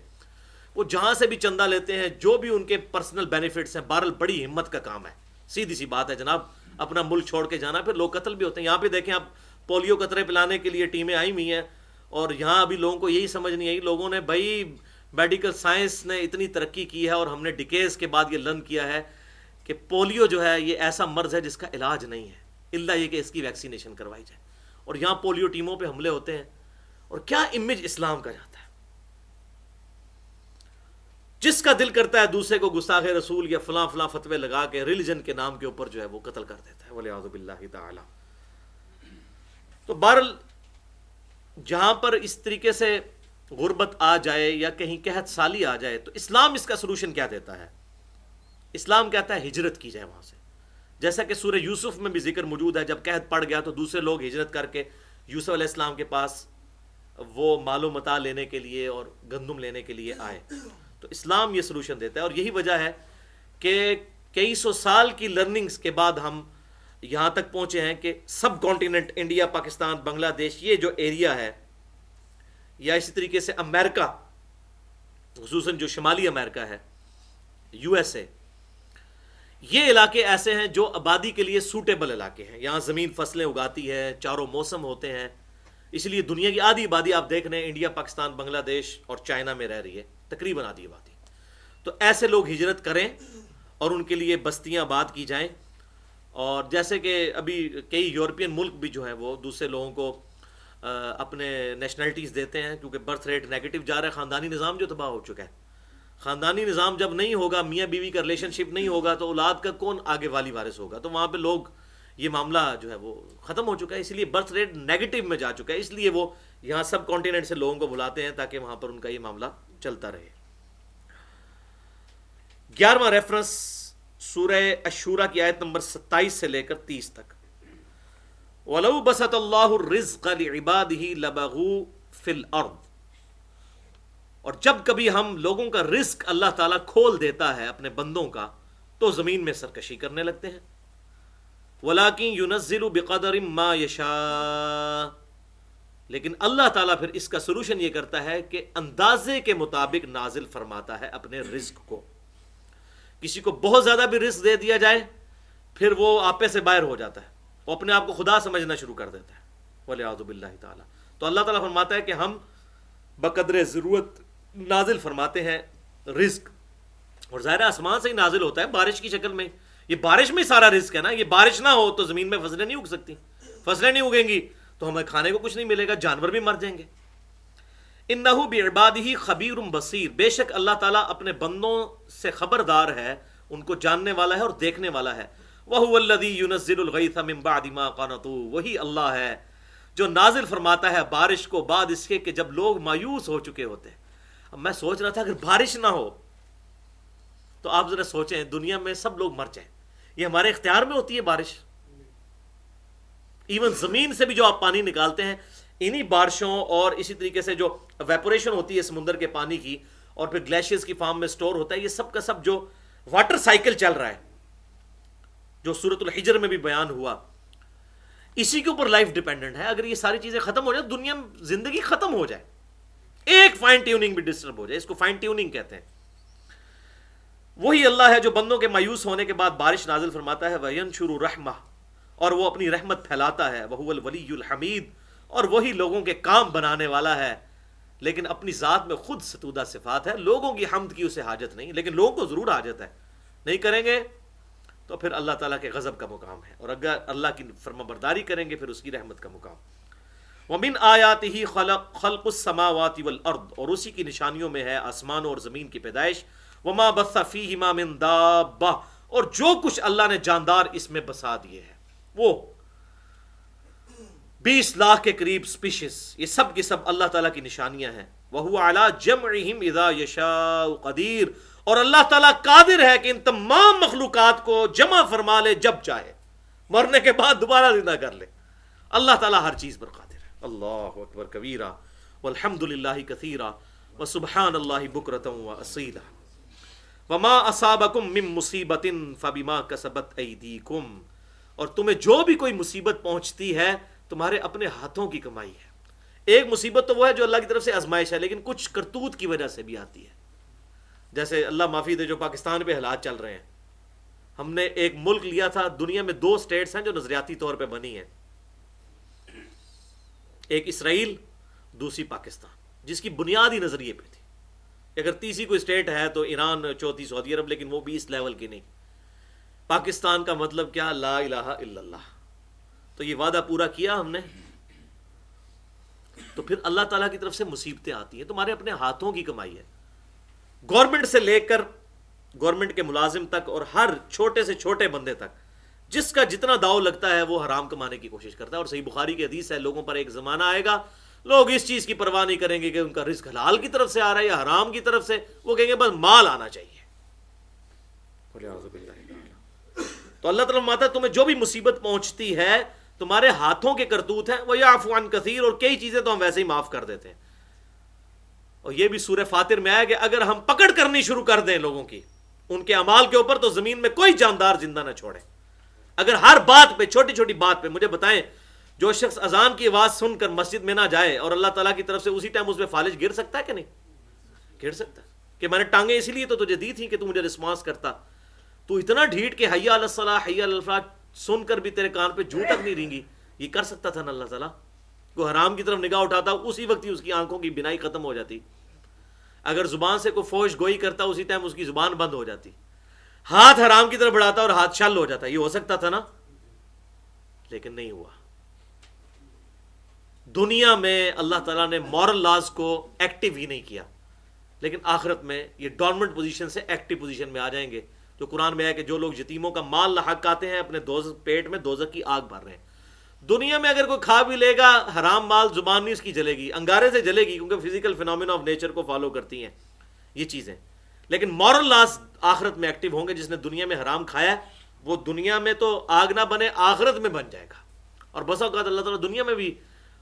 وہ جہاں سے بھی چندہ لیتے ہیں، جو بھی ان کے پرسنل بینیفٹس ہیں، بہرحال بڑی ہمت کا کام ہے، سیدھی سی بات ہے جناب، اپنا ملک چھوڑ کے جانا، پھر لوگ قتل بھی ہوتے ہیں۔ یہاں پہ دیکھیں آپ، پولیو قطرے پلانے کے لیے ٹیمیں آئی ہوئی ہیں، اور یہاں ابھی لوگوں کو یہی سمجھ نہیں آئی، لوگوں نے بھائی میڈیکل سائنس نے اتنی ترقی کی ہے اور ہم نے ڈیکیز کے بعد یہ لرن کیا ہے کہ پولیو جو ہے یہ ایسا مرض ہے جس کا علاج نہیں ہے الا یہ کہ اس کی ویکسینیشن کروائی جائے، اور یہاں پولیو ٹیموں پہ حملے ہوتے ہیں، اور کیا امیج اسلام کا جاتا ہے۔ جس کا دل کرتا ہے دوسرے کو گستاخ رسول یا فلاں فلاں فتوے لگا کے ریلیجن کے نام کے اوپر جو ہے وہ قتل کر دیتا ہے، والعیاذ باللہ تعالی۔ تو بہرحال جہاں پر اس طریقے سے غربت آ جائے یا کہیں قحط سالی آ جائے تو اسلام اس کا سلوشن کیا دیتا ہے؟ اسلام کہتا ہے ہجرت کی جائے وہاں سے، جیسا کہ سورہ یوسف میں بھی ذکر موجود ہے، جب قحط پڑ گیا تو دوسرے لوگ ہجرت کر کے یوسف علیہ السلام کے پاس وہ مال و متاع لینے کے لیے اور گندم لینے کے لیے آئے، تو اسلام یہ سلوشن دیتا ہے۔ اور یہی وجہ ہے کہ کئی سو سال کی لرننگز کے بعد ہم یہاں تک پہنچے ہیں کہ سب کانٹیننٹ، انڈیا، پاکستان، بنگلہ دیش، یہ جو ایریا ہے، یا اسی طریقے سے امریکہ، خصوصاً جو شمالی امریکہ ہے، یو ایس اے، یہ علاقے ایسے ہیں جو آبادی کے لیے سوٹیبل علاقے ہیں، یہاں زمین فصلیں اگاتی ہے، چاروں موسم ہوتے ہیں، اس لیے دنیا کی آدھی آبادی آپ دیکھ رہے ہیں انڈیا، پاکستان، بنگلہ دیش اور چائنا میں رہ رہی ہے، تقریباً آدھی آبادی۔ تو ایسے لوگ ہجرت کریں اور ان کے لیے بستیاں آباد کی جائیں، اور جیسے کہ ابھی کئی یورپین ملک بھی جو ہیں وہ دوسرے لوگوں کو اپنے نیشنلٹیز دیتے ہیں، کیونکہ برتھ ریٹ نیگیٹو جا رہا ہے، خاندانی نظام جو تباہ ہو چکا ہے۔ خاندانی نظام جب نہیں ہوگا، میاں بیوی کا ریلیشن شپ نہیں ہوگا، تو اولاد کا کون آگے والی وارث ہوگا؟ تو وہاں پہ لوگ، یہ معاملہ جو ہے وہ ختم ہو چکا ہے، اس لیے برتھ ریٹ نیگیٹو میں جا چکا ہے، اس لیے وہ یہاں سب کانٹیننٹ سے لوگوں کو بلاتے ہیں تاکہ وہاں پر ان کا یہ معاملہ چلتا رہے۔ 11واں ریفرنس سورہ الشورى کی آیت نمبر 27 سے لے کر 30 تک۔ وَلَوْ بَسَطَ اللَّهُ الرِّزْقَ لِعِبَادِهِ لَبَغُوا فِي الْأَرْضِ، اور جب کبھی ہم لوگوں کا رزق اللہ تعالیٰ کھول دیتا ہے اپنے بندوں کا تو زمین میں سرکشی کرنے لگتے ہیں۔ وَلَٰكِن يُنَزِّلُ بِقَدَرٍ مَّا يَشَاءُ، لیکن اللہ تعالیٰ پھر اس کا سلوشن یہ کرتا ہے کہ اندازے کے مطابق نازل فرماتا ہے اپنے رزق کو۔ کسی کو بہت زیادہ بھی رزق دے دیا جائے پھر وہ آپے سے باہر ہو جاتا ہے، وہ اپنے آپ کو خدا سمجھنا شروع کر دیتا ہے، والعیاذ باللہ تعالی۔ تو اللہ تعالیٰ فرماتا ہے کہ ہم بقدر ضرورت نازل فرماتے ہیں رزق، اور ظاہر آسمان سے ہی نازل ہوتا ہے بارش کی شکل میں، یہ بارش میں سارا رزق ہے نا، یہ بارش نہ ہو تو زمین میں فصلیں نہیں اگ سکتی، فصلیں نہیں اگیں گی تو ہمیں کھانے کو کچھ نہیں ملے گا، جانور بھی مر جائیں گے۔ انہ بعبادہ خبیر بصیر، بے شک اللہ تعالیٰ اپنے بندوں سے خبردار ہے، ان کو جاننے والا ہے اور دیکھنے والا ہے۔ وَهُوَ الَّذِي يُنَزِّلُ الْغَيْثَ مِن بَعْدِ مَا قَنَطُوا، وہی اللہ ہے جو نازل فرماتا ہے بارش کو بعد اس کے کہ جب لوگ مایوس ہو چکے ہوتے ہیں۔ اب میں سوچ رہا تھا اگر بارش نہ ہو تو آپ ذرا سوچیں دنیا میں سب لوگ مر جائیں، یہ ہمارے اختیار میں ہوتی ہے بارش؟ ایون زمین سے بھی جو آپ پانی نکالتے ہیں، انہی بارشوں اور اسی طریقے سے جو ویپوریشن ہوتی ہے سمندر کے پانی کی اور پھر گلیشیئرز کی فارم میں سٹور ہوتا ہے، یہ سب کا سب جو واٹر سائیکل چل رہا ہے جو سورۃ الحجر میں بھی بیان ہوا، اسی کے اوپر لائف ڈیپینڈنٹ ہے۔ اگر یہ ساری چیزیں ختم ہو جائیں، دنیا میں زندگی ختم ہو جائے، ایک فائن ٹیوننگ بھی ڈسٹرب ہو جائے، اس کو فائن ٹیوننگ کہتے ہیں۔ وہی اللہ ہے جو بندوں کے مایوس ہونے کے بعد بارش نازل فرماتا ہے، وَيَنشُرُ رَحْمَةَ، اور وہ اپنی رحمت پھیلاتا ہے، وَهُوَ الْوَلِيُّ الْحَمِيدُ، اور وہی لوگوں کے کام بنانے والا ہے، لیکن اپنی ذات میں خود ستودہ صفات ہے، لوگوں کی حمد کی اسے حاجت نہیں، لیکن لوگوں کو ضرور حاجت ہے، نہیں کریں گے تو پھر اللہ تعالیٰ کے غضب کا مقام ہے، اور اگر اللہ کی فرما برداری کریں گے پھر اس کی رحمت کا مقام۔ وَمِنْ آيَاتِهِ خَلْقُ السَّمَاوَاتِ وَالْأَرْضِ، اور اسی کی نشانیوں میں ہے آسمانوں اور زمین کی پیدائش، وَمَا بَثَّ فِيهِمَا مِن دَابَّةٍ، اور جو کچھ اللہ نے جاندار اس میں بسا دیے ہیں، وہ 20 لاکھ کے قریب سپیشیز، یہ سب کی سب اللہ تعالیٰ کی نشانیاں ہیں۔ وَهُوَ عَلَى جَمْعِهِمْ إِذَا يَشَاءُ قَدِيرٌ، اور اللہ تعالیٰ قادر ہے کہ ان تمام مخلوقات کو جمع فرما لے جب چاہے، مرنے کے بعد دوبارہ زندہ کر لے۔ اللہ تعالیٰ ہر چیز پر قادر ہے۔ اللہ اکبر کبیرہ والحمد للہ کثیرہ وسبحان اللہ بکرۃ واسیلہ۔ وما اصابکم من مصیبت فبما کسبت ایدیکم، اور تمہیں جو بھی کوئی مصیبت پہنچتی ہے تمہارے اپنے ہاتھوں کی کمائی ہے. ایک مصیبت تو وہ ہے جو اللہ کی طرف سے آزمائش ہے، لیکن کچھ کرتوت کی وجہ سے بھی آتی ہے. جیسے اللہ معافی دے جو پاکستان پہ حالات چل رہے ہیں. ہم نے ایک ملک لیا تھا، دنیا میں 2 اسٹیٹس ہیں جو نظریاتی طور پہ بنی ہیں، ایک اسرائیل، دوسری پاکستان، جس کی بنیادی نظریے پہ تھی. اگر تیسری کوئی اسٹیٹ ہے تو ایران، چوتھی سعودی عرب، لیکن وہ بھی اس لیول کی نہیں. پاکستان کا مطلب کیا؟ لا الہ الا اللہ. تو یہ وعدہ پورا کیا ہم نے. تو پھر اللہ تعالیٰ کی طرف سے مصیبتیں آتی ہیں، تمہارے اپنے ہاتھوں کی کمائی ہے. گورنمنٹ سے لے کر گورنمنٹ کے ملازم تک اور ہر چھوٹے سے چھوٹے بندے تک جس کا جتنا داؤ لگتا ہے وہ حرام کمانے کی کوشش کرتا ہے. اور صحیح بخاری کی حدیث ہے، لوگوں پر ایک زمانہ آئے گا لوگ اس چیز کی پرواہ نہیں کریں گے کہ ان کا رزق حلال کی طرف سے آ رہا ہے یا حرام کی طرف سے، وہ کہیں گے بس مال آنا چاہیے. تو اللہ تعالیٰ ماتا تمہیں جو بھی مصیبت پہنچتی ہے تمہارے ہاتھوں کے کرتوت ہیں. وَيَعْفُ عَنْ كَثِيرٌ، اور کئی چیزیں تو ہم ویسے ہی معاف کر دیتے ہیں. اور یہ بھی سورہ فاطر میں آیا کہ اگر ہم پکڑ کرنی شروع کر دیں لوگوں کی ان کے اعمال کے اوپر تو زمین میں کوئی جاندار زندہ نہ چھوڑے. اگر ہر بات پہ، چھوٹی چھوٹی بات پہ، مجھے بتائیں جو شخص اذان کی آواز سن کر مسجد میں نہ جائے اور اللہ تعالیٰ کی طرف سے اسی ٹائم اس پہ فالج گر سکتا ہے کہ نہیں؟ گر سکتا ہے. کہ میں نے ٹانگیں اسی لیے تو تجھے دی تھی کہ تو مجھے رسپانس کرتا. تو اتنا ڈھیٹ کہ حی علی الصلاح حی علی الفلاح سن کر بھی تیرے کان پہ جوں تک نہیں رینگی، یہ کر سکتا تھا نا اللہ تعالیٰ. کوئی حرام کی طرف نگاہ اٹھاتا اسی وقت ہی اس کی آنکھوں کی بینائی ختم ہو جاتی. اگر زبان سے کوئی فوش گوئی کرتا اسی ٹائم اس کی زبان بند ہو جاتی. ہاتھ حرام کی طرف بڑھاتا اور ہاتھ شل ہو جاتا. یہ ہو سکتا تھا نا، لیکن نہیں ہوا. دنیا میں اللہ تعالیٰ نے مورل لاز کو ایکٹیو ہی نہیں کیا، لیکن آخرت میں یہ ڈورمنٹ پوزیشن سے ایکٹیو پوزیشن میں آ جائیں گے. جو قرآن میں ہے کہ جو لوگ یتیموں کا مال لاحق کھاتے ہیں اپنے پیٹ میں دوزخ کی آگ بھر رہے ہیں. دنیا میں اگر کوئی کھا بھی لے گا حرام مال، زبان نہیں اس کی جلے گی، انگارے سے جلے گی، کیونکہ فزیکل فینومینا آف نیچر کو فالو کرتی ہیں یہ چیزیں. لیکن مورل لاز آخرت میں ایکٹیو ہوں گے. جس نے دنیا میں حرام کھایا ہے وہ دنیا میں تو آگ نہ بنے، آخرت میں بن جائے گا. اور بس اوقات اللہ تعالیٰ دنیا میں بھی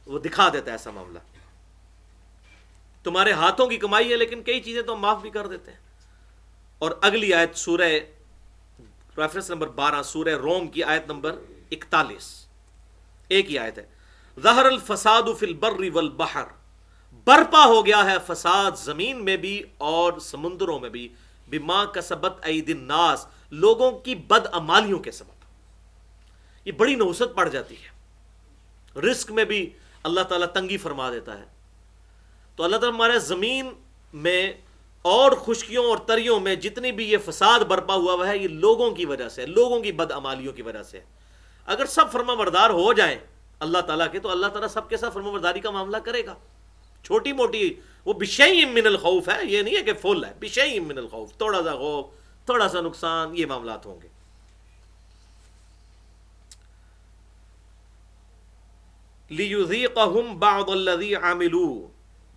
وہ دکھا دیتا ہے ایسا معاملہ. تمہارے ہاتھوں کی کمائی ہے، لیکن کئی چیزیں تو ہم معاف بھی کر دیتے ہیں. اور اگلی آیت سورہ ریفرنس نمبر 12 سورہ روم کی آیت نمبر 41، ایک ہی آیت ہے. ظہر الفساد فی البر والبحر، برپا ہو گیا ہے فساد زمین میں بھی اور سمندروں میں بھی، بما کسبت ایدی الناس، لوگوں کی بدعمالیوں کے سبب. یہ بڑی نحوست پڑ جاتی ہے. رزق میں بھی اللہ تعالیٰ تنگی فرما دیتا ہے. تو اللہ تعالیٰ ہمارے زمین میں اور خشکیوں اور تریوں میں جتنی بھی یہ فساد برپا ہوا ہے یہ لوگوں کی وجہ سے، لوگوں کی بدعمالیوں کی وجہ سے. اگر سب فرما بردار ہو جائیں اللہ تعالیٰ کے تو اللہ تعالیٰ سب کے ساتھ فرما برداری کا معاملہ کرے گا. چھوٹی موٹی وہ بشیء من الخوف ہے، یہ نہیں ہے کہ فل ہے، بشیء من الخوف، تھوڑا سا خوف، تھوڑا سا نقصان، یہ معاملات ہوں گے. لِيُذِيقَهُمْ بَعْضَ الَّذِي عَمِلُوا،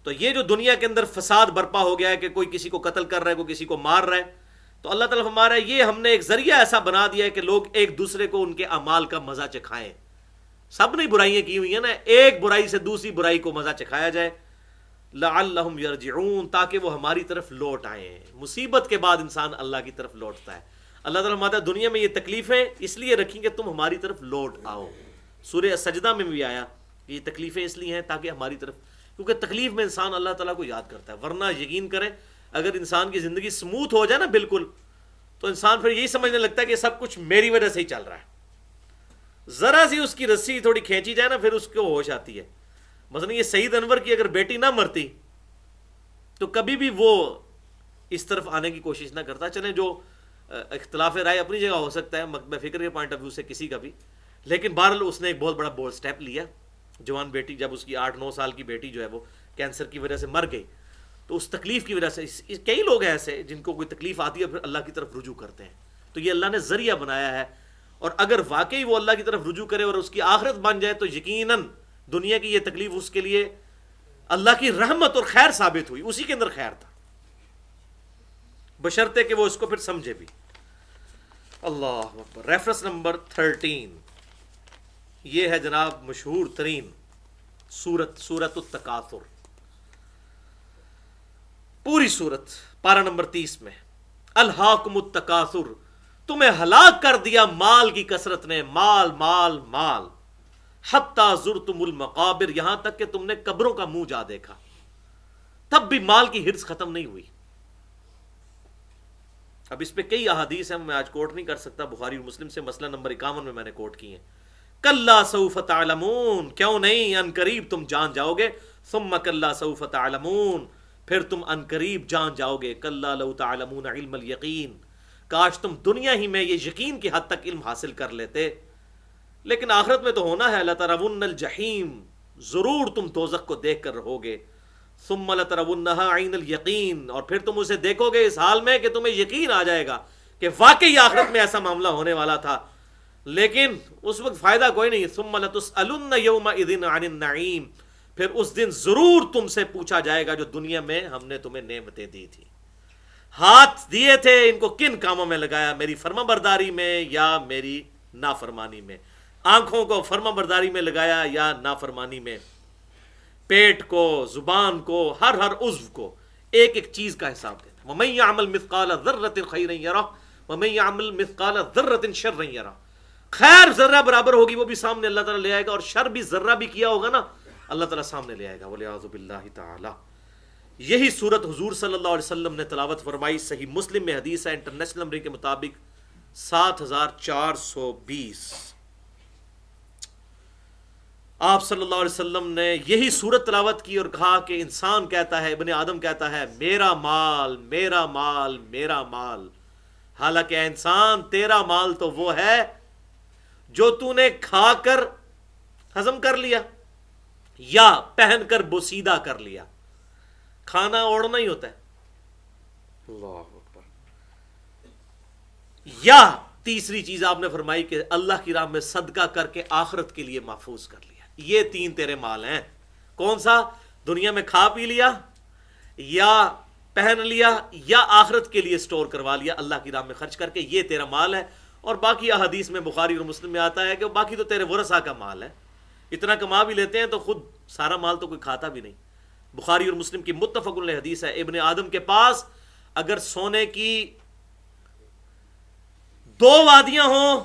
تو یہ جو دنیا کے اندر فساد برپا ہو گیا ہے کہ کوئی کسی کو قتل کر رہا ہے، کوئی کسی کو مار رہا ہے، تو اللہ تعالیٰ فرما رہا ہے یہ ہم نے ایک ذریعہ ایسا بنا دیا ہے کہ لوگ ایک دوسرے کو ان کے اعمال کا مزہ چکھائیں. سب نے برائیاں کی ہوئی ہیں نا، ایک برائی سے دوسری برائی کو مزہ چکھایا جائے. لَعَلَّهُمْ يَرْجِعُونَ، تاکہ وہ ہماری طرف لوٹ آئیں. مصیبت کے بعد انسان اللہ کی طرف لوٹتا ہے. اللہ تعالیٰ فرماتا ہے دنیا میں یہ تکلیفیں اس لیے رکھیں کہ تم ہماری طرف لوٹ آؤ. سورہ سجدہ میں بھی آیا یہ تکلیفیں اس لیے ہیں تاکہ ہماری طرف، کیونکہ تکلیف میں انسان اللہ تعالیٰ کو یاد کرتا ہے. ورنہ یقین کریں اگر انسان کی زندگی سموتھ ہو جائے نا بالکل، تو انسان پھر یہی سمجھنے لگتا ہے کہ سب کچھ میری وجہ سے ہی چل رہا ہے. ذرا سی اس کی رسی تھوڑی کھینچی جائے نا پھر اس کو ہوش آتی ہے. مثلا یہ سعید انور کی اگر بیٹی نہ مرتی تو کبھی بھی وہ اس طرف آنے کی کوشش نہ کرتا. چلیں جو اختلاف رائے اپنی جگہ ہو سکتا ہے مکتب فکر کے پوائنٹ آف ویو سے کسی کا بھی، لیکن بہرحال اس نے ایک بہت بڑا بولڈ سٹیپ لیا. جوان بیٹی جب اس کی 8-9 سال کی بیٹی جو ہے وہ کینسر کی وجہ سے مر گئی، تو اس تکلیف کی وجہ سے کئی لوگ ہیں ایسے جن کو کوئی تکلیف آتی ہے پھر اللہ کی طرف رجوع کرتے ہیں. تو یہ اللہ نے ذریعہ بنایا ہے. اور اگر واقعی وہ اللہ کی طرف رجوع کرے اور اس کی آخرت بن جائے تو یقیناً دنیا کی یہ تکلیف اس کے لیے اللہ کی رحمت اور خیر ثابت ہوئی. اسی کے اندر خیر تھا، بشرطے کہ وہ اس کو پھر سمجھے بھی. اللہ اکبر. ریفرنس نمبر 13 یہ ہے جناب مشہور ترین سورت التکاثر. پوری سورت پارہ نمبر 30 میں الہاکم التکاثر، تمہیں ہلاک کر دیا مال کی کثرت نے، مال مال مال، حتی زرتم المقابر، یہاں تک کہ تم نے قبروں کا منہ جا دیکھا، تب بھی مال کی ہرس ختم نہیں ہوئی۔ اب اس پہ کئی احادیث ہیں، میں آج کوٹ نہیں کر سکتا، بخاری اور مسلم سے، مسئلہ نمبر 51 میں نے کوٹ کی ہیں۔ کلا سوف تعلمون، کیوں نہیں، ان قریب تم جان جاؤ گے، ثم کلا سوف تعلمون، پھر تم ان قریب جان جاؤ گے، کلا لو تعلمون علم الیقین، کاش تم دنیا ہی میں یہ یقین کی حد تک علم حاصل کر لیتے، لیکن آخرت میں تو ہونا ہے، لترون الجحیم، ضرور تم دوزخ کو دیکھ کر رہو گے، ثم لترونها عین الیقین، اور پھر تم اسے دیکھو گے اس حال میں کہ تمہیں یقین آ جائے گا کہ واقعی آخرت میں ایسا معاملہ ہونے والا تھا، لیکن اس وقت فائدہ کوئی نہیں۔ ثم لتسألن یومئذ عن النعیم، پھر اس دن ضرور تم سے پوچھا جائے گا جو دنیا میں ہم نے تمہیں نعمتیں دی تھی، ہاتھ دیے تھے، ان کو کن کاموں میں لگایا، میری فرما برداری میں یا میری نافرمانی میں، آنکھوں کو فرما برداری میں لگایا یا نافرمانی میں، پیٹ کو، زبان کو، ہر عضو کو ایک ایک چیز کا حساب دینا۔ وَمَن يَعْمَلْ مِثْقَالَ ذَرَّةٍ خَيْرًا يَرَهُ وَمَن يَعْمَلْ مِثْقَالَ ذَرَّةٍ شَرًّا يَرَهُ، خیر ذرہ برابر ہوگی وہ بھی سامنے اللہ تعالیٰ لے آئے گا، اور شر بھی ذرہ بھی کیا ہوگا نا اللہ تعالیٰ سامنے لے آئے گا، وَلِعَاذُ بِاللَّهِ تَعَالَى۔ یہی صورت حضور صلی اللہ علیہ وسلم نے تلاوت فرمائی، صحیح مسلم میں حدیث ہے، انٹرنیشنل نمبر کے مطابق 7420۔ آپ صلی اللہ علیہ وسلم نے یہی صورت تلاوت کی اور کہا کہ انسان کہتا ہے، ابن آدم کہتا ہے، میرا مال میرا مال میرا مال، حالانکہ اے انسان تیرا مال تو وہ ہے جو تو نے کھا کر ہضم کر لیا یا پہن کر بوسیدہ کر لیا، کھانا اوڑھنا ہی ہوتا ہے، اللہ اکبر، یا تیسری چیز آپ نے فرمائی کہ اللہ کی راہ میں صدقہ کر کے آخرت کے لیے محفوظ کر لیا۔ یہ تین تیرے مال ہیں، کون سا؟ دنیا میں کھا پی لیا یا پہن لیا یا آخرت کے لیے سٹور کروا لیا اللہ کی راہ میں خرچ کر کے، یہ تیرا مال ہے۔ اور باقی احادیث میں بخاری اور مسلم میں آتا ہے کہ باقی تو تیرے ورثہ کا مال ہے، اتنا کما بھی لیتے ہیں تو خود سارا مال تو کوئی کھاتا بھی نہیں۔ بخاری اور مسلم کی متفق علیہ حدیث ہے، ابن آدم کے پاس اگر سونے کی 2 وادیاں ہوں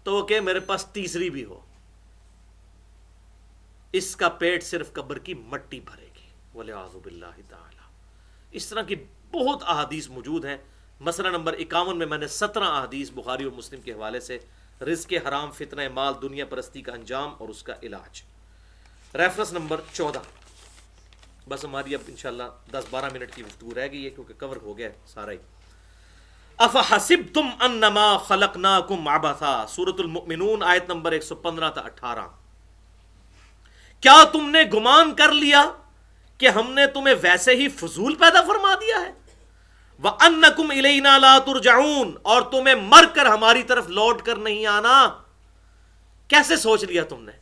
تو کہ میرے پاس تیسری بھی ہو، اس کا پیٹ صرف قبر کی مٹی بھرے گی، وَلِعَاذُ بِاللَّهِ تَعَالَى۔ اس طرح کی بہت احادیث موجود ہیں۔ مسئلہ نمبر 51 میں نے 17 احادیث بخاری اور مسلم کے حوالے سے، رزق حرام، فتنہ مال، دنیا پرستی کا انجام اور اس کا علاج۔ Reference number 14۔ بس ہماری اب انشاءاللہ 10-12 منٹ کی گفتگو رہ گئی ہے کیونکہ کور ہو گیا سارا ہی۔ افحسبتم انما خلقناکم عبثا، سورۃ المؤمنون آیت نمبر 115 تا 18۔ کیا تم نے گمان کر لیا کہ ہم نے تمہیں ویسے ہی فضول پیدا فرما دیا ہے؟ وَأَنَّكُمْ إِلَيْنَا لَا تُرْجَعُونَ، اور تمہیں مر کر ہماری طرف لوٹ کر نہیں آنا۔ کیسے سوچ لیا تم نے؟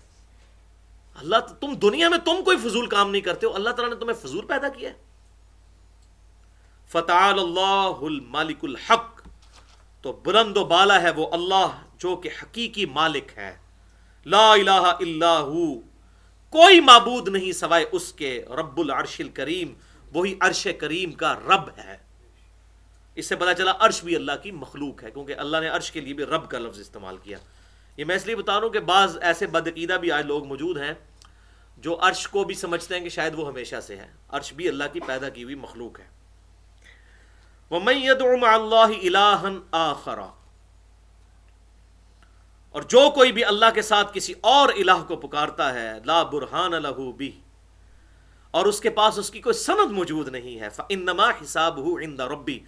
اللہ، تم دنیا میں تم کوئی فضول کام نہیں کرتے ہو، اللہ تعالیٰ نے تمہیں فضول پیدا کیا ہے۔ فَتَعَالَى اللَّهُ الْمَالِكُ الْحَقِّ، تو بلند و بالا ہے وہ اللہ جو کہ حقیقی مالک ہے۔ لا الہ الا ہو، کوئی معبود نہیں سوائے اس کے، رب العرش الکریم، وہی عرش کریم کا رب ہے۔ اس سے پتہ چلا عرش بھی اللہ کی مخلوق ہے، کیونکہ اللہ نے عرش کے لیے بھی رب کا لفظ استعمال کیا۔ یہ میں اس لیے بتا رہا ہوں کہ بعض ایسے بدعقیدہ بھی آج لوگ موجود ہیں جو عرش کو بھی سمجھتے ہیں کہ شاید وہ ہمیشہ سے ہے، عرش بھی اللہ کی پیدا کی ہوئی مخلوق ہے۔ وَمَن يَدْعُ مَعَ اللَّهِ إِلَٰهًا آخَرَ، اور جو کوئی بھی اللہ کے ساتھ کسی اور الہ کو پکارتا ہے، لا برہان لہ بہ، اور اس کے پاس اس کی کوئی سند موجود نہیں ہے، فإنما حسابہ عند ربی،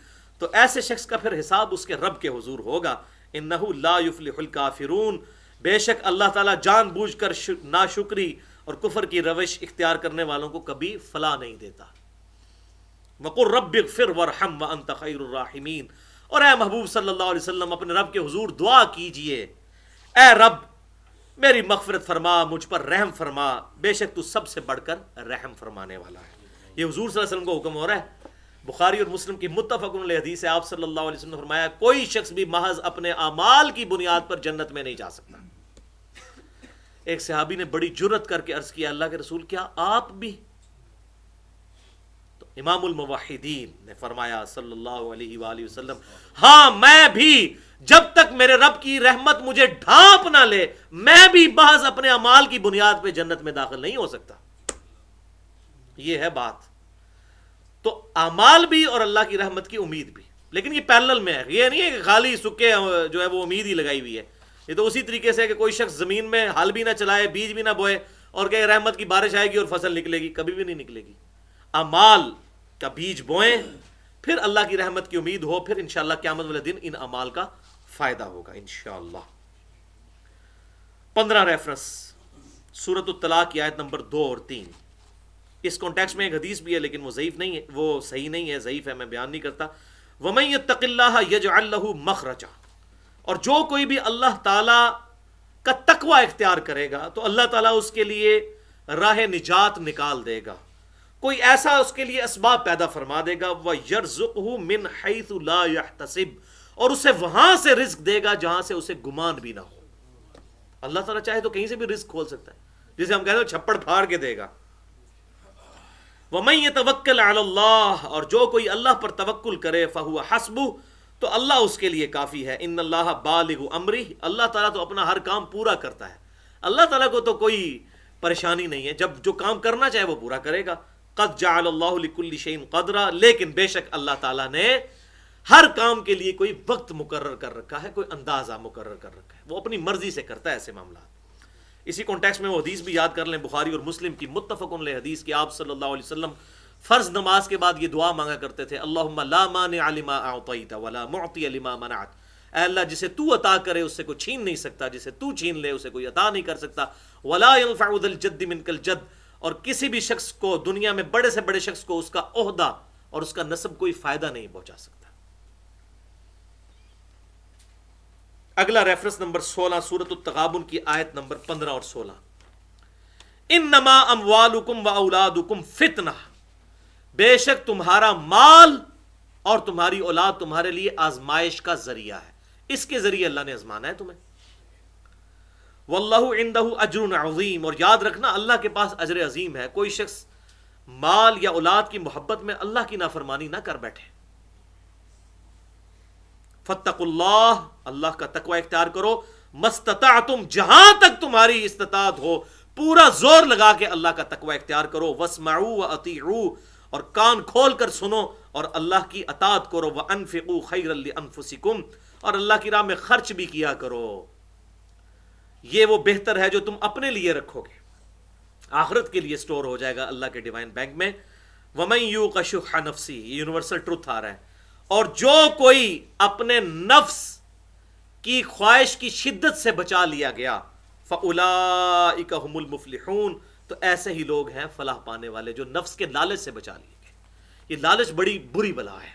تو ایسے شخص کا پھر حساب اس کے رب کے حضور ہوگا۔ انہ لا یفلح الکافرون، بے شک اللہ تعالیٰ جان بوجھ کر ناشکری اور کفر کی روش اختیار کرنے والوں کو کبھی فلاح نہیں دیتا۔ وَقُلْ رَبِّ اغْفِرْ وَارْحَمْ وَأَنْتَ خَيْرُ الرَّاحِمِينَ، اور اے محبوب صلی اللہ علیہ وسلم اپنے رب کے حضور دعا کیجئے، اے رب میری مغفرت فرما، مجھ پر رحم فرما، بے شک تو سب سے بڑھ کر رحم فرمانے والا ہے۔ یہ حضور صلی اللہ علیہ وسلم کو حکم ہو رہا ہے۔ بخاری اور مسلم کی متفق علیہ حدیث ہے، آپ صلی اللہ علیہ وسلم نے فرمایا کوئی شخص بھی محض اپنے اعمال کی بنیاد پر جنت میں نہیں جا سکتا۔ ایک صحابی نے بڑی جرت کر کے عرض کیا، اللہ کے رسول کیا آپ بھی؟ تو امام الموحدین نے فرمایا صلی اللہ علیہ وآلہ وسلم، ہاں میں بھی جب تک میرے رب کی رحمت مجھے ڈھانپ نہ لے، میں بھی محض اپنے اعمال کی بنیاد پہ جنت میں داخل نہیں ہو سکتا. یہ ہے بات. تو اعمال بھی اور اللہ کی رحمت کی امید بھی، لیکن یہ پیرلل میں ہے. یہ نہیں ہے کہ خالی سکے جو ہے وہ امید ہی لگائی ہوئی ہے. یہ تو اسی طریقے سے ہے کہ کوئی شخص زمین میں ہل بھی نہ چلائے، بیج بھی نہ بوئے اور کہ رحمت کی بارش آئے گی اور فصل نکلے گی، کبھی بھی نہیں نکلے گی. اعمال کا بیج بوئیں، پھر اللہ کی رحمت کی امید ہو، پھر انشاءاللہ قیامت والے دن ان اعمال کا فائدہ ہوگا انشاءاللہ. 15 ریفرنس سورۃ الطلاق کی آیت نمبر 2 اور 3. اس کانٹیکسٹ میں ایک حدیث بھی ہے لیکن وہ ضعیف نہیں ہے، وہ صحیح نہیں ہے، ضعیف ہے، میں بیان نہیں کرتا. وَمَن يَتَّقِ اللَّهَ يَجْعَل لَّهُ مَخْرَجًا، اور جو کوئی بھی اللہ تعالی کا تقوی اختیار کرے گا تو اللہ تعالیٰ اس کے لیے راہ نجات نکال دے گا، کوئی ایسا اس کے لیے اسباب پیدا فرما دے گا. وَيَرْزُقْهُ مِنْ حَيْثُ لَا يَحْتَسِبُ، اور اسے وہاں سے رزق دے گا جہاں سے اسے گمان بھی نہ ہو. اللہ تعالیٰ چاہے تو کہیں سے بھی رزق کھول سکتا ہے، جسے ہم کہتے ہیں چھپڑ پھاڑ کے دے گا. وَمَن يَتَوَكَّلْ عَلَى اللَّهِ، اور جو کوئی اللہ پر توکل کرے فَهُوَ حَسْبُهُ، تو اللہ اس کے لیے کافی ہے. ان اللہ بالغ امرہ، اللہ تعالیٰ تو اپنا ہر کام پورا کرتا ہے. اللہ تعالیٰ کو تو کوئی پریشانی نہیں ہے، جب جو کام کرنا چاہے وہ پورا کرے گا. قد جعل اللہ لکل شیء قدرا، لیکن بے شک اللہ تعالیٰ نے ہر کام کے لیے کوئی وقت مقرر کر رکھا ہے، کوئی اندازہ مقرر کر رکھا ہے، وہ اپنی مرضی سے کرتا ہے ایسے معاملات. اسی کانٹیکسٹ میں وہ حدیث بھی یاد کر لیں، بخاری اور مسلم کی متفق علیہ حدیث کی. آپ صلی اللہ علیہ وسلم فرض نماز کے بعد یہ دعا مانگا کرتے تھے، اللہم لا مانع لما اعطیت ولا معطی لما منعت. اے اللہ جسے تو عطا کرے اس سے کوئی چھین نہیں سکتا، جسے تو چھین لے اسے کوئی عطا نہیں کر سکتا. ولا ينفع ذا الجد منک الجد، اور کسی بھی شخص کو دنیا میں بڑے سے بڑے شخص کو اس کا عہدہ اور اس کا نسب کوئی فائدہ نہیں پہنچا سکتا. اگلا ریفرنس نمبر 16 سورۃ التغابن کی آیت نمبر 15 اور 16. انما اموالکم واولادکم فتنہ، بے شک تمہارا مال اور تمہاری اولاد تمہارے لیے آزمائش کا ذریعہ ہے، اس کے ذریعے اللہ نے آزمانا ہے تمہیں. واللہ عندہ اجر عظیم، اور یاد رکھنا اللہ کے پاس اجر عظیم ہے. کوئی شخص مال یا اولاد کی محبت میں اللہ کی نافرمانی نہ کر بیٹھے. فاتقوا اللہ، اللہ کا تقوی اختیار کرو. مستطعتم، جہاں تک تمہاری استطاعت ہو پورا زور لگا کے اللہ کا تقوی اختیار کرو. واسمعوا واطیعوا، اور کان کھول کر سنو اور اللہ کی اطاعت کرو. وانفقوا خیرا لانفسکم، اور اللہ کی راہ میں خرچ بھی کیا کرو، یہ وہ بہتر ہے جو تم اپنے لیے رکھو گے، آخرت کے لیے سٹور ہو جائے گا اللہ کے ڈیوائن بینک میں. ومن یوق شح نفسہ، یہ یونیورسل ٹروتھ آ رہا ہے. اور جو کوئی اپنے نفس کی خواہش کی شدت سے بچا لیا گیا، فاولئک هم المفلحون، تو ایسے ہی لوگ ہیں فلاح پانے والے جو نفس کے لالچ سے بچا لیے گئے. یہ لالچ بڑی بری بلا ہے.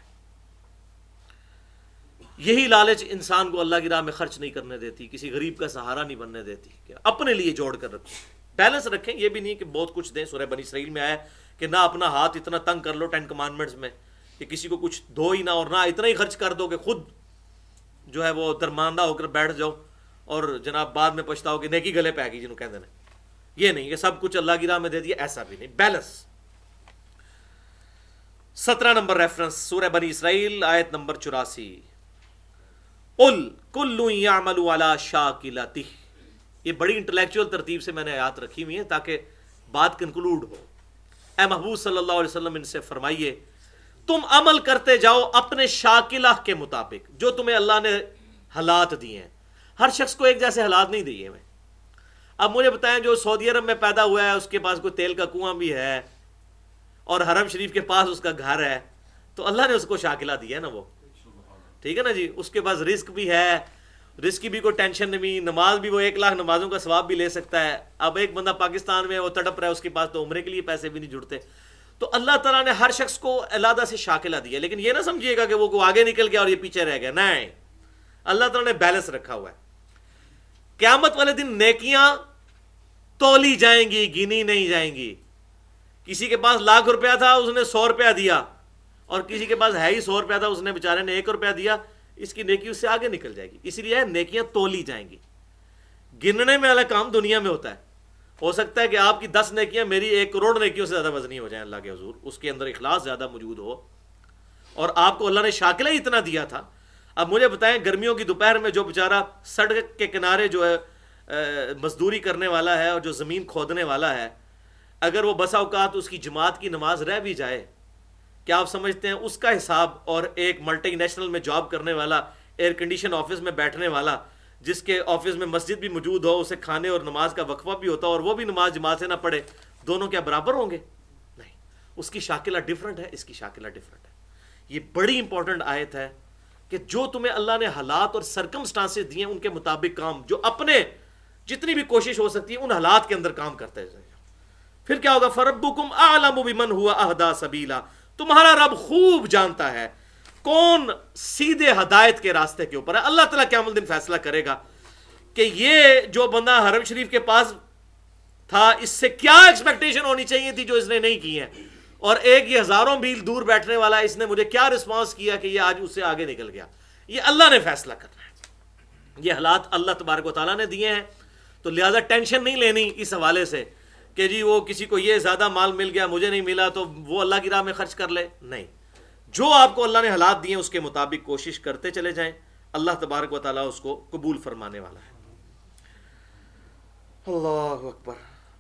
یہی لالچ انسان کو اللہ کی راہ میں خرچ نہیں کرنے دیتی، کسی غریب کا سہارا نہیں بننے دیتی، کہ اپنے لیے جوڑ کر رکھو. بیلنس رکھیں، یہ بھی نہیں کہ بہت کچھ دیں. سورہ بنی اسرائیل میں آیا کہ نہ اپنا ہاتھ اتنا تنگ کر لو 10 کمانڈمنٹس میں کہ کسی کو کچھ دو ہی نہ، اور نہ اتنا ہی خرچ کر دو کہ خود جو ہے وہ درماندہ ہو کر بیٹھ جاؤ اور جناب بعد میں پچھتاؤ کہ نیکی گلے پہ گئی جنہوں کہتے ہیں. یہ نہیں کہ سب کچھ اللہ کی راہ میں دے دیا، ایسا بھی نہیں. بیلنس. 17 نمبر ریفرنس سورہ بنی اسرائیل آیت نمبر 84. قل کل یعمل علی شاکلتہ، یہ بڑی انٹلیکچوئل ترتیب سے میں نے آیات رکھی ہوئی ہیں تاکہ بات کنکلوڈ ہو. اے محبوب صلی اللہ علیہ وسلم ان سے فرمائیے تم عمل کرتے جاؤ اپنے شاکلہ کے مطابق جو تمہیں اللہ نے حالات دیے ہیں. ہر شخص کو ایک جیسے حالات نہیں دیے ہوئے. اب مجھے بتائیں جو سعودی عرب میں پیدا ہوا ہے اس کے پاس کوئی تیل کا کنواں بھی ہے اور حرم شریف کے پاس اس کا گھر ہے، تو اللہ نے اس کو شاکلہ دیا ہے نا، وہ ٹھیک ہے نا جی. اس کے پاس رزق بھی ہے، رزق کی بھی کوئی ٹینشن نہیں، نماز بھی وہ 1 لاکھ نمازوں کا ثواب بھی لے سکتا ہے. اب ایک بندہ پاکستان میں وہ تڑپ رہا ہے، اس کے پاس تو عمرے کے لیے پیسے بھی نہیں جڑتے. تو اللہ تعالیٰ نے ہر شخص کو علیحدہ سے شاکلہ دیا. لیکن یہ نہ سمجھیے گا کہ وہ آگے نکل گیا اور یہ پیچھے رہ گیا، نہیں. اللہ تعالیٰ نے بیلنس رکھا ہوا ہے. قیامت والے دن نیکیاں تولی جائیں گی، گنی نہیں جائیں گی. کسی کے پاس 1,00,000 روپیہ تھا، اس نے 100 روپیہ دیا، اور کسی کے پاس ہے ہی 100 روپیہ تھا، اس نے بیچارے نے 1 روپیہ دیا. اس کی نیکی اس سے آگے نکل جائے گی. اسی لیے نیکیاں تولی جائیں گی. گننے میں والا کام دنیا میں ہوتا ہے، ہو سکتا ہے کہ آپ کی 10 نیکیاں میری 1 کروڑ نیکیوں سے زیادہ وزنی ہو جائیں اللہ کے حضور، اس کے اندر اخلاص زیادہ موجود ہو، اور آپ کو اللہ نے شاکلہ ہی اتنا دیا تھا۔ اب مجھے بتائیں گرمیوں کی دوپہر میں جو بیچارہ سڑک کے کنارے جو ہے مزدوری کرنے والا ہے اور جو زمین کھودنے والا ہے، اگر وہ بسا اوقات اس کی جماعت کی نماز رہ بھی جائے، کیا آپ سمجھتے ہیں اس کا حساب اور ایک ملٹی نیشنل میں جاب کرنے والا، ایئر کنڈیشن آفس میں بیٹھنے والا، جس کے آفس میں مسجد بھی موجود ہو، اسے کھانے اور نماز کا وقفہ بھی ہوتا اور وہ بھی نماز جماعت سے نہ پڑھے، دونوں کیا برابر ہوں گے؟ نہیں، اس کی شاکلہ ڈیفرنٹ ہے، اس کی شاکلہ ڈیفرنٹ ہے۔ یہ بڑی امپورٹنٹ آیت ہے کہ جو تمہیں اللہ نے حالات اور سرکمسٹانسز دیے ان کے مطابق کام، جو اپنے جتنی بھی کوشش ہو سکتی ہے ان حالات کے اندر کام کرتے ہیں۔ پھر کیا ہوگا؟ فَرَبُّكُمْ أَعْلَمُ بِمَنْ هُوَ أَهْدَىٰ سَبِيلًا، تمہارا رب خوب جانتا ہے کون سیدھے ہدایت کے راستے کے اوپر ہے۔ اللہ تعالیٰ قیامت الدین فیصلہ کرے گا کہ یہ جو بندہ حرم شریف کے پاس تھا اس سے کیا ایکسپیکٹیشن ہونی چاہیے تھی جو اس نے نہیں کی ہے، اور ایک یہ ہزاروں میل دور بیٹھنے والا اس نے مجھے کیا رسپانس کیا کہ یہ آج اس سے آگے نکل گیا۔ یہ اللہ نے فیصلہ کرنا ہے، یہ حالات اللہ تبارک و تعالیٰ نے دیے ہیں، تو لہذا ٹینشن نہیں لینی اس حوالے سے کہ جی وہ کسی کو یہ زیادہ مال مل گیا مجھے نہیں ملا تو وہ اللہ کی راہ میں خرچ کر لے۔ نہیں، جو آپ کو اللہ نے حالات دیے اس کے مطابق کوشش کرتے چلے جائیں، اللہ تبارک و تعالیٰ اس کو قبول فرمانے والا ہے۔ اللہ اکبر۔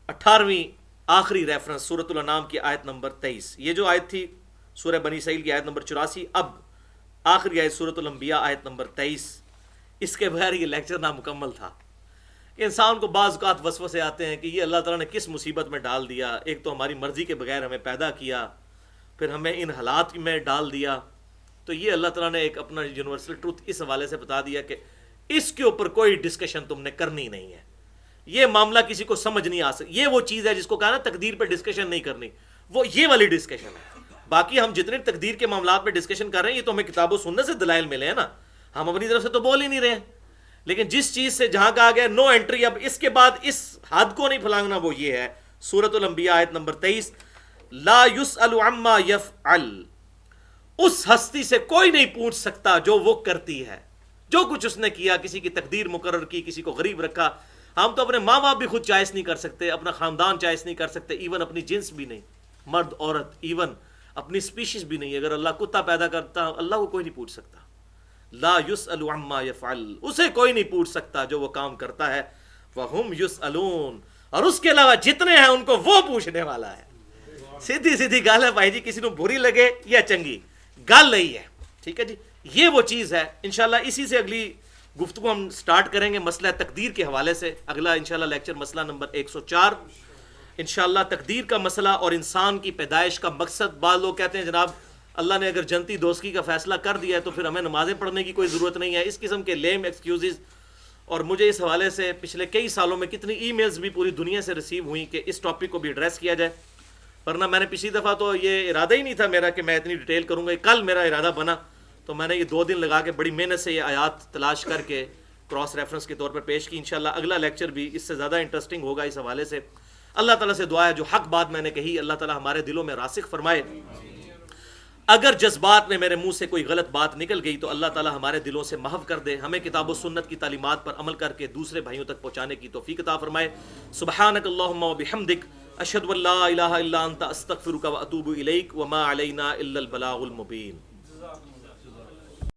18ویں آخری ریفرنس سورۃ الانعام کی آیت نمبر 23۔ یہ جو آیت تھی سورہ بنی اسرائیل کی آیت نمبر 84، اب آخری آیت سورۃ الانبیاء آیت نمبر 23۔ اس کے بغیر یہ لیکچر نامکمل تھا کہ انسان کو بعض اوقات وسوسے آتے ہیں کہ یہ اللہ تعالیٰ نے کس مصیبت میں ڈال دیا، ایک تو ہماری مرضی کے بغیر ہمیں پیدا کیا، پھر ہمیں ان حالات میں ڈال دیا۔ تو یہ اللہ تعالیٰ نے ایک اپنا یونیورسل ٹروتھ اس حوالے سے بتا دیا کہ اس کے اوپر کوئی ڈسکشن تم نے کرنی نہیں ہے، یہ معاملہ کسی کو سمجھ نہیں آ سکتا۔ یہ وہ چیز ہے جس کو کہا نا تقدیر پہ ڈسکشن نہیں کرنی، وہ یہ والی ڈسکشن ہے۔ باقی ہم جتنے تقدیر کے معاملات پہ ڈسکشن کر رہے ہیں یہ تو ہمیں کتاب و سنت سے دلائل ملے ہیں نا، ہم اپنی طرف سے تو بول ہی نہیں رہے ہیں۔ لیکن جس چیز سے جہاں کہا گیا نو انٹری، اب اس کے بعد اس حد کو نہیں پھلانگنا، وہ یہ ہے سورۃ الانبیاء آیت نمبر 23، لا یسأل عما یفعل، اس ہستی سے کوئی نہیں پوچھ سکتا جو وہ کرتی ہے، جو کچھ اس نے کیا، کسی کی تقدیر مقرر کی، کسی کو غریب رکھا۔ ہم تو اپنے ماں باپ بھی خود چوائس نہیں کر سکتے، اپنا خاندان چوائس نہیں کر سکتے، ایون اپنی جنس بھی نہیں، مرد عورت، ایون اپنی سپیشیز بھی نہیں۔ اگر اللہ کتا پیدا کرتا اللہ کو کوئی نہیں پوچھ سکتا۔ لا یسأل عما یفعل، اسے کوئی نہیں پوچھ سکتا جو وہ کام کرتا ہے، وہم یسألون، اور اس کے علاوہ جتنے ہیں ان کو وہ پوچھنے والا ہے۔ سیدھی سیدھی گل ہے بھائی جی، کسی کو بری لگے یا چنگی گل نہیں ہے، ٹھیک ہے جی، یہ وہ چیز ہے۔ انشاءاللہ اسی سے اگلی گفتگو ہم سٹارٹ کریں گے مسئلہ تقدیر کے حوالے سے۔ اگلا انشاءاللہ لیکچر مسئلہ نمبر 104 انشاءاللہ تقدیر کا مسئلہ اور انسان کی پیدائش کا مقصد۔ بعض لوگ کہتے ہیں جناب اللہ نے اگر جنتی دوزخی کا فیصلہ کر دیا ہے تو پھر ہمیں نمازیں پڑھنے کی کوئی ضرورت نہیں ہے، اس قسم کے لیم ایکسکیوزز۔ اور مجھے اس حوالے سے پچھلے کئی سالوں میں کتنی ای میلز بھی پوری دنیا سے ریسیو ہوئیں کہ اس ٹاپک کو بھی ایڈریس کیا جائے، ورنہ میں نے پچھلی دفعہ تو یہ ارادہ ہی نہیں تھا میرا کہ میں اتنی ڈیٹیل کروں گا۔ کل میرا ارادہ بنا تو میں نے یہ 2 دن لگا کے بڑی محنت سے یہ آیات تلاش کر کے کراس ریفرنس کے طور پر پیش کی۔ انشاءاللہ اگلا لیکچر بھی اس سے زیادہ انٹرسٹنگ ہوگا اس حوالے سے۔ اللہ تعالیٰ سے دعا ہے جو حق بات میں نے کہی اللہ تعالیٰ ہمارے دلوں میں راسخ فرمائے۔ اگر جذبات میں میرے منہ سے کوئی غلط بات نکل گئی تو اللہ تعالیٰ ہمارے دلوں سے محو کر دے، ہمیں کتاب و سنت کی تعلیمات پر عمل کر کے دوسرے بھائیوں تک پہنچانے کی توفیق عطا فرمائے۔ سبحانک اللہم و بحمدک، اشہد ان لا الہ الا انت، استغفرک و اتوب الیک، وما علینا الا البلاغ المبین۔